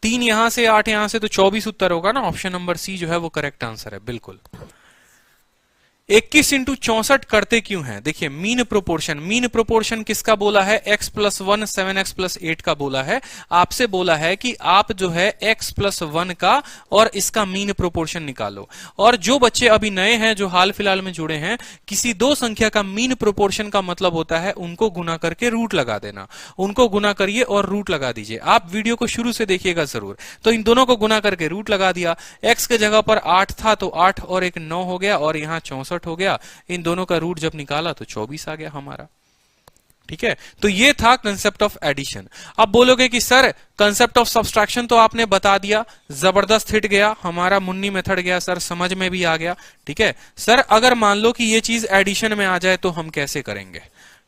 3 यहां से 8 यहां से, तो 24 उत्तर होगा ना, ऑप्शन नंबर सी जो है वो करेक्ट आंसर है, बिल्कुल। 21 इंटू 64 करते क्यों हैं, देखिए मीन प्रोपोर्शन किसका बोला है, x प्लस 1 7x प्लस 8 का बोला है। आपसे बोला है कि आप जो है x प्लस 1 का और इसका मीन प्रोपोर्शन निकालो। और जो बच्चे अभी नए हैं, जो हाल फिलहाल में जुड़े हैं, किसी दो संख्या का मीन प्रोपोर्शन का मतलब होता है उनको गुना करके रूट लगा देना। उनको गुना करिए और रूट लगा दीजिए। आप वीडियो को शुरू से देखिएगा जरूर। तो इन दोनों को गुना करके रूट लगा दिया, x के जगह पर 8 था तो 8 और 1 9 हो गया, और यहां 64 हो गया। इन दोनों का रूट जब निकाला तो 24 आ गया हमारा, ठीक है। तो ये था कंसेप्ट ऑफ एडिशन। अब बोलोगे कि सर कंसेप्ट ऑफ सब्सट्रैक्शन तो आपने बता दिया, जबरदस्त हिट गया हमारा, मुन्नी मेथड गया सर, समझ में भी आ गया, ठीक है। सर अगर मान लो कि ये चीज एडिशन में आ जाए तो हम कैसे करेंगे,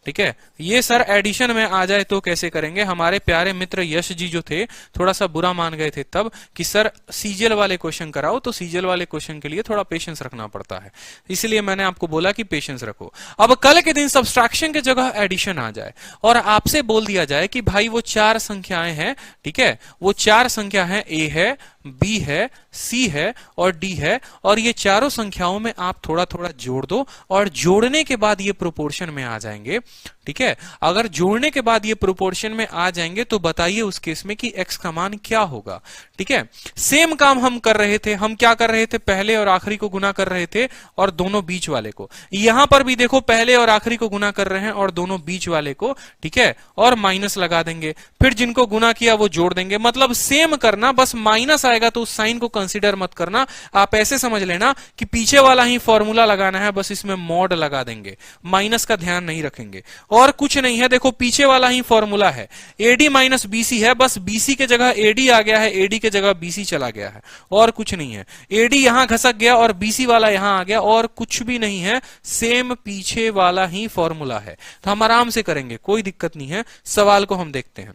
ठीक है। ये सर एडिशन में आ जाए तो कैसे करेंगे। हमारे प्यारे मित्र यश जी जो थे थोड़ा सा बुरा मान गए थे तब कि सर सीजीएल वाले क्वेश्चन कराओ, तो सीजीएल वाले क्वेश्चन के लिए थोड़ा पेशेंस रखना पड़ता है, इसलिए मैंने आपको बोला कि पेशेंस रखो। अब कल के दिन सब्सट्रैक्शन की जगह एडिशन आ जाए और आपसे बोल दिया जाए कि भाई वो 4 संख्याएं हैं, ठीक है, वो 4 संख्या है, ए है, बी है, सी है और डी है, और ये चारों संख्याओं में आप थोड़ा थोड़ा जोड़ दो और जोड़ने के बाद ये प्रोपोर्शन में आ जाएंगे, ठीक है। अगर जोड़ने के बाद ये प्रोपोर्शन में आ जाएंगे तो बताइए उस केस में कि x का मान क्या होगा। ठीक है, सेम काम हम कर रहे थे। हम क्या कर रहे थे, पहले और आखिरी को गुना कर रहे थे और दोनों बीच वाले को। यहां पर भी देखो पहले और आखिरी को गुना कर रहे हैं और दोनों बीच वाले को, ठीक है, और माइनस लगा देंगे। फिर जिनको गुना किया वो जोड़ देंगे। मतलब सेम करना, बस माइनस आएगा तो उस साइन को कंसीडर मत करना। आप ऐसे समझ लेना कि पीछे वाला ही फॉर्मूला लगाना है, बस इसमें मॉड लगा देंगे, माइनस का ध्यान नहीं रखेंगे और कुछ नहीं है। देखो पीछे वाला ही फॉर्मूला है, AD माइनस BC है, बस BC के जगह AD आ गया है, AD के जगह BC चला गया है और कुछ नहीं है। AD यहां घसक गया और BC वाला यहां आ गया और कुछ भी नहीं है, सेम पीछे वाला ही फॉर्मूला है। तो हम आराम से करेंगे, कोई दिक्कत नहीं है। सवाल को हम देखते हैं।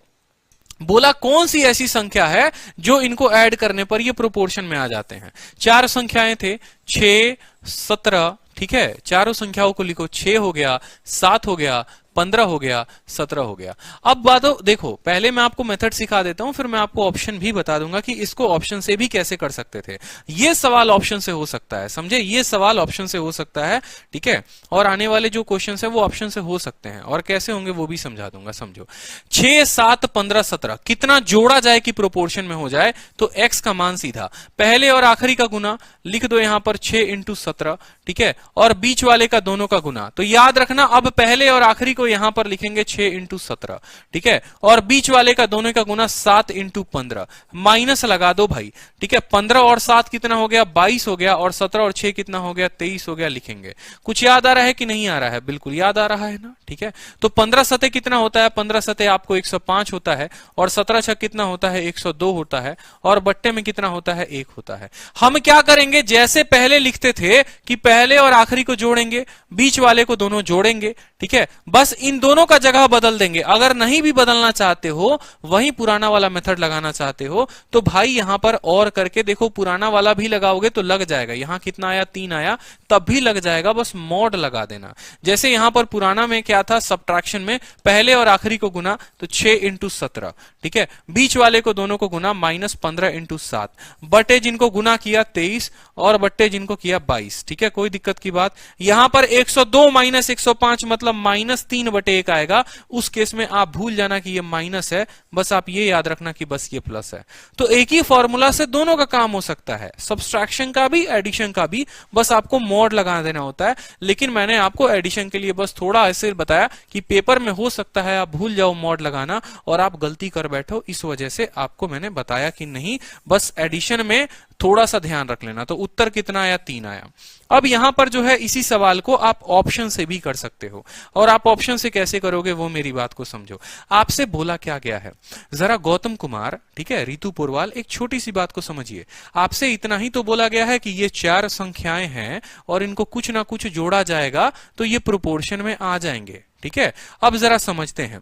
बोला कौन सी ऐसी संख्या है जो इनको ऐड करने पर ये प्रोपोर्शन में आ जाते हैं। चार संख्याएं थे, 6, 17, ठीक है, चारों संख्याओं को लिखो। 6 हो गया, 7 हो गया, 15 हो गया, 17 हो गया। अब बातों देखो, पहले मैं आपको मेथड सिखा देता हूं, फिर मैं आपको ऑप्शन भी बता दूंगा कि इसको ऑप्शन से भी कैसे कर सकते थे। ये सवाल ऑप्शन से हो सकता है, समझे, ये सवाल ऑप्शन से हो सकता है, ठीक है। और आने वाले जो क्वेश्चन है वो ऑप्शन से हो सकते हैं, और कैसे होंगे वो भी समझा दूंगा। समझो, 6, 7, 15, 17 कितना जोड़ा जाए कि प्रोपोर्शन में हो जाए, तो x का मान सीधा पहले और आखिरी का गुना लिख दो यहां पर 6 × 17, ठीक है, और बीच वाले का दोनों का गुना। तो याद रखना, अब पहले और आखिरी को यहां पर लिखेंगे 6 × 17, ठीक है, और बीच वाले का दोनों का गुना 7 × 15, माइनस लगा दो भाई, ठीक है। 15 और 7 कितना हो गया, 22 हो गया, और 17 और 6 कितना हो गया, 23 हो गया। लिखेंगे, कुछ याद आ रहा है कि नहीं आ रहा है? बिल्कुल याद आ रहा है ना, ठीक है। तो 15 सते कितना होता है, 15 सते आपको 105 होता है, और 17 छक कितना होता है, 102 होता है, और बट्टे में कितना होता है, 1 होता है। हम क्या करेंगे, जैसे पहले लिखते थे कि पहले और आखिरी को जोड़ेंगे, बीच वाले को दोनों जोड़ेंगे, ठीक है, बस इन दोनों का जगह बदल देंगे। अगर नहीं भी बदलना चाहते हो, वही पुराना वाला मेथड लगाना चाहते हो, तो भाई यहां पर और करके देखो, पुराना वाला भी लगाओगे तो लग जाएगा। यहां कितना आया, 3 आया, तब भी लग जाएगा, बस मॉड लगा देना। जैसे यहां पर पुराना में क्या था, सब्ट्रैक्शन में पहले और आखिरी को गुना तो 6 × 17, ठीक है, बीच वाले को दोनों को गुना -15 × 7, बटे जिनको गुना किया 23 और बट्टे जिनको किया 22, ठीक है, कोई दिक्कत की बात। यहां पर 102 - 105 मतलब -3/1 आएगा। उस केस में आप भूल जाना कि ये माइनस है, बस आप ये याद रखना कि बस ये प्लस है। तो एक ही फॉर्मूला से दोनों का काम हो सकता है, सब्सट्रैक्शन का भी, एडिशन का भी, बस आपको मॉड लगा देना होता है। लेकिन मैंने आपको एडिशन के लिए बस थोड़ा ऐसे बताया कि पेपर में हो सकता है आप भूल जाओ मॉड लगाना और आप गलती कर बैठो, इस वजह से आपको मैंने बताया कि नहीं, बस एडिशन में थोड़ा सा ध्यान रख लेना। तो उत्तर कितना आया, 3 आया। अब यहां पर जो है इसी सवाल को आप ऑप्शन से भी कर सकते हो, और आप ऑप्शन से कैसे करोगे वो मेरी बात को समझो। आपसे बोला क्या गया है, जरा गौतम कुमार, ठीक है, रितु पोरवाल, एक छोटी सी बात को समझिए। आपसे इतना ही तो बोला गया है कि ये 4 संख्याएं हैं और इनको कुछ ना कुछ जोड़ा जाएगा तो ये प्रोपोर्शन में आ जाएंगे, ठीक है। अब जरा समझते हैं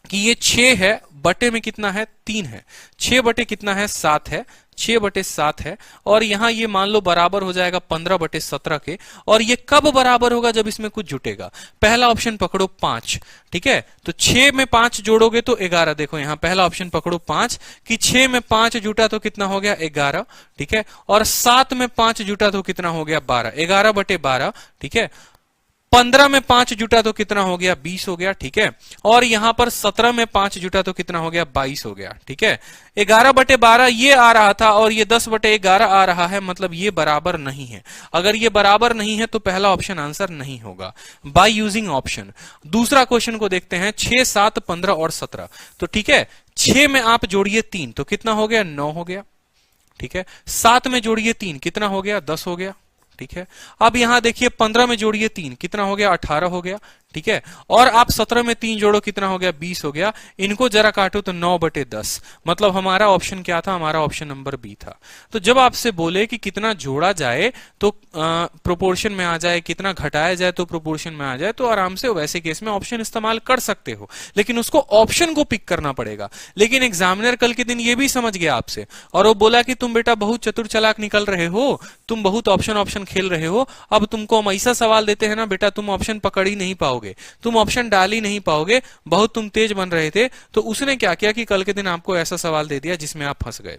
कि ये 6 है, बटे में कितना है, 3 है, 6 बटे कितना है, 7 है, 6 बटे 7 है, और यहां ये मान लो बराबर हो जाएगा 15 बटे 17 के। और ये कब बराबर होगा, जब इसमें कुछ जुटेगा। पहला ऑप्शन पकड़ो 5, ठीक है, तो 6 में 5 जोड़ोगे तो 11। देखो यहां पहला ऑप्शन पकड़ो 5 कि 6 में 5 जुटा तो कितना हो गया, 11, ठीक है, और 7 में 5 जुटा तो कितना हो गया, 12, 11 बटे 12, ठीक है। 15 में 5 जुटा तो कितना हो गया, 20 हो गया, ठीक है, और यहां पर 17 में 5 जुटा तो कितना हो गया, 22 हो गया, ठीक है। 11 बटे 12 ये आ रहा था और ये 10 बटे 11 आ रहा है, मतलब ये बराबर नहीं है। अगर ये बराबर नहीं है तो पहला ऑप्शन आंसर नहीं होगा, बाय यूजिंग ऑप्शन। दूसरा क्वेश्चन को देखते हैं, 6, 7, 15 और 17। तो ठीक है, 6 में आप जोड़िए 3 तो कितना हो गया, 9 हो गया, ठीक है। 7 में जोड़िए 3 कितना हो गया, 10 हो गया, ठीक है। अब यहां देखिए 15 में जोड़िए 3 कितना हो गया, 18 हो गया, ठीक है। और आप 17 में 3 जोड़ो कितना हो गया, 20 हो गया। इनको जरा काटो तो 9 बटे 10, मतलब हमारा ऑप्शन क्या था, हमारा ऑप्शन नंबर बी था। तो जब आपसे बोले कि कितना जोड़ा जाए तो प्रोपोर्शन में आ जाए, कितना घटाया जाए तो प्रोपोर्शन में आ जाए, तो आराम से वैसे केस में ऑप्शन इस्तेमाल कर सकते हो, लेकिन उसको ऑप्शन को पिक करना पड़ेगा। लेकिन एग्जामिनर कल के दिन ये भी समझ गया आपसे, और वो बोला कि तुम बेटा बहुत चतुर चालाक निकल रहे हो, तुम बहुत ऑप्शन खेल रहे हो, अब तुमको हम ऐसा सवाल देते हैं ना बेटा, तुम ऑप्शन पकड़ ही नहीं पाओगे, तुम ऑप्शन डाल ही नहीं पाओगे, बहुत तुम तेज बन रहे थे। तो उसने क्या किया कि कल के दिन आपको ऐसा सवाल दे दिया जिसमें आप फंस गए।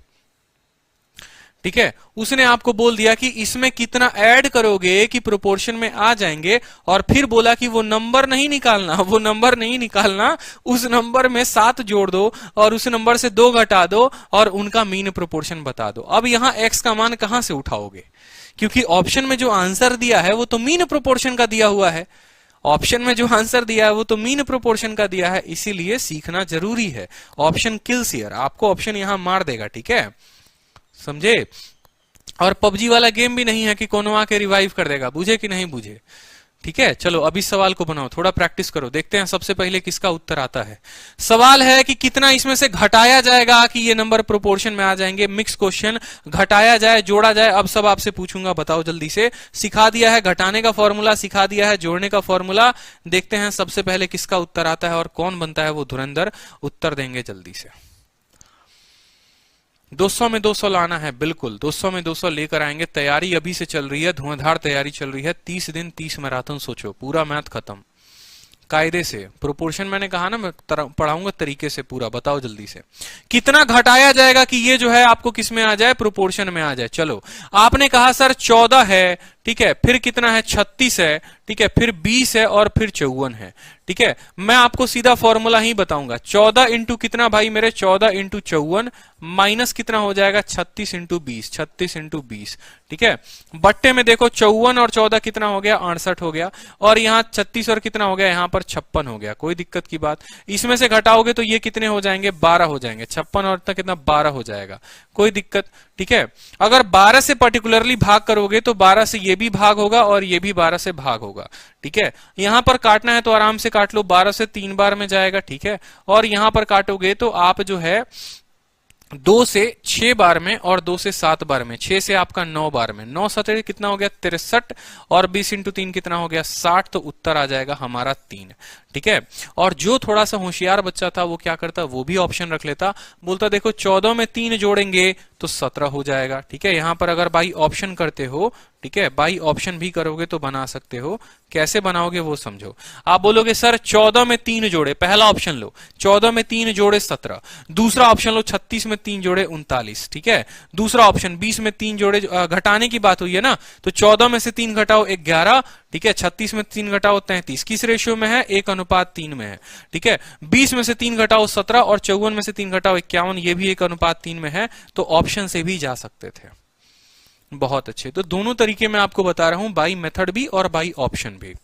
ठीक है, उसने आपको बोल दिया कि इसमें कितना ऐड करोगे कि प्रोपोर्शन में आ जाएंगे, और फिर बोला कि वो नंबर नहीं निकालना, वो नंबर नहीं निकालना, उस नंबर में 7 जोड़ दो और उस नंबर से 2 घटा दो और उनका मीन प्रोपोर्शन बता दो। अब यहां x का मान कहां से उठाओगे, क्योंकि ऑप्शन में जो आंसर दिया है वो तो मीन प्रोपोर्शन का दिया हुआ है, ऑप्शन में जो आंसर दिया है वो तो मीन प्रोपोर्शन का दिया है, इसीलिए सीखना जरूरी है। ऑप्शन किल्स हियर, आपको ऑप्शन यहां मार देगा, ठीक है, समझे। और पबजी वाला गेम भी नहीं है कि कोनो आके रिवाइव कर देगा, बुझे कि नहीं बुझे, ठीक है। चलो अभी सवाल को बनाओ, थोड़ा प्रैक्टिस करो, देखते हैं सबसे पहले किसका उत्तर आता है। सवाल है कि कितना इसमें से घटाया जाएगा कि ये नंबर प्रोपोर्शन में आ जाएंगे। मिक्स क्वेश्चन, घटाया जाए जोड़ा जाए, अब सब आपसे पूछूंगा, बताओ जल्दी से। सिखा दिया है घटाने का फॉर्मूला, सिखा दिया है जोड़ने का फॉर्मूला। देखते हैं सबसे पहले किसका उत्तर आता है और कौन बनता है वो धुरंधर। उत्तर देंगे जल्दी से। 200 में 200 लाना है, बिल्कुल 200 में 200 लेकर आएंगे। तैयारी अभी से चल रही है, धुआंधार तैयारी चल रही है। 30 दिन 30 मैराथन, सोचो, पूरा मैथ खत्म कायदे से। प्रोपोर्शन मैंने कहा ना, मैं पढ़ाऊंगा तरीके से पूरा। बताओ जल्दी से कितना घटाया जाएगा कि ये जो है आपको किस में आ जाए, प्रोपोर्शन में आ जाए। चलो, आपने कहा सर 14 है, ठीक है, फिर कितना है 36 है, ठीक है, फिर 20 है और फिर 54 है, ठीक है। मैं आपको सीधा फॉर्मूला ही बताऊंगा। 14 इंटू कितना भाई मेरे, 14 इंटू 54 माइनस कितना हो जाएगा 36 इंटू 20, 36 इंटू 20, ठीक है। बट्टे में देखो 54 और 14 कितना हो गया, 68 हो गया, और यहाँ 36 और कितना हो गया, यहाँ पर 56 हो गया। कोई दिक्कत की बात, इसमें से घटाओगे तो ये कितने हो जाएंगे, 12 हो जाएंगे। 56 और तक कितना, 12 हो जाएगा, कोई दिक्कत, ठीक है। अगर 12 से पर्टिकुलरली भाग करोगे तो 12 से ये भी भाग होगा और ये भी 12 से भाग होगा, ठीक है। यहां पर काटना है तो आराम से काट लो, 12 से 3 बार में जाएगा, ठीक है। और यहां पर काटोगे तो आप जो है 2 से 6 बार में और 2 से 7 बार में, 6 से आपका 9 बार में, 9 7 कितना हो गया 63, और 20 इंटू 3 कितना हो गया 60। तो उत्तर आ जाएगा हमारा 3, ठीक है। और जो थोड़ा सा होशियार बच्चा था वो क्या करता, वो भी ऑप्शन रख लेता, बोलता देखो 14 में 3 जोड़ेंगे तो 17 हो जाएगा, ठीक है। यहां पर अगर बाई ऑप्शन करते हो, ठीक है, बाई ऑप्शन भी करोगे तो बना सकते हो। कैसे बनाओगे वो समझो। आप बोलोगे सर 14 में 3 जोड़े, पहला ऑप्शन लो, 14 में 3 जोड़े 17। दूसरा ऑप्शन लो, 36 में 3 जोड़े 39, ठीक है। दूसरा ऑप्शन 20 में 3 जोड़े, घटाने की बात हुई है ना, तो 14 में से 3 घटाओ 11, ठीक है। 36 में 3 घटाओ 33, किस रेशियो में है, 1:3 में है, ठीक है। 20 में से 3 घटाओ 17 और 54 में से 3 घटाओ 51, ये भी 1:3 में है। तो ऑप्शन से भी जा सकते थे। बहुत अच्छे, तो दोनों तरीके मैं आपको बता रहा हूं, बाई मेथड भी और बाई ऑप्शन भी।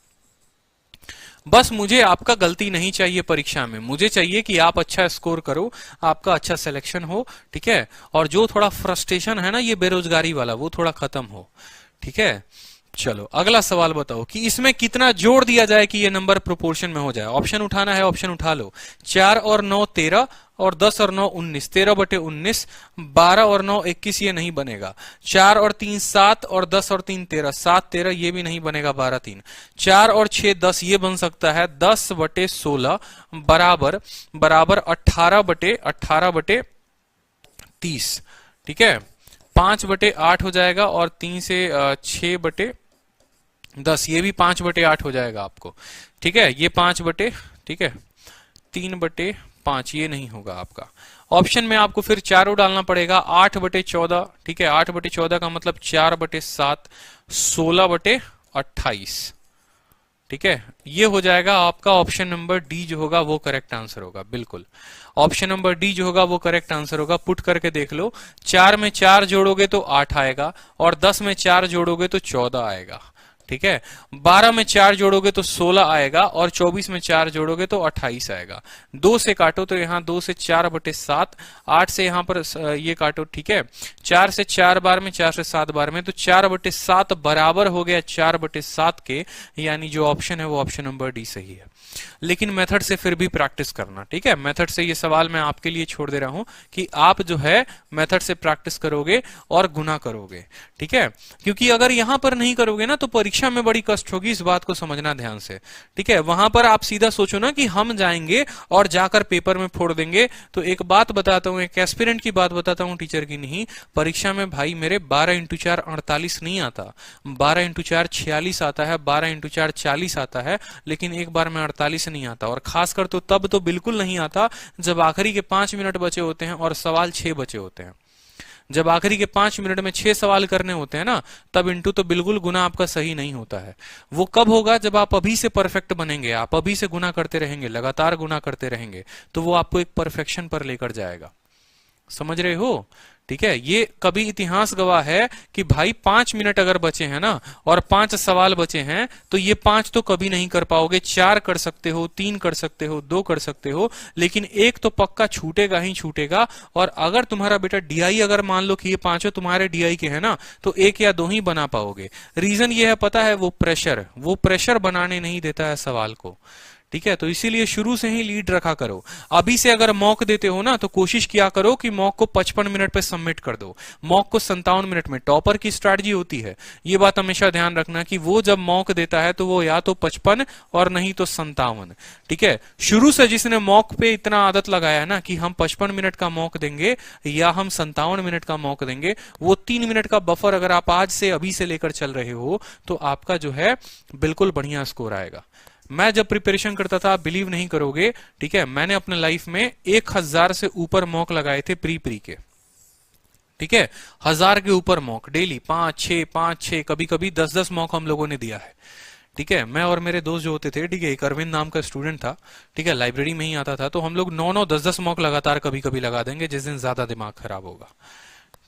बस मुझे आपका गलती नहीं चाहिए परीक्षा में, मुझे चाहिए कि आप अच्छा स्कोर करो, आपका अच्छा सिलेक्शन हो, ठीक है। और जो थोड़ा फ्रस्ट्रेशन है ना ये बेरोजगारी वाला, वो थोड़ा खत्म हो, ठीक है। चलो अगला सवाल बताओ कि इसमें कितना जोड़ दिया जाए कि ये नंबर प्रोपोर्शन में हो जाए। ऑप्शन उठाना है, ऑप्शन उठा लो। 4 और 9 13 और 10 और 9 19, 13/19, 12 और 9 21, ये नहीं बनेगा। 4 और 3 7 और 10 और 3 13, 7 13 ये भी नहीं बनेगा, 12 3, 4 और 6 10 ये बन सकता है, 10/16 बराबर 18/30, ठीक है। 5/8 हो जाएगा और 3 से 6/10, ये भी 5/8 हो जाएगा आपको, ठीक है। ये 5 ठीक है 3/5 ये नहीं होगा आपका। ऑप्शन में आपको फिर चारों डालना पड़ेगा, 8/14, ठीक है। 8/14 का मतलब 4/7, 16/28, ठीक है। ये हो जाएगा आपका ऑप्शन नंबर डी जो होगा वो करेक्ट आंसर होगा, बिल्कुल। ऑप्शन नंबर डी जो होगा वो करेक्ट आंसर होगा। पुट करके देख लो, 4 में 4 जोड़ोगे तो 8 आएगा, और 10 में 4 जोड़ोगे तो 14 आएगा, ठीक है। 12 में 4 जोड़ोगे तो 16 आएगा, और 24 में 4 जोड़ोगे तो 28 आएगा। 2 से काटो तो यहाँ 2 से 4/7, 8 से यहाँ पर ये काटो, ठीक है। 4 से 4 बार में, 4 से 7 बार में, तो 4/7 बराबर हो गया 4/7 के, यानी जो ऑप्शन है वो ऑप्शन नंबर डी सही है। लेकिन मेथड से फिर भी प्रैक्टिस करना, ठीक है। मेथड से ये सवाल मैं आपके लिए छोड़ दे रहा हूं कि आप जो है मेथड से प्रैक्टिस करोगे और गुना करोगे, ठीक है। क्योंकि अगर यहां पर नहीं करोगे ना तो परीक्षा में बड़ी कष्ट होगी, इस बात को समझना ध्यान से, ठीक है। वहां पर आप सीधा सोचो ना कि हम जाएंगे और जाकर पेपर में फोड़ देंगे। तो एक बात बताता हूं, एक एस्पिरेंट की बात बताता हूं, टीचर की नहीं। परीक्षा में भाई मेरे 12 × 4 48 नहीं आता, 12 × 4 46 आता है, 12 × 4 40 आता है, लेकिन एक बार में 48 नहीं आता। और खासकर तो तब तो बिल्कुल नहीं आता जब आखिरी के 5 मिनट बचे होते हैं और सवाल 6 बचे होते हैं। जब आखिरी के 5 मिनट में 6 सवाल करने होते हैं ना, तब इंटू तो बिल्कुल गुना आपका सही नहीं होता है। वो कब होगा? जब आप अभी से परफेक्ट बनेंगे, आप अभी से गुना करते रहेंगे, लगातार गुना करते रहेंगे, तो वो आपको एक परफेक्शन पर लेकर जाएगा। समझ रहे हो? ठीक है, ये कभी इतिहास गवाह है कि भाई 5 मिनट अगर बचे हैं ना और 5 सवाल बचे हैं, तो ये 5 तो कभी नहीं कर पाओगे। 4 कर सकते हो, 3 कर सकते हो, 2 कर सकते हो, लेकिन एक तो पक्का छूटेगा ही छूटेगा। और अगर तुम्हारा बेटा डीआई, अगर मान लो कि ये 5 तुम्हारे डीआई के हैं ना, तो 1 या 2 ही बना पाओगे। रीजन ये है, पता है? वो प्रेशर बनाने नहीं देता है सवाल को। ठीक है, तो इसीलिए शुरू से ही लीड रखा करो। अभी से अगर मॉक देते हो ना, तो कोशिश किया करो कि मॉक को 55 मिनट पे सबमिट कर दो, मॉक को 57 मिनट में। टॉपर की स्ट्रैटेजी होती है, ये बात हमेशा ध्यान रखना कि वो जब मॉक देता है तो वो या तो 55 और नहीं तो 57। ठीक है, शुरू से जिसने मॉक पे इतना आदत लगाया है ना कि हम 55 मिनट का मॉक देंगे या हम 57 मिनट का मॉक देंगे, वो 3 मिनट का बफर अगर आप आज से अभी से लेकर चल रहे हो, तो आपका जो है बिल्कुल बढ़िया स्कोर आएगा। मैं जब प्रिपरेशन करता था, आप बिलीव नहीं करोगे, ठीक है, मैंने अपने लाइफ में 1000 से ऊपर मॉक लगाए थे प्री के। ठीक है, 1000 के ऊपर मॉक डेली, 5-6, कभी कभी 10-10 मॉक हम लोगों ने दिया है। ठीक है, मैं और मेरे दोस्त जो होते थे, ठीक है, एक अरविंद नाम का स्टूडेंट था, ठीक है, लाइब्रेरी में ही आता था, तो हम लोग 9-9, 10-10 मॉक लगातार कभी कभी लगा देंगे जिस दिन ज्यादा दिमाग खराब होगा।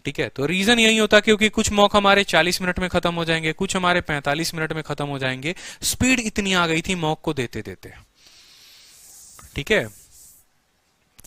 ठीक है, तो रीजन यही होता है क्योंकि कुछ मॉक हमारे 40 मिनट में खत्म हो जाएंगे, कुछ हमारे 45 मिनट में खत्म हो जाएंगे। स्पीड इतनी आ गई थी मॉक को देते देते। ठीक है,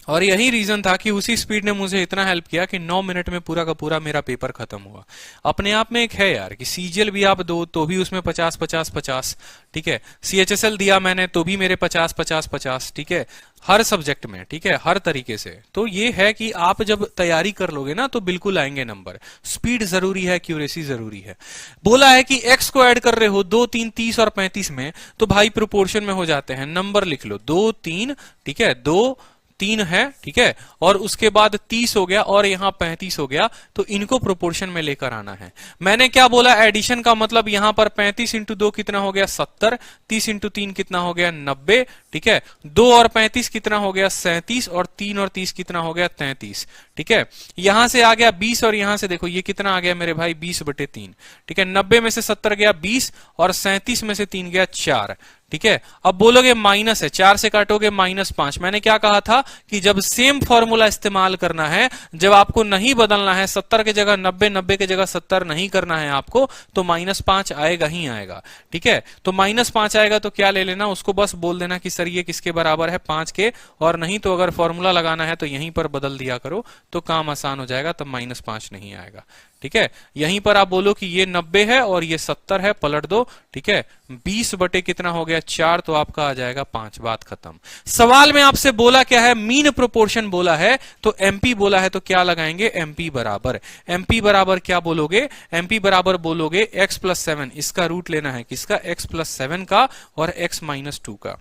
और यही रीजन था कि उसी स्पीड ने मुझे इतना हेल्प किया कि 9 मिनट में पूरा का पूरा मेरा पेपर खत्म हुआ। अपने आप में एक है यार कि सीजीएल भी आप दो तो भी उसमें 50-50-50। ठीक है, सीएचएसएल दिया मैंने तो भी मेरे 50-50-50। ठीक है, हर सब्जेक्ट में, ठीक है, हर तरीके से। तो ये है कि आप जब तैयारी कर लोगे ना, तो बिल्कुल आएंगे नंबर। स्पीड जरूरी है, एक्यूरेसी जरूरी है। बोला है कि एक्स को ऐड कर रहे हो 2, 3, 30 और 35 में, तो भाई प्रोपोर्शन में हो जाते हैं। नंबर लिख लो 2, 3, ठीक है, 2, 3 है, ठीक है, और उसके बाद 30 हो गया और यहां 35 हो गया, तो इनको प्रोपोर्शन में लेकर आना है। मैंने क्या बोला? एडिशन का मतलब यहां पर 35 इंटू 2 कितना हो गया? 70। 30 इंटू 3 कितना हो गया? 90। ठीक है, 2 और 35 कितना हो गया? 37। और 3 और 30 कितना हो गया? 33। ठीक है, यहां से आ गया 20 और यहां से देखो ये कितना आ गया मेरे भाई? 20/3। ठीक है, 90 में से 70 गया 20 और 37 में से 3 गया 4। ठीक है, अब बोलोगे माइनस है, 4 से काटोगे -5। मैंने क्या कहा था कि जब सेम फॉर्मूला इस्तेमाल करना है, जब आपको नहीं बदलना है, 70 की जगह 90, 90 की जगह 70 नहीं करना है आपको, तो -5 आएगा ही आएगा। ठीक है, तो -5 आएगा तो क्या ले लेना? उसको बस बोल देना कि सर ये किसके बराबर है? 5 के। और नहीं तो अगर फॉर्मूला लगाना है तो यहीं पर बदल दिया करो, तो काम आसान हो जाएगा, तब -5 नहीं आएगा। ठीक है, यहीं पर आप बोलो कि ये 90 है और ये 70 है, पलट दो। ठीक है, 20 बटे कितना हो गया? 4, तो आपका आ जाएगा 5। बात खत्म। सवाल में आपसे बोला क्या है? मीन प्रोपोर्शन बोला है, तो एमपी बोला है, तो क्या लगाएंगे? एमपी बराबर। एमपी बराबर क्या बोलोगे? एमपी बराबर बोलोगे x+7। इसका रूट लेना है किसका? x+7 का और x-2 का।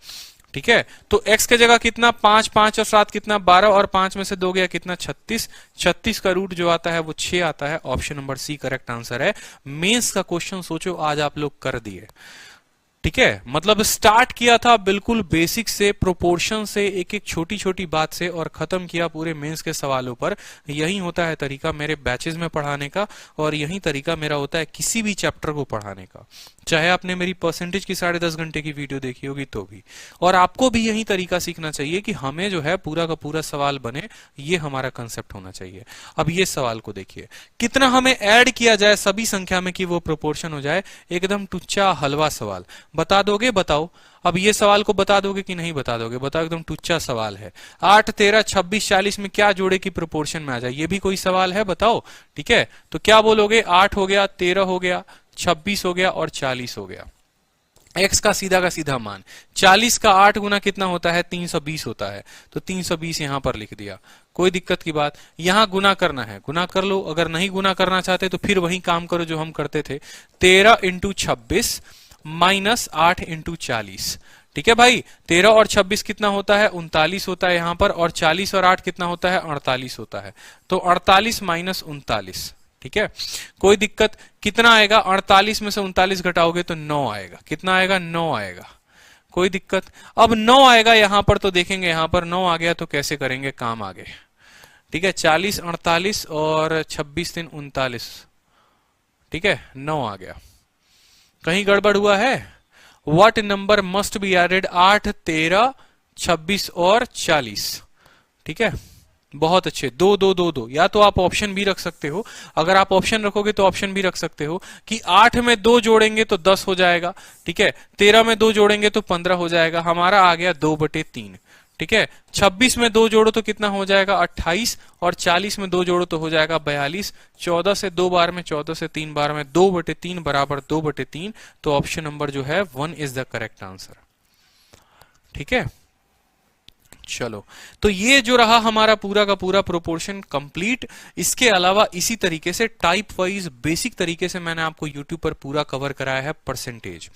ठीक है, तो x के जगह कितना? 5, 5 और 7 कितना? 12 और 5 में से 2 गया कितना? 36। 36 का रूट जो आता है वो 6 आता है। Option number C correct answer है। मेंस का क्वेश्चन सोचो आज आप लोग कर दिए। ठीक है, मतलब स्टार्ट किया था बिल्कुल बेसिक से, प्रोपोर्शन से, एक एक छोटी छोटी बात से, और खत्म किया पूरे मेंस के सवालों पर। यही होता है तरीका मेरे बैचेस में पढ़ाने का, और यही तरीका मेरा होता है किसी भी चैप्टर को पढ़ाने का, चाहे आपने मेरी परसेंटेज की 10.5 घंटे की वीडियो देखी होगी तो भी। और आपको भी यही तरीका सीखना चाहिए कि हमें जो है पूरा का पूरा सवाल बने, ये हमारा कंसेप्ट होना चाहिए। अब ये सवाल को देखिए, कितना हमें ऐड किया जाए सभी संख्या में कि वो प्रोपोर्शन हो जाए। एकदम टुच्चा हलवा सवाल। बता दोगे? बताओ। अब ये सवाल को बता दोगे कि नहीं बता दोगे? बताओ, एकदम टुच्चा सवाल है। 8, 13, 26, 40 में क्या जोड़े की प्रोपोर्शन में आ जाए? ये भी कोई सवाल है? बताओ। ठीक है, तो क्या बोलोगे? 8 हो गया, 13 हो गया, 26 हो गया और 40 हो गया। x का सीधा मान 40 का 8 गुना कितना होता है? 320 होता है। तो 320 यहां पर लिख दिया। कोई दिक्कत की बात? यहां गुना करना है, गुना कर लो। अगर नहीं गुना करना चाहते तो फिर वही काम करो जो हम करते थे। 13 × 26 माइनस 8 × 40। ठीक है भाई, 13 और 26 कितना होता है? 39 होता है यहां पर, और 40 और 8 कितना होता है? 48 होता है। तो 48 माइनस 39। ठीक है, कोई दिक्कत? कितना आएगा? 48 में से 39 घटाओगे तो 9 आएगा। कितना आएगा? 9 आएगा। कोई दिक्कत? अब 9 आएगा यहां पर, तो देखेंगे यहां पर 9 आ गया तो कैसे करेंगे? काम आगे। ठीक है, 40 48 और 26 3 39, ठीक है, 9 आ गया। कहीं गड़बड़ हुआ है? What number must be added? 8 13 26 और 40, ठीक है, बहुत अच्छे। 2 2 2 2, या तो आप ऑप्शन भी रख सकते हो, अगर आप ऑप्शन रखोगे तो ऑप्शन भी रख सकते हो कि 8 में 2 जोड़ेंगे तो 10 हो जाएगा, ठीक है, 13 में 2 जोड़ेंगे तो 15 हो जाएगा, हमारा आ गया 2/3, ठीक है। 26 में 2 जोड़ो तो कितना हो जाएगा? 28, और 40 में 2 जोड़ो तो हो जाएगा 42। 14 से 2 बार में, 14 से 3 बार में 2/3 बराबर 2/3, तो ऑप्शन नंबर जो है 1 इज द करेक्ट आंसर, ठीक है। चलो, तो ये जो रहा हमारा पूरा का पूरा प्रोपोर्शन कंप्लीट। इसके अलावा इसी तरीके से टाइप वाइज बेसिक तरीके से मैंने आपको यूट्यूब पर पूरा कवर कराया है परसेंटेज।